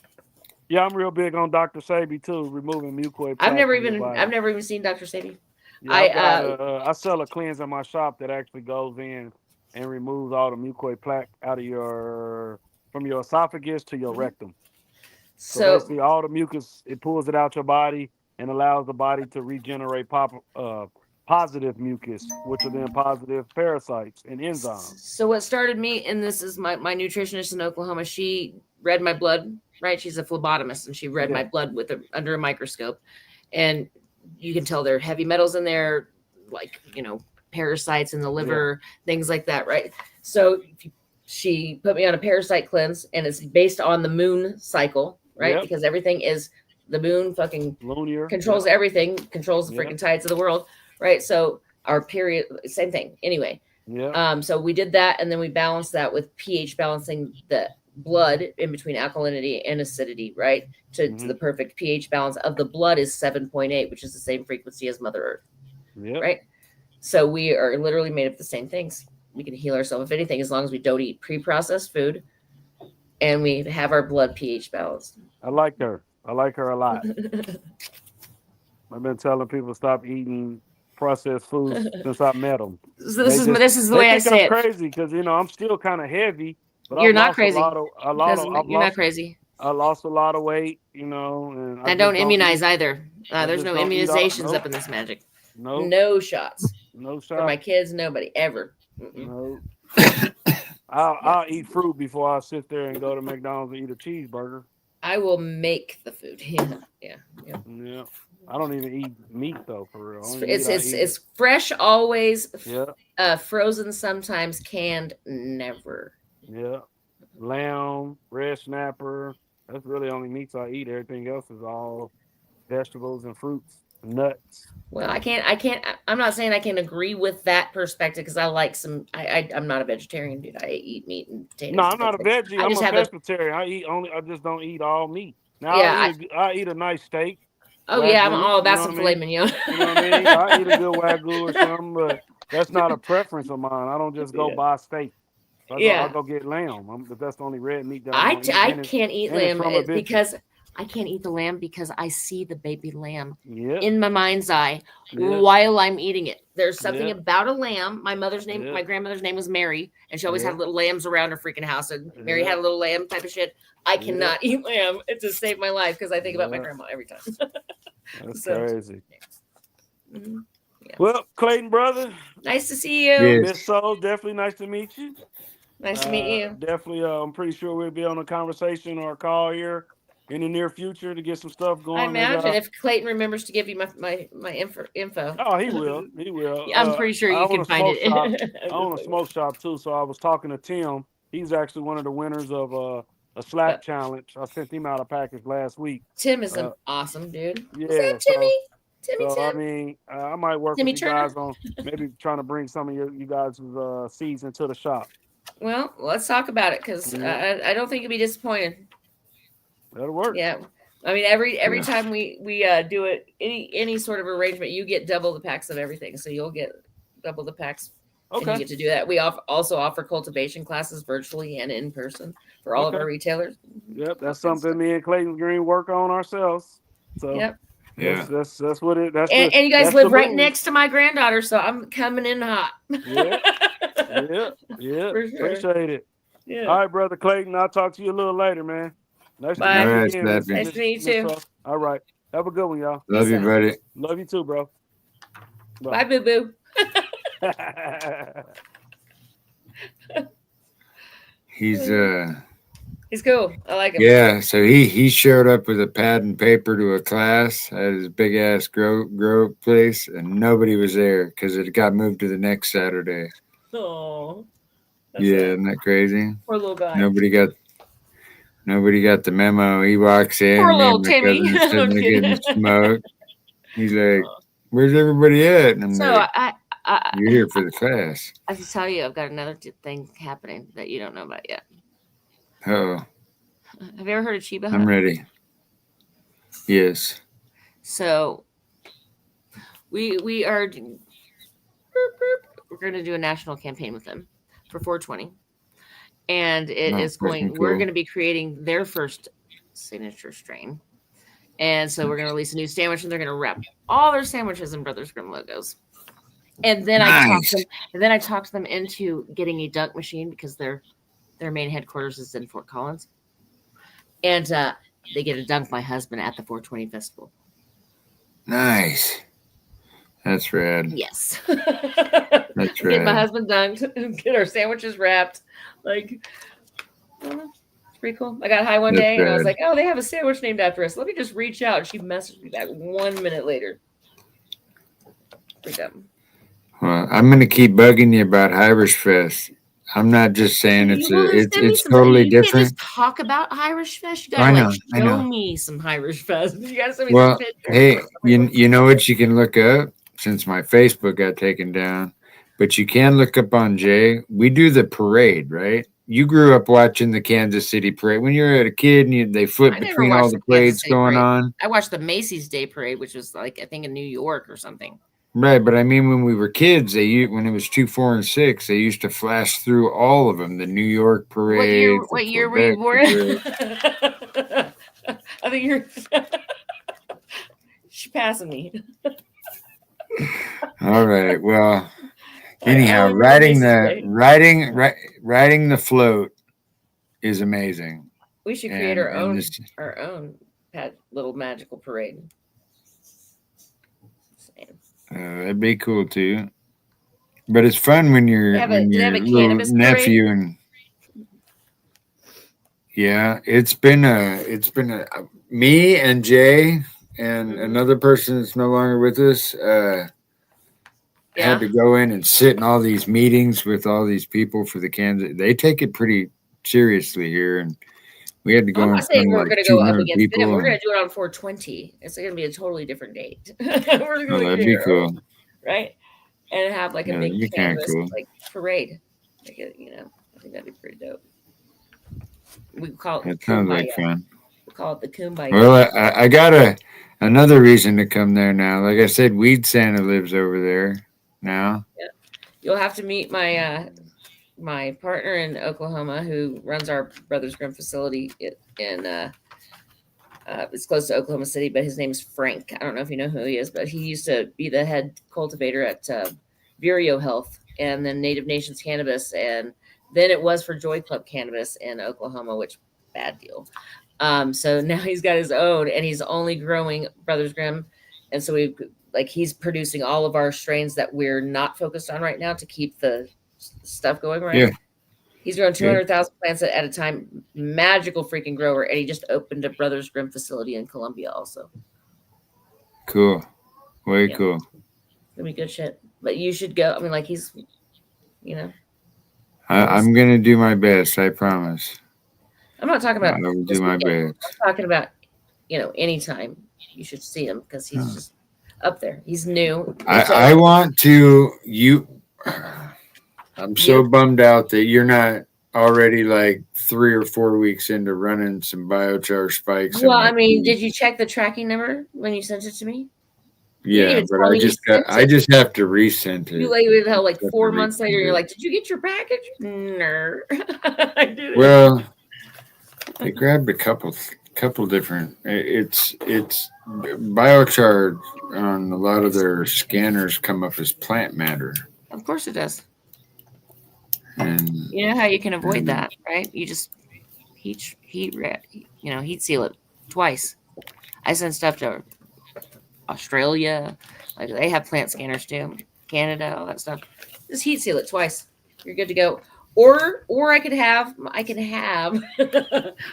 Yeah, I'm real big on Dr. Sabi too, removing mucoid. I've never even seen Dr. Sabi. Yeah, I sell a cleanse in my shop that actually goes in and removes all the mucoid plaque out of from your esophagus to your rectum. So basically, all the mucus, it pulls it out your body and allows the body to regenerate positive mucus, which are then positive parasites and enzymes. So what started me, and this is my nutritionist in Oklahoma, she read my blood, right? She's a phlebotomist, and she read my blood under a microscope. And you can tell there are heavy metals in there, like, parasites in the liver, things like that, right? So she put me on a parasite cleanse, and it's based on the moon cycle, right? Because everything is the moon fucking lunar controls everything, controls the freaking tides of the world, right? So our period, same thing. Anyway, so we did that, and then we balanced that with pH, balancing the blood in between alkalinity and acidity, right? To the perfect pH balance of the blood is 7.8, which is the same frequency as Mother Earth, right? So we are literally made of the same things. We can heal ourselves, if anything, as long as we don't eat pre-processed food and we have our blood pH balanced. I like her. I like her a lot. I've been telling people stop eating processed foods since I met them. So this is the way I say it. I'm crazy because I'm still kind of heavy. But you're not crazy. You're not crazy. I lost a lot of weight, and don't immunize either. There's no immunizations up in this magic. No shots. No shots for my kids. Nobody ever. No. I'll eat fruit before I sit there and go to McDonald's and eat a cheeseburger. I will make the food. Yeah. I don't even eat meat though, for real. It's fresh always. Frozen sometimes, canned never. Lamb, red snapper. That's really the only meats I eat. Everything else is all vegetables and fruits, nuts. Well, I'm not saying I can agree with that perspective because I like I'm not a vegetarian, dude. I eat meat and potatoes. No, I'm not a veggie. I'm a pescatarian. I just don't eat all meat. Now I eat a nice steak. Oh wagyu, yeah, I'm all about some filet mignon. You know what I mean? I eat a good wagyu or something, but that's not a preference of mine. I don't just go buy steak. I'll go get lamb. That's the only red meat that I can't eat lamb because I can't eat the lamb because I see the baby lamb in my mind's eye while I'm eating it. There's something about a lamb. My grandmother's name was Mary, and she always had little lambs around her freaking house. And Mary had a little lamb type of shit. I cannot eat lamb. It just saved my life because I think about my grandma every time. That's crazy. Well, Clayton, brother. Nice to see you. Miss Soul, definitely nice to meet you. Nice to meet you. Definitely, I'm pretty sure we'll be on a conversation or a call here in the near future to get some stuff going. I imagine if Clayton remembers to give you my info. Oh, he will. He will. I'm pretty sure you can find it. I own a smoke shop too, so I was talking to Tim. He's actually one of the winners of a slap challenge. I sent him out a package last week. Tim is an awesome dude. Yeah, is that Timmy? Tim. I mean, I might work Timmy with you guys on maybe trying to bring some of you guys' seeds into the shop. Well, let's talk about it because I don't think you'll be disappointed. That'll work. Yeah, I mean every time we do it, any sort of arrangement, you get double the packs of everything, so you'll get double the packs. Okay. And you get to do that. We also offer cultivation classes virtually and in person for all of our retailers. Yep, that's something me and Clayton Green work on ourselves. So yeah, that's what it. That's and you guys live right next to my granddaughter, so I'm coming in hot. Yeah. For sure. Appreciate it. Yeah. All right, brother Clayton. I'll talk to you a little later, man. Nice to meet you. Nice to meet you too. All right. Have a good one, y'all. Love you, buddy. Love you too, bro. Bye, boo boo. He's cool. I like him. Yeah, so he showed up with a pad and paper to a class at his big ass grow place, and nobody was there because it got moved to the next Saturday. Oh, isn't that crazy? Poor little guy. Nobody got the memo. He walks in. Poor little Timmy. Getting smoked. He's like, "Where's everybody at?" And I'm like, "You're here for the class." I have to tell you, I've got another thing happening that you don't know about yet. Oh. Have you ever heard of Chiba Hut? I'm ready. Yes. So we're going to do a national campaign with them for 420. And we're going to be creating their first signature strain. And so we're going to release a new sandwich, and they're going to wrap all their sandwiches in Brothers Grimm logos. And then I talked them into getting a dunk machine because their main headquarters is in Fort Collins. And they get to dunk my husband at the 420 festival. Nice. That's rad. Yes. That's Get my rad. husband dunked, get our sandwiches wrapped. Like, I don't know. It's pretty cool. I got high one That's day and I was rad. like, oh, they have a sandwich named after us. Let me just reach out. And she messaged me back 1 minute later. Pretty dumb. Well, I'm gonna keep bugging you about Irish Fest. I'm not just saying You it's wanna send me it's some- totally you can't different. just talk about Irish Fest. You I gotta know, I show know. me some Irish Fest. You gotta send me Well, some pictures. hey, you know what you can look up since my Facebook got taken down, but you can look up on Jay. We do the parade, right? You grew up watching the Kansas City parade when you were a kid, and they flip I never between all watched the the Kansas parades City going parade. on. I watched the Macy's Day Parade, which was like I think in New York or something. Right, but I mean, when we were kids, when it was 2, 4, and 6, they used to flash through all of them. The New York parade. What year were you born? I think you're she's passing me. All right. Well, I anyhow, only remember Macy's Day. riding the float is amazing. We should create And our own little magical parade. Saying. that'd be cool too. But it's fun when Do your they have a little cannabis nephew parade? and yeah, it's been a me and Jay and another person that's no longer with us had to go in and sit in all these meetings with all these people for the Kansas. They take it pretty seriously here, and we had to go I'm in not saying front of we're like going to go up 200 against people. them. We're going and- to do it on 420. It's going to be a totally different date. We're Oh, going that'd to be do cool. right? And have like a Yeah, that'd be big kinda canvas cool. like parade. Like I think that'd be pretty dope. We call it That sounds like Kumbaya. fun. We call it the Kumbaya. Well, I got another reason to come there now. Like I said, Weed Santa lives over there now. You'll have to meet my my partner in Oklahoma who runs our Brothers Grimm facility in it's close to Oklahoma City, but his name's Frank. I don't know if you know who he is, but he used to be the head cultivator at Vireo Health and then Native Nations Cannabis, and then it was for Joy Club Cannabis in Oklahoma, which bad deal. So now he's got his own, and he's only growing Brothers Grimm, and so he's producing all of our strains that we're not focused on right now to keep the stuff going right. Yeah. He's growing 200,000 plants at a time. Magical freaking grower. And he just opened a Brothers Grimm facility in Colombia also. Cool. Way cool. It's gonna be good shit. But you should go. I mean, like he's, I'm going to do my best. I promise. I'm not talking about I will this do my weekend. best. I'm talking about, anytime you should see him because he's just up there. He's new. I want to, I'm so bummed out that you're not already like 3 or 4 weeks into running some biochar spikes. Well, I mean, did you check the tracking number when you sent it to me? Yeah, but I just have to resend it. You like 4 months later, you're like, did you get your package? No. I didn't. Well, they grabbed a couple different. It's biochar on a lot of their scanners come up as plant matter. Of course it does. And you know how you can avoid that, right? You just heat seal it twice. I send stuff to Australia, like they have plant scanners too, Canada, all that stuff. Just heat seal it twice. You're good to go. Or I could have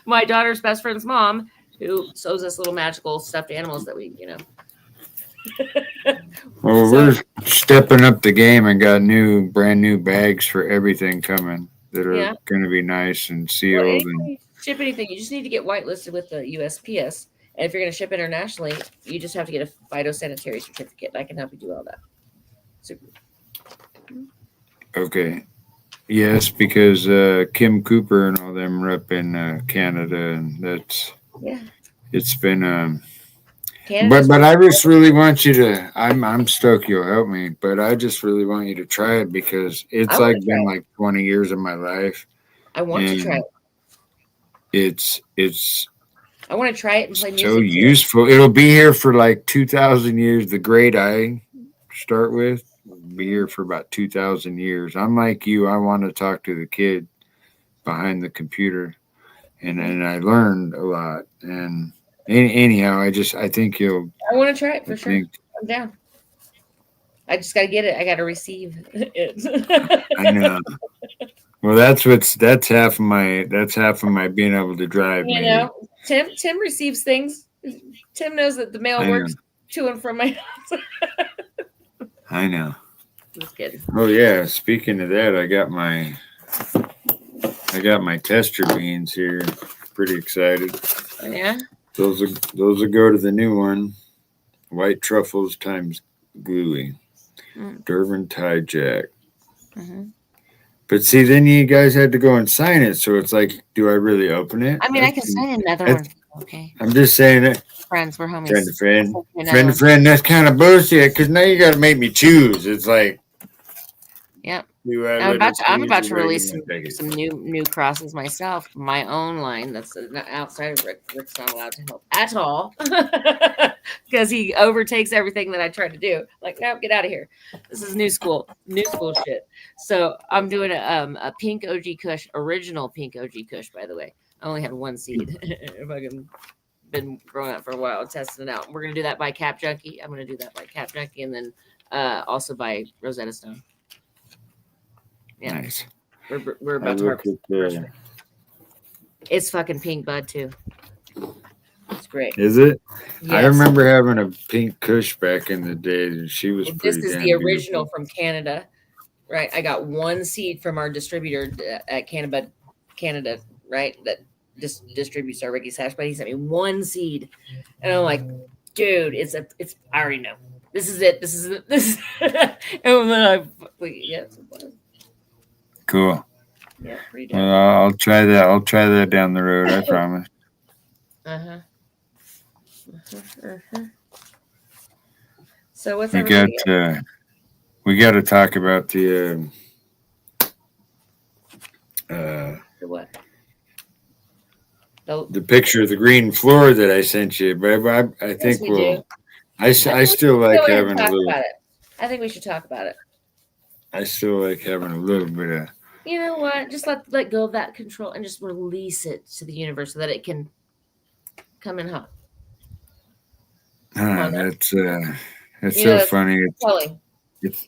my daughter's best friend's mom who sews us little magical stuffed animals that we, Well, we're stepping up the game and got brand new bags for everything coming that are going to be nice and sealed. Ship anything. You just need to get whitelisted with the USPS. And if you're going to ship internationally, you just have to get a phytosanitary certificate. I can help you do all that. Super. Okay. Yes, because Kim Cooper and all them are up in Canada, and it's been but I just really want you to. I'm stoked you'll help me, but I just really want you to try it because it's been like 20 years of my life. I want to try it. It's I want to try it and play music. So useful. It'll be here for like 2,000 years. The grade I start with will be here for about 2,000 years. I'm like you. I want to talk to the kid behind the computer. and I learned a lot. And anyhow, I think you'll. I want to try it for I sure. think I'm down. I just got to get it. I got to receive it. I know. Well, that's half of my being able to drive. You Maybe. know, Tim receives things. Tim knows that the mail I works know. to and from my house. I know. Just kidding. Oh yeah. Speaking of that, I got my tester beans here. Pretty excited. Yeah. Those will go to the new one. White truffles times gluey. Durban tie jack. Mm-hmm. But see, then you guys had to go and sign it. So it's like, do I really open it? I mean, I can sign another one. Okay. I'm just saying it. Friends, we're homies. Friend to friend. You know. Friend to friend. That's kind of bullshit because now you got to make me choose. It's like, Yep. I'm I'm about to release some new crosses myself. My own line that's outside of Rick. Rick's not allowed to help at all because he overtakes everything that I try to do. Like, no, get out of here. This is new school shit. So I'm doing a pink OG Kush, original pink OG Kush, by the way. I only had one seed. Fucking been growing up for a while, testing it out. We're gonna do that by Cap Junkie. I'm gonna do that by Cap Junkie, and then also by Rosetta Stone. Yeah. Nice. We're about to harvest. It's fucking pink bud too. It's great. Is it? Yes. I remember having a pink Kush back in the day. And she was This pretty is damn the original beautiful. from Canada, right? I got one seed from our distributor at Canada, right? That distributes our Ricky's hash, but he sent me one seed, and I'm like, dude, it's. I already know. This is it. And then yes. Cool. Yeah, pretty dope. Well, I'll try that. I'll try that down the road. I promise. So what's We everybody got to talk about the The what? the picture of the green floor that I sent you. But I think we do. I still like having a little. About it. I think we should talk about it. I still like having a little bit of. You know what? Just let go of that control and just release it to the universe so that it can come in hot. That's so funny. It's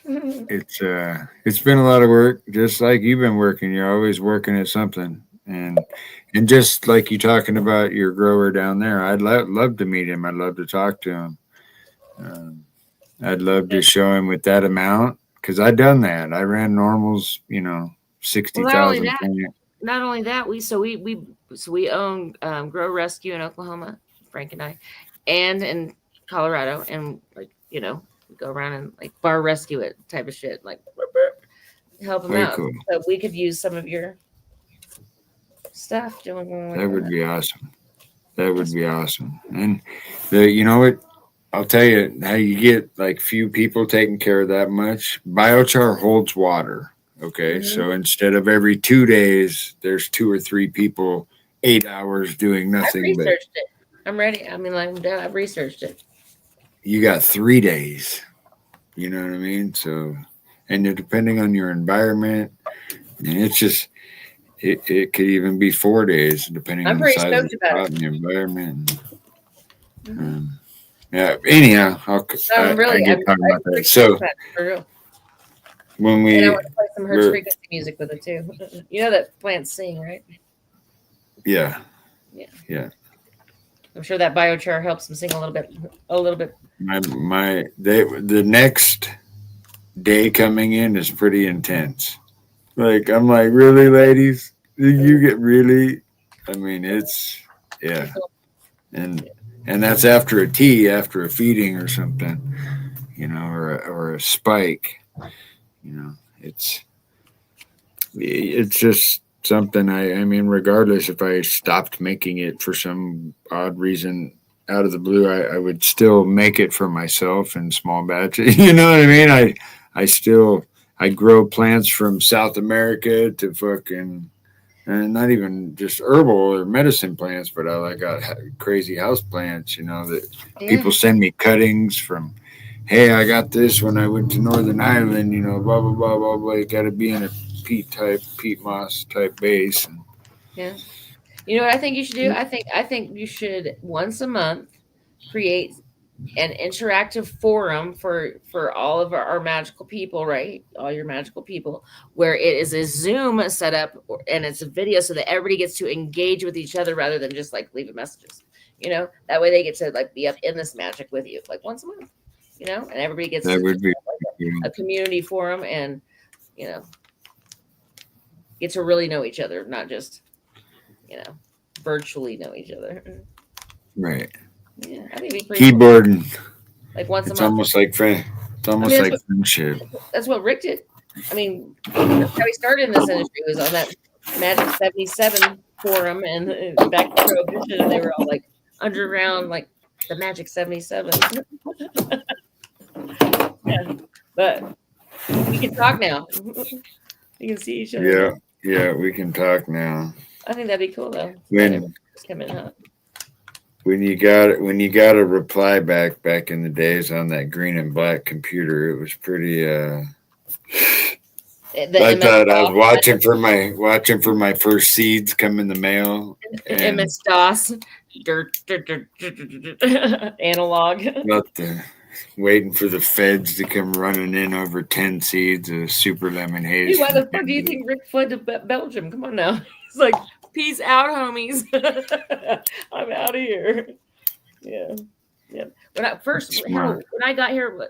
been a lot of work, just like you've been working. You're always working at something, and just like you talking about your grower down there, I'd love to meet him. I'd love to talk to him. I'd love to show him with that amount because I've done that. I ran normals, 60,000. Not only that, we own Grow Rescue in Oklahoma, Frank and I, and in Colorado, and we go around and bar rescue it type of shit, help them out. Cool. So we could use some of your stuff doing. That would be awesome. That would be awesome. And you know what? I'll tell you how you get few people taking care of that much. Biochar holds water. Okay. Mm-hmm. So instead of every 2 days, there's 2 or 3 people, 8 hours doing nothing. I've researched it. I'm ready. I mean, I've researched it. You got 3 days. You know what I mean? So, and depending on your environment, it's just, it could even be 4 days, depending on the size of the pot and the environment. Yeah. Anyhow, I get talking about that. So, for real. When and I want to play some Hertz frequency music with it too. You know that plants sing, right? Yeah. Yeah. I'm sure that biochar helps them sing a little bit. The next day coming in is pretty intense. I'm like, really, ladies? You get really? I mean, it's and that's after a tea, after a feeding or something, or a spike. It's just something. I mean, regardless if I stopped making it for some odd reason out of the blue, I would still make it for myself in small batches. You know what I mean? I grow plants from South America to fucking, and not even just herbal or medicine plants, but I got crazy house plants, that people send me cuttings from. Hey, I got this when I went to Northern Ireland, blah, blah, blah, blah, blah. You got to be in a peat moss type base. And, You know what I think you should do? I think you should once a month create an interactive forum for all of our magical people, right? All your magical people, where it is a Zoom setup and it's a video so that everybody gets to engage with each other rather than just like leaving messages. You know, that way they get to like be up in this magic with you like once a month. You know, and everybody gets That to would be like a community forum and you know get to really know each other, not just virtually know each other. right. Yeah, I think it'd be pretty cool. Keyboarding. Like once a It's month. almost like friend. It's almost like friendship. That's what Rick did. I mean, that's how he started in this industry. Was on that Magic 77 forum and back in Prohibition, and they were all like underground, like the Magic 77. Yeah, but we can talk now. We can see each other. Yeah, we can talk now. I think that'd be cool though. When you got a reply back in the days on that green and black computer, it was pretty I thought I was watching for my first seeds come in the mail. MS DOS, analog. Waiting for the feds to come running in over 10 seeds of super lemon haze. Hey, why the fuck do you think Rick fled to Belgium? Come on now. He's like, peace out, homies. I'm out of here. Yeah. When I got here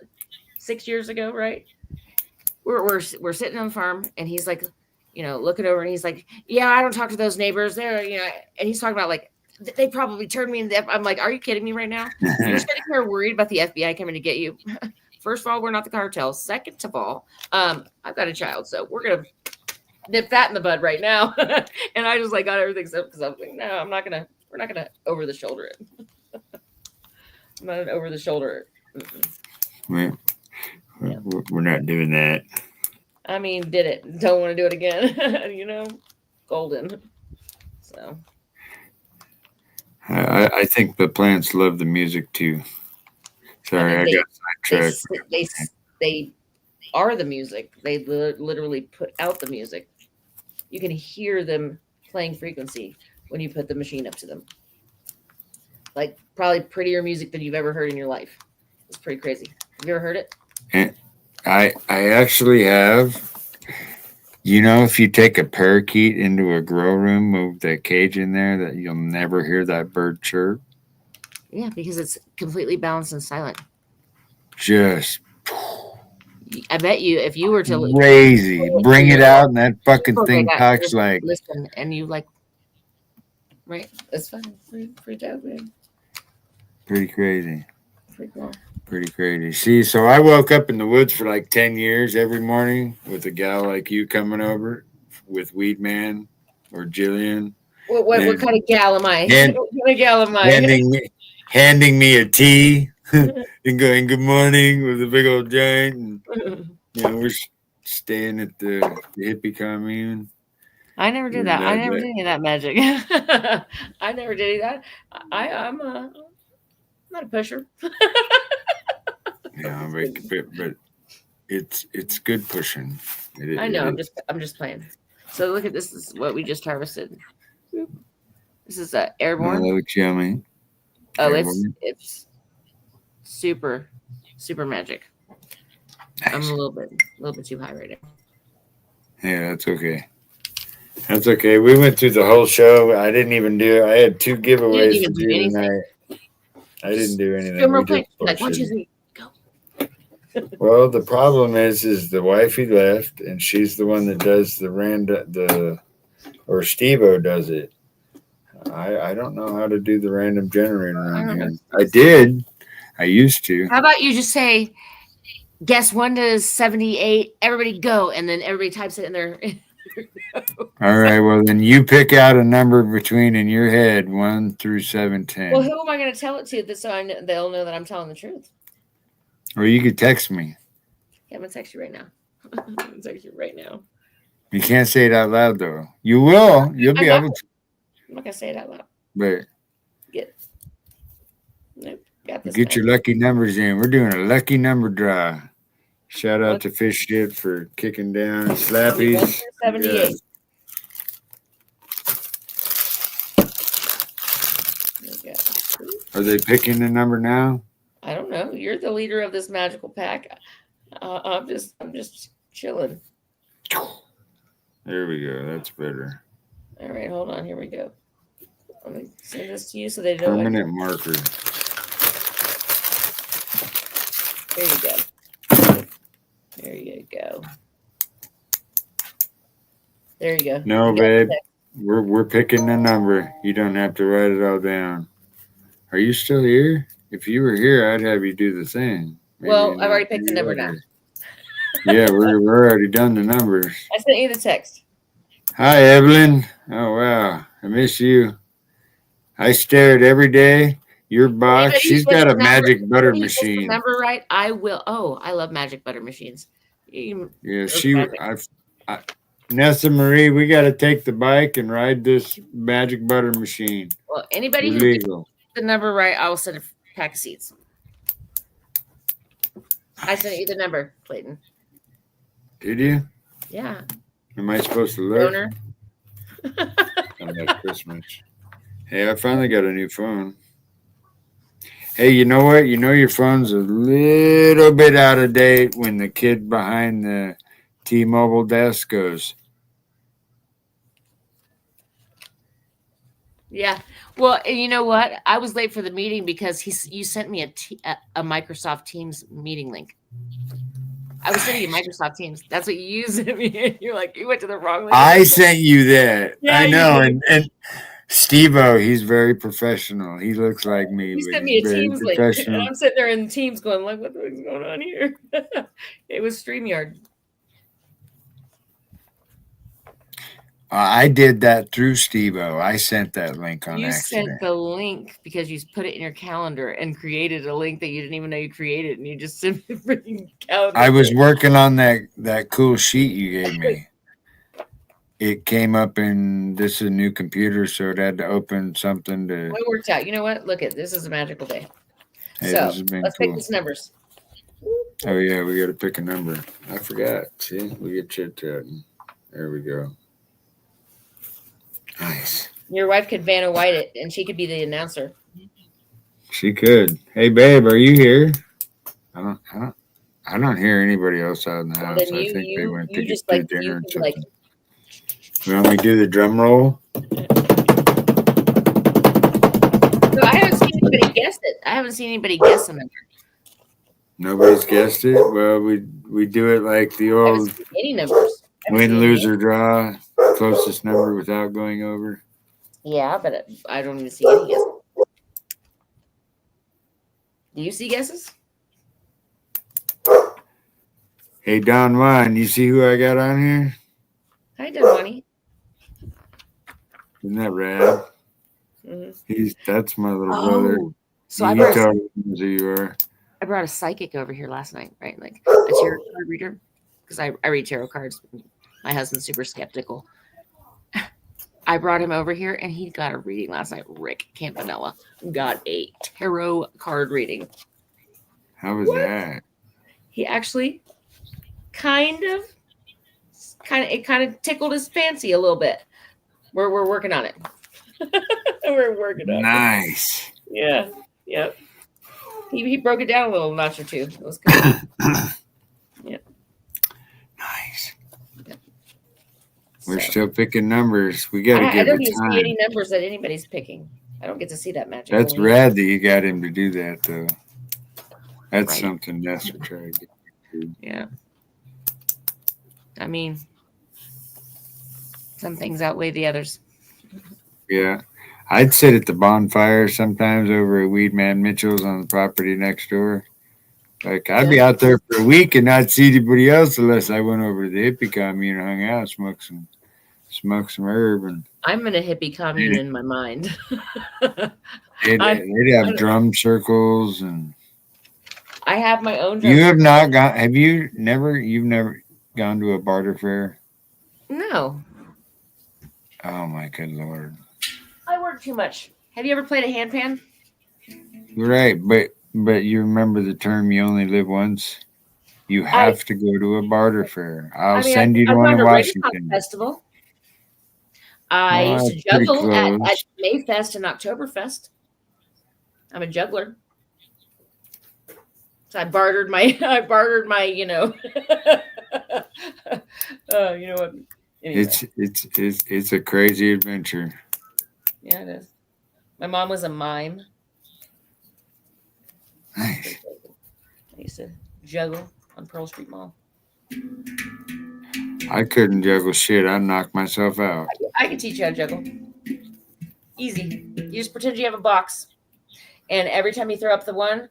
6 years ago, right? We're sitting on the farm and he's like, looking over and he's like, yeah, I don't talk to those neighbors. They're, and he's talking about like, they probably turned me into. I'm like, are you kidding me right now? You're sitting here worried about the FBI coming to get you. First of all, we're not the cartel. Second of all, I've got a child, so we're gonna nip that in the bud right now. And I just like got everything set because I was like, no, we're not gonna over the shoulder it. I'm not an over the shoulder. We're not doing that. I mean, did it? Don't want to do it again. Golden. So. I think the plants love the music too. Sorry, I got sidetracked. They are the music. They literally put out the music. You can hear them playing frequency when you put the machine up to them. Like probably prettier music than you've ever heard in your life. It's pretty crazy. Have you ever heard it? And I actually have. If you take a parakeet into a grow room, move the cage in there, that you'll never hear that bird chirp. Yeah, because it's completely balanced and silent. I bet you, if you were to crazy, bring it out, and that fucking thing talks like. Listen, and you like, right? It's fine. Pretty dope, man. Pretty crazy. Pretty cool. Pretty crazy. See, so I woke up in the woods for like 10 years every morning with a gal like you coming over with Weed Man or Jillian. What kind of gal am I? What kind of gal am I? Handing me a tea and going, good morning, with a big old giant. And, we're staying at the hippie commune. I never did that. I never did any of that magic. I never did any of that. I'm not a pusher. Yeah, but it's good pushing. I know. I'm just playing. So look at this. This is what we just harvested. This is airborne. That looks yummy. Oh, it's super magic. Nice. I'm a little bit too high right now. Yeah, that's okay. That's okay. We went through the whole show. I didn't even do. I had 2 giveaways to do tonight. I didn't do anything. Real quick. Like 1, 2, 3, go. Well, the problem is the wifey left, and she's the one that does or Steve-O does it. I don't know how to do the random generator around here. I did. I used to. How about you just say, guess 1 to 78, everybody go, and then everybody types it in there. All right, well, then you pick out a number between in your head 1 through 710. Well, who am I going to tell it to so they'll know that I'm telling the truth? Or you could text me. Yeah, I'm going to text you right now. I'm going to text you right now. You can't say it out loud, though. You will. You'll be able to. I'm not going to say it out loud. But got this. Get your lucky numbers in. We're doing a lucky number draw. Shout out to Fish Shit for kicking down Slappies. 78. Are they picking the number now? I don't know. You're the leader of this magical pack. I'm just chilling. There we go. That's better. All right, hold on. Here we go. Let me send this to you so they know. Permanent marker. There you go. There you go. There you go. No, babe. We're picking the number. You don't have to write it all down. Are you still here? If you were here, I'd have you do the thing. Maybe Well, I've already picked the number now. Yeah, we're already done the numbers. I sent you the text. Hi, Evelyn. Oh, wow. I miss you. I stare at every day. Your box. She's got a magic butter machine. Number right? I will. Oh, I love magic butter machines. Yeah, Nessa Marie, we got to take the bike and ride this magic butter machine. Well, anybody who gets the number right, I will send a pack of seeds. I sent you the number, Clayton. Did you? Yeah. Am I supposed to look? Donor. On that Christmas. Hey, I finally got a new phone. Hey, you know what? You know your phone's a little bit out of date when the kid behind the T-Mobile desk goes. Yeah. Well, and you know what? I was late for the meeting because you sent me a Microsoft Teams meeting link. I was sending you Microsoft Teams. That's what you used. You're like, you went to the wrong link. I sent you that. Yeah, I know. And Steve-O, he's very professional. He looks like me. You sent me a Teams link. And I'm sitting there in Teams going, like, what the heck's going on here? It was StreamYard. I did that through Steve-O. I sent that link on accident. You sent the link because you put it in your calendar and created a link that you didn't even know you created, and you just sent the freaking calendar. I was working on that cool sheet you gave me. It came up in this is a new computer, so it had to open something to. Well, it worked out. You know what? Look, this is a magical day. Hey, so let's pick these numbers. Oh yeah, we got to pick a number. I forgot. See, we get chit chatting. There we go. Nice. Your wife could Vanna White it, and she could be the announcer. She could. Hey, babe, are you here? I don't hear anybody else out in the house. I think they went to get dinner or something. You want me to do the drum roll? So I haven't seen anybody guess it. I haven't seen anybody guess the number. Nobody's guessed it. Well, we do it like the old. I haven't seen any numbers. Win, lose, or draw. Closest number without going over. Yeah, but I don't even see any guesses. Do you see guesses? Hey, Don Juan, you see who I got on here? Hi, Don Juan. Isn't that rad? Mm-hmm. That's my little brother. So I brought a psychic over here last night, right? Like a tarot card reader, because I read tarot cards. My husband's super skeptical. I brought him over here, and he got a reading last night. Rick Campanella got a tarot card reading. How was that? He actually kind of tickled his fancy a little bit. We're working on it. We're working on it. Nice. Yeah. Yep. He broke it down a little notch or two. It was good. Yep. Nice. Yep. We're still picking numbers. We got to give it time. I don't even see any numbers that anybody's picking. I don't get to see that magic. That's rad that you got him to do that, though. That's something Nessa tried to do. Yeah. I mean, some things outweigh the others. Yeah. I'd sit at the bonfire sometimes over at Weedman Mitchell's on the property next door. Like, I'd be out there for a week and not see anybody else unless I went over to the hippie commune and hung out, smoked some herb. And I'm in a hippie commune in my mind. they'd have drum circles and. I have my own. You have not gone. You've never gone to a barter fair? No. Oh my good Lord. I work too much. Have you ever played a handpan? Right, but you remember the term "you only live once." You have to go to a barter fair. I'll send you to one in Washington. Festival. I used to juggle at Mayfest and Oktoberfest. I'm a juggler. So I bartered my, you know, you know what? Anyway. It's a crazy adventure. Yeah, it is. My mom was a mime. Nice. I used to juggle on Pearl Street Mall. I couldn't juggle shit. I'd knock myself out. I could teach you how to juggle. Easy. You just pretend you have a box. And every time you throw up the one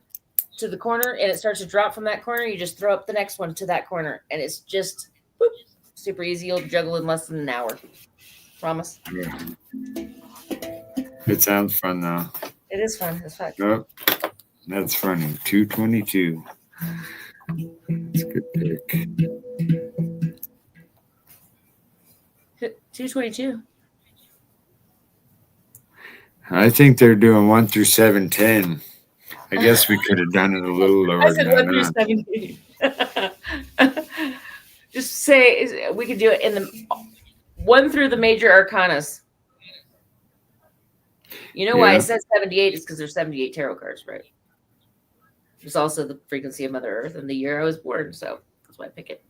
to the corner and it starts to drop from that corner, you just throw up the next one to that corner. And it's just boop, super easy. You'll juggle in less than an hour. Promise. Yeah. It sounds fun, though. It is fun. It's fun. Oh, that's funny. 222. It's a good pick. 222. I think they're doing 1 through 710. I guess we could have done it a little lower. I said 1 than through that. 17. Just say we could do it in the 1 through the major arcanas. You know why I said 78 is because there's 78 tarot cards, right? There's also the frequency of Mother Earth and the year I was born, so that's why I pick it.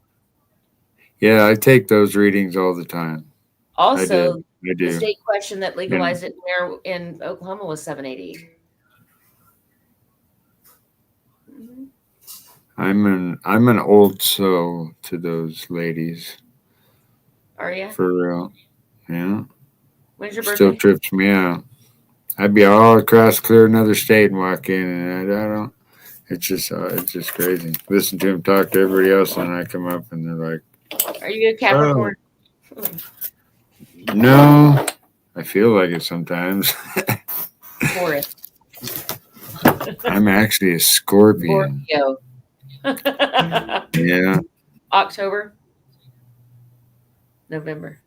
Yeah, I take those readings all the time. Also, I do. the state question that legalized it in Oklahoma was 788. I'm an old soul to those ladies. Are you? For real. Yeah. When's your birthday? Still trips me out. I'd be all across clear another state and walk in, and I don't. It's just crazy. Listen to him talk to everybody else, and I come up and they're like, "Are you a Capricorn?" Oh. No, I feel like it sometimes. Taurus. I'm actually a Scorpion. Scorpio. Yeah. October. November.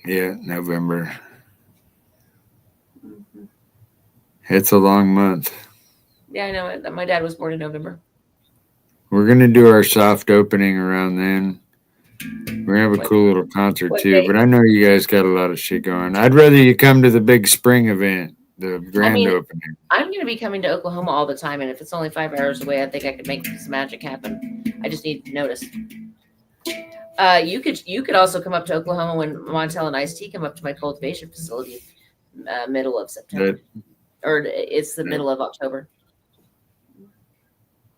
Yeah, November. It's a long month. Yeah, I know it. My dad was born in November. We're going to do our soft opening around then. We're going to have a cool little concert too, but I know you guys got a lot of shit going. I'd rather you come to the big spring event, the grand opening. I'm going to be coming to Oklahoma all the time, and if it's only 5 hours away, I think I could make some magic happen. I just need notice. You could also come up to Oklahoma when Montel and Ice-T come up to my cultivation facility middle of September. Or it's the middle of October.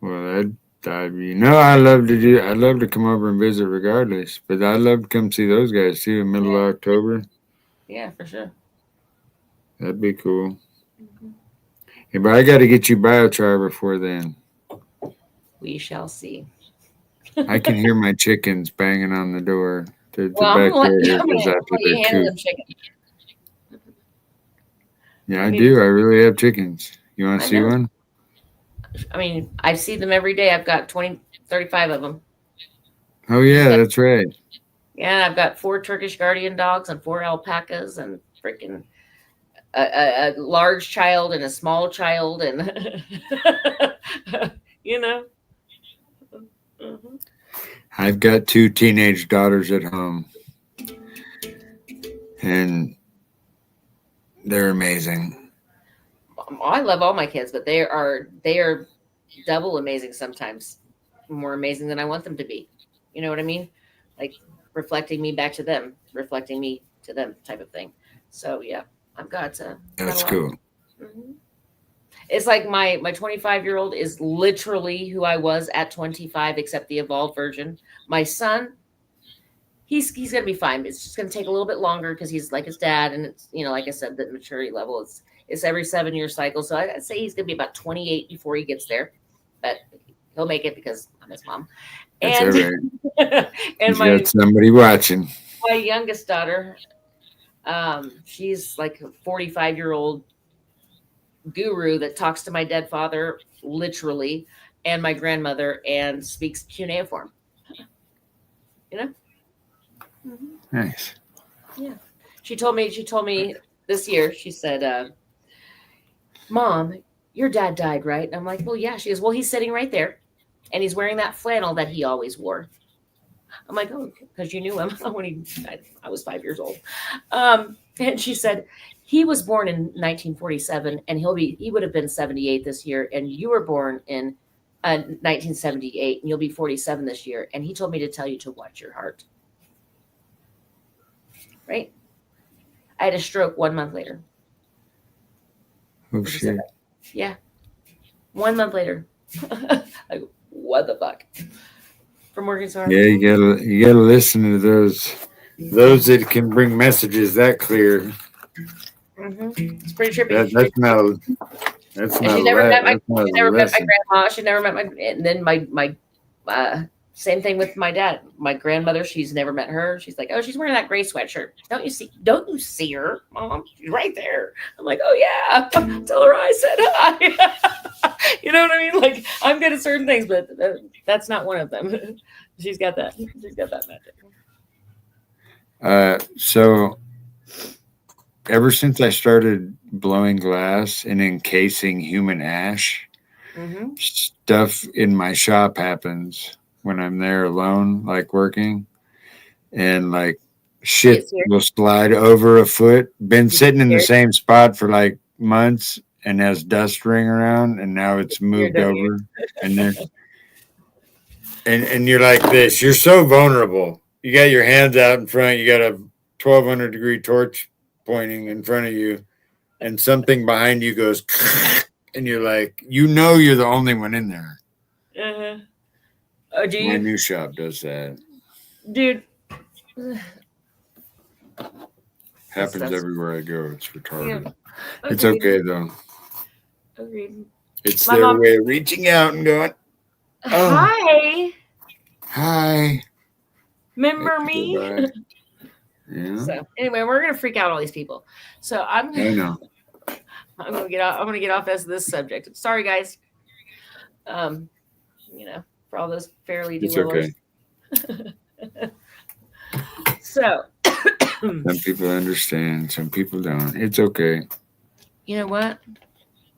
Well, I'd love to come over and visit regardless, but I'd love to come see those guys too in middle of October. Yeah, for sure. That'd be cool. Yeah, but I got to get you biochar before then. We shall see. I can hear my chickens banging on the door. The Well, back door I'm here gonna goes out to let you their handle coop. them chicken. Yeah, I do. I really have chickens. You want to see know. one? I mean, I see them every day. I've got 35 of them. Oh, yeah, that's right. Yeah, I've got 4 Turkish guardian dogs and 4 alpacas and freaking a large child and a small child and, you know. Mm-hmm. I've got 2 teenage daughters at home, and they're amazing. I love all my kids, but they are double amazing sometimes, more amazing than I want them to be. You know what I mean? Like reflecting me back to them, reflecting me to them type of thing. So yeah, I've got That's cool. Mm-hmm. It's like my 25-year-old is literally who I was at 25, except the evolved version. My son, he's gonna be fine. It's just gonna take a little bit longer because he's like his dad, and it's, you know, like I said, the maturity level it's every 7-year cycle. So I'd say he's gonna be about 28 before he gets there, but he'll make it because I'm his mom. That's And all right. and He's got somebody watching. my youngest daughter, she's like a 45-year-old guru that talks to my dead father literally and my grandmother and speaks cuneiform. You know? Mm-hmm. Nice. Yeah. She told me this year, she said, Mom, your dad died, right? And I'm like, well, yeah. She goes, well, he's sitting right there and he's wearing that flannel that he always wore. I'm like, oh, because you knew him when he died. I was 5 years old. And she said, he was born in 1947, and he would have been 78 this year, and you were born in 1978, and you'll be 47 this year. And he told me to tell you to watch your heart. Right? I had a stroke 1 month later. Oh shit! Yeah, 1 month later. Like, what the fuck? From working so hard. Yeah, you gotta listen to those that can bring messages that clear. It's pretty trippy. That's not. That's not. She never met my lesson. grandma. She never met my. And then my same thing with my dad. My grandmother. She's never met her. She's like, oh, she's wearing that gray sweatshirt. Don't you see her, Mom? She's right there. I'm like, oh yeah. Tell her I said hi. You know what I mean? Like, I'm good at certain things, but that's not one of them. She's got that. She's got that magic. So ever since I started blowing glass and encasing human ash, stuff in my shop happens when I'm there alone, like working, and like shit will slide over a foot. Been sitting in the same spot for like months and has dust ring around, and now it's moved over, and then and you're like this. You're so vulnerable. You got your hands out in front. You got a 1200-degree torch pointing in front of you, and something behind you goes, and you're like, you're the only one in there. Oh, do you? My new shop does that. Dude. Happens everywhere I go. It's retarded. Yeah. It's okay though. Agreed. It's their way of reaching out and going, oh, hi. Hi. Remember me? Yeah. So anyway, we're gonna freak out all these people. So I know. I'm gonna get off as this subject. Sorry, guys. For all those fairly It's do-overs. okay. So some people understand, some people don't. It's okay. You know what?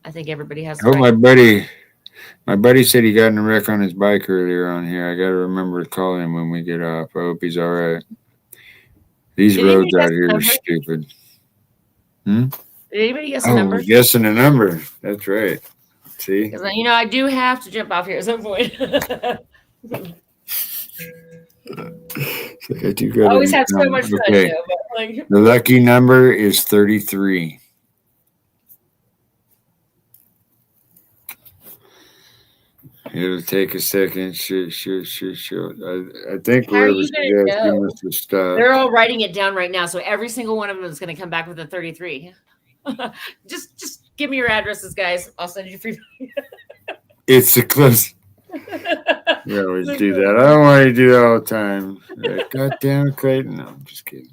I think everybody has. Oh, my buddy said he got in a wreck on his bike earlier on here. I got to remember to call him when we get off. I hope he's all right. These roads out here are stupid. Did anybody guess a number? Guessing a number. That's right. See? Because I do have to jump off here at some point. I always have so much fun. Okay. The lucky number is 33. It'll take a second. Sure. I think whoever's suggesting must have stopped. They're all writing it down right now, so every single one of them is going to come back with a 33. just give me your addresses, guys. I'll send you free. It's the close. We always do that. I don't want you to do that all the time. God damn it, Clayton. No, I'm just kidding.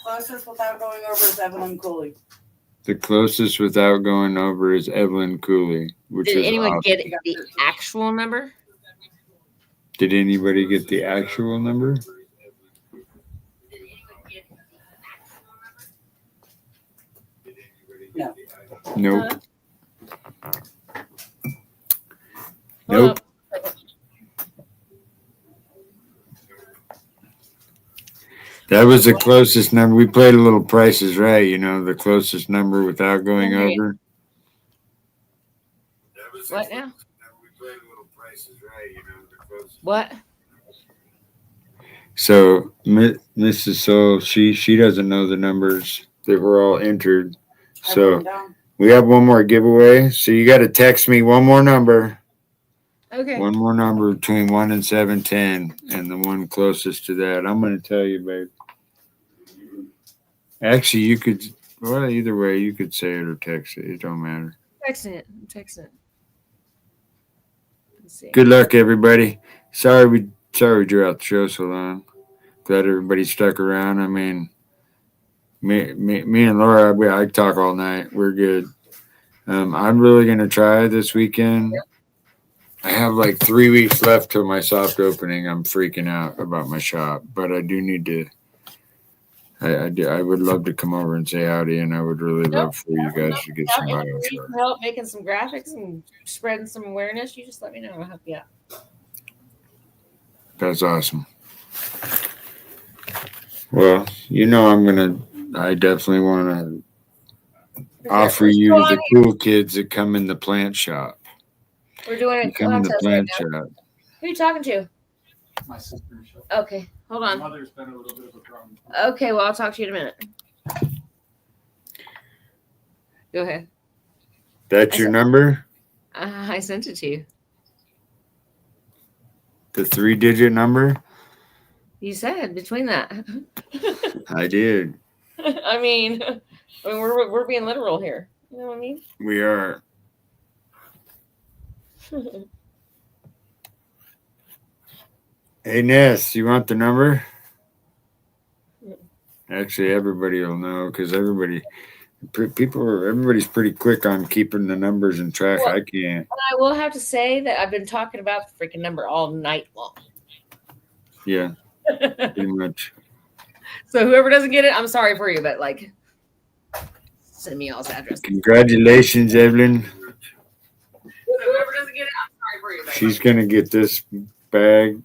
Closest without going over is Evelyn Cooley. The closest without going over is Evelyn Cooley. Did anyone get the actual number? Did anybody get the actual number? No. Nope. Nope. That was the closest number. We played a little Price is Right, the closest number without going over. What now? We played a little Price is Right, the closest. What? So Mrs. Soul, she doesn't know the numbers that were all entered. So we have one more giveaway. So you got to text me one more number. Okay. One more number between 1 and 710, and the one closest to that. I'm going to tell you, babe. Actually, you could. Well, either way, you could say it or text it. It don't matter. I'm texting it. Let's see. Good luck, everybody. Sorry we drew out the show so long. Glad everybody stuck around. I mean, me and Laura, I talk all night. We're good. I'm really gonna try this weekend. I have like 3 weeks left till my soft opening. I'm freaking out about my shop, but I do need to. I would love to come over and say howdy, and I would really love for you guys to get some bio shots. Help making some graphics and spreading some awareness. You just let me know. I'll help you out. That's awesome. Well, I'm gonna I definitely want to offer you to the cool kids that come in the plant shop. We're doing You a come in the contest plant right now. shop. Who are you talking to? My sister. Okay, hold My on. mother's been a little bit of a problem. Okay, well, I'll talk to you in a minute. Go ahead. That's your number? I sent it to you. The 3-digit number? You said between that. I did. I mean, we're being literal here. You know what I mean? We are. Hey, Ness, you want the number? Actually, everybody will know because everybody's pretty quick on keeping the numbers in track. Well, I can't. I will have to say that I've been talking about the freaking number all night long. Yeah, pretty much. So whoever doesn't get it, I'm sorry for you, but like, send me y'all's address. Congratulations, Evelyn. Whoever doesn't get it, I'm sorry for you. But She's gonna get this bag,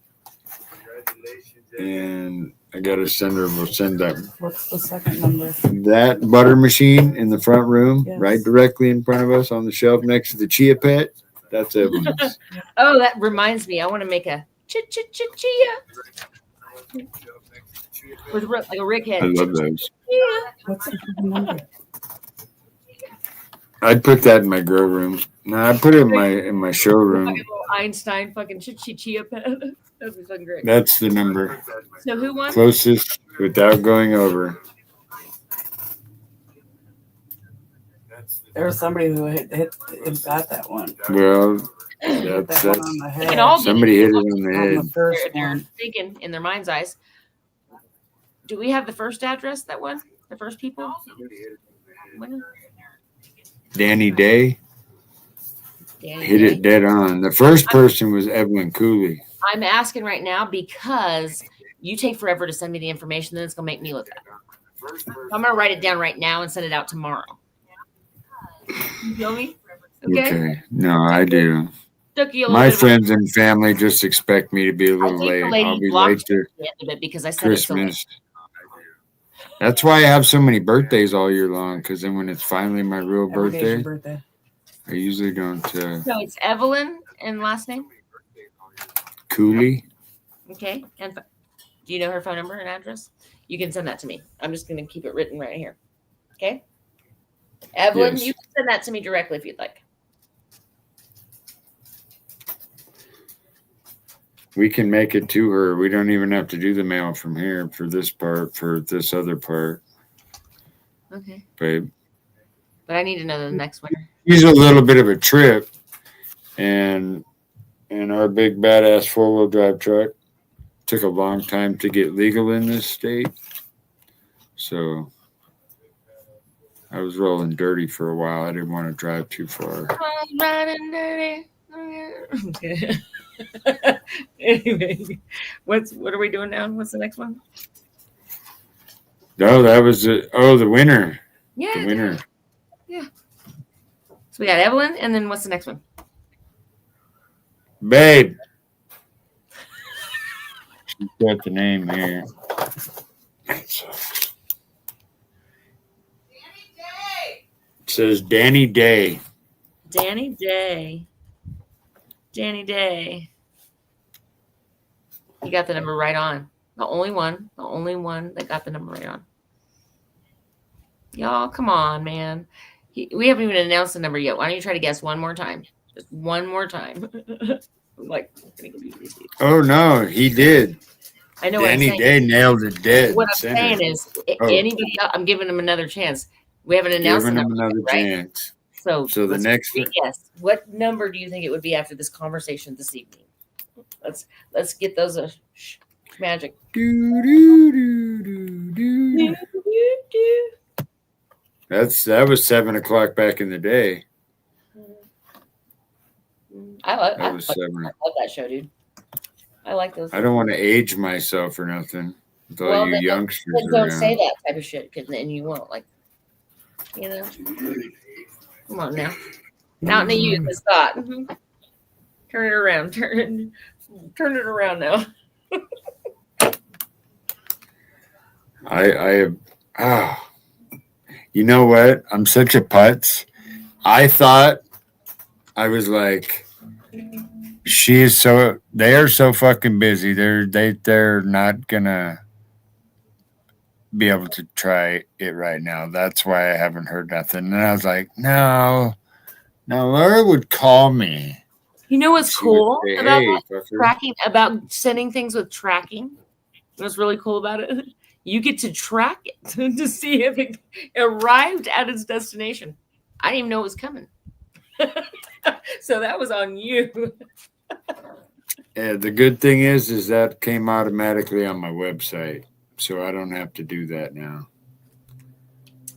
and I gotta send her. We'll send that. What's the second number? That butter machine in the front room, Yes. right directly in front of us on the shelf next to the chia pet. That's Evelyn's. oh, that reminds me. I want to make a chia with like a Rick head. I love those. What's the second number? I'd put that in my grow room. No, I put it in my showroom. Like a little Einstein fucking chia pet. That'd be fucking great. That's the number. So who won? Closest without going over. There was somebody who got that one. Well, Hit that's that one on the They can head. all get somebody it. hit it on the On the head. first They're one. thinking in their mind's eyes. Do we have the first address that won? The first people? Winner? Danny Day Danny hit Day. it dead on. The first person was Evelyn Cooley. I'm asking right now because you take forever to send me the information, then it's gonna make me look bad. I'm gonna write it down right now and send it out tomorrow. You feel me? Okay. No, I do. Took you a little My bit of friends and family just expect me to be a I little think late. the lady I'll be blocked late to you at the end of it because I said it so late. Christmas. That's why I have so many birthdays all year long. Because then when it's finally my real Every day's your birthday, birthday. I usually don't. So it's Evelyn and last name. Cooley. Okay. And do you know her phone number and address? You can send that to me. I'm just gonna keep it written right here. Okay. Evelyn, Yes. you can send that to me directly if you'd like. We can make it to her. We don't even have to do the mail from here for this part, for this other part, Okay. babe. But I need to know the next winner. She's a little bit of a trip, and our big badass 4-wheel drive truck took a long time to get legal in this state. So I was rolling dirty for a while. I didn't want to drive too far. I'm riding dirty. Okay. Anyway, what are we doing now? What's the next one? No, that was the winner. Yeah. The winner. Yeah. So we got Evelyn, and then what's the next one? Babe. She's got the name here. It says Danny Day. Danny Day. Danny Day. You got the number right on. The only one that got the number right on. Y'all, come on, man. We haven't even announced the number yet. Why don't you try to guess one more time? Just one more time. Like, Oh no, he did. I know what I'm Danny saying. Day nailed it dead. What I'm center. saying is, Oh. anybody else, I'm giving them another chance. We haven't announced the Giving him number another yet, right? chance. So the let's next one. guess. What number do you think it would be after this conversation this evening? Let's get those magic. Do, do, do, do, do. That was 7 o'clock back in the day. I love That was 7. that show, dude. I like those. I don't want to age myself or nothing. With all you then youngsters then don't around. say that type of shit, because then you won't, like, you know. Come on now. Out in the youth is thought. Turn it around. Turn it around now. You know what? I'm such a putz. I thought I was like, they are so fucking busy. They're not gonna be able to try it right now. That's why I haven't heard nothing. And I was like, no, Laura would call me. You know what's She would cool say, about hey, that? fucker. Tracking, about sending things with tracking? What's really cool about it? You get to track it to see if it arrived at its destination. I didn't even know it was coming. So that was on you. Yeah, the good thing is that came automatically on my website, so I don't have to do that now.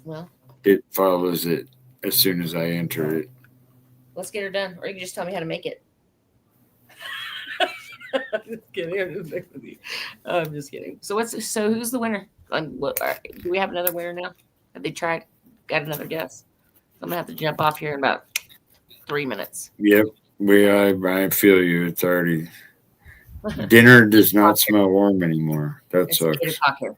Well, It follows it as soon as I enter it. let's get her done. Or you can just tell me how to make it. I'm just kidding. I'm just kidding. So who's the winner? Do we have another winner now? Have they tried? Got another guess? I'm gonna have to jump off here in about 3 minutes. Yep, I feel you. It's already dinner does not smell warm anymore. That It's sucks. 8 o'clock here.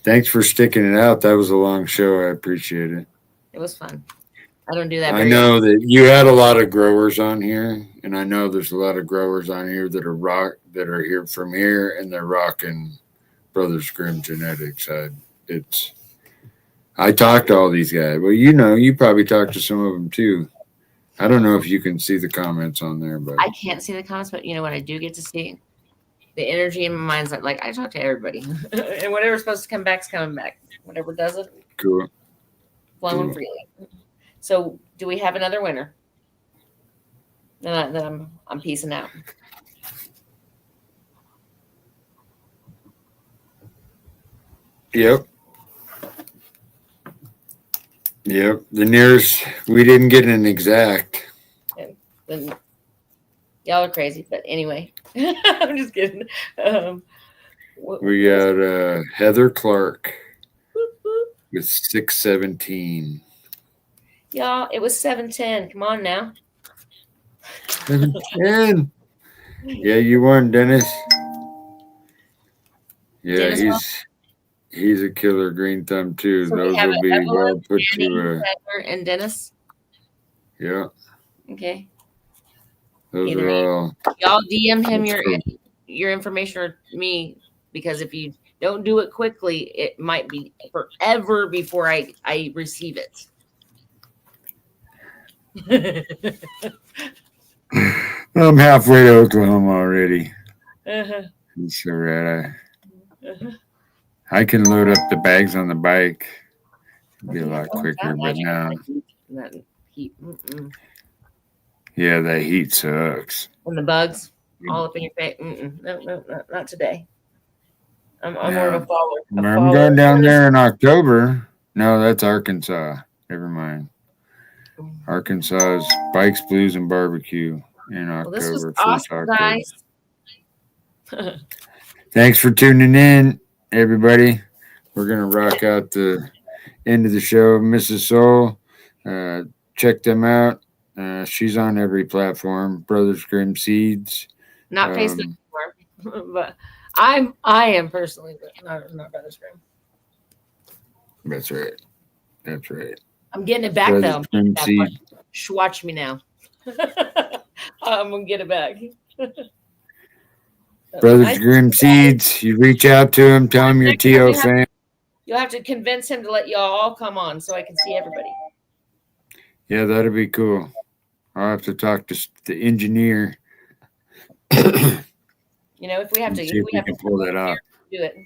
Thanks for sticking it out. That was a long show. I appreciate it. It was fun. I don't do that. I Very know often. that you had a lot of growers on here, and I know there's a lot of growers on here that are here from here, and they're rocking Brothers Grimm genetics. I talked to all these guys. Well, you probably talked to some of them too. I don't know if you can see the comments on there, but I can't see the comments, but you know what I do get to see? The energy in my mind's like I talk to everybody. And whatever's supposed to come back is coming back. Whatever doesn't, cool. flowing Cool. freely. So do we have another winner? Then I'm peacing out. Yep. The nearest we didn't get an exact. Then y'all are crazy, but anyway, I'm just kidding. We got Heather Clark with 617. Y'all, it was 7:10. Come on now. 710. Yeah, you won, Dennis. Yeah, Dennis he's a killer green thumb too. So we Those have will be Evelyn, well put Annie, to Heather, and Dennis. yeah. Okay. Those Either are all y'all DM him That's cool. your information or me, because if you don't do it quickly, it might be forever before I receive it. I'm halfway to Oklahoma already. Uh-huh. It's all right. I can load up the bags on the bike. It'd be a lot quicker, but now, That heat. yeah, that heat sucks. And the bugs all up in your face. No, not today. I'm more of a follower. I'm going down there in October. No, that's Arkansas. Never mind. Arkansas is Bikes, Blues, and Barbecue in October. Well, this was first awesome, October. guys. Thanks for tuning in, everybody. We're going to rock out the end of the show. Mrs. Soul, check them out. She's on every platform. Brothers Grimm Seeds. Not Facebook anymore, but I am personally, but not Brothers Grimm. That's right. That's right. I'm getting it back Brothers though. Grimm Seeds. Watch me now. I'm gonna get it back. Brothers Grimm Seeds. You reach out to him. Tell him you're TO fan. You'll have to convince him to let y'all all come on so I can see everybody. Yeah, that'd be cool. I'll have to talk to the engineer. You know, if we have to, See if we can pull that off. do it.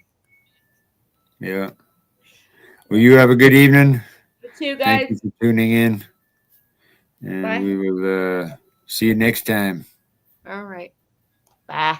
Yeah. Well, you have a good evening. You too, guys. Thank you for tuning in. And Bye. we will see you next time. All right. Bye.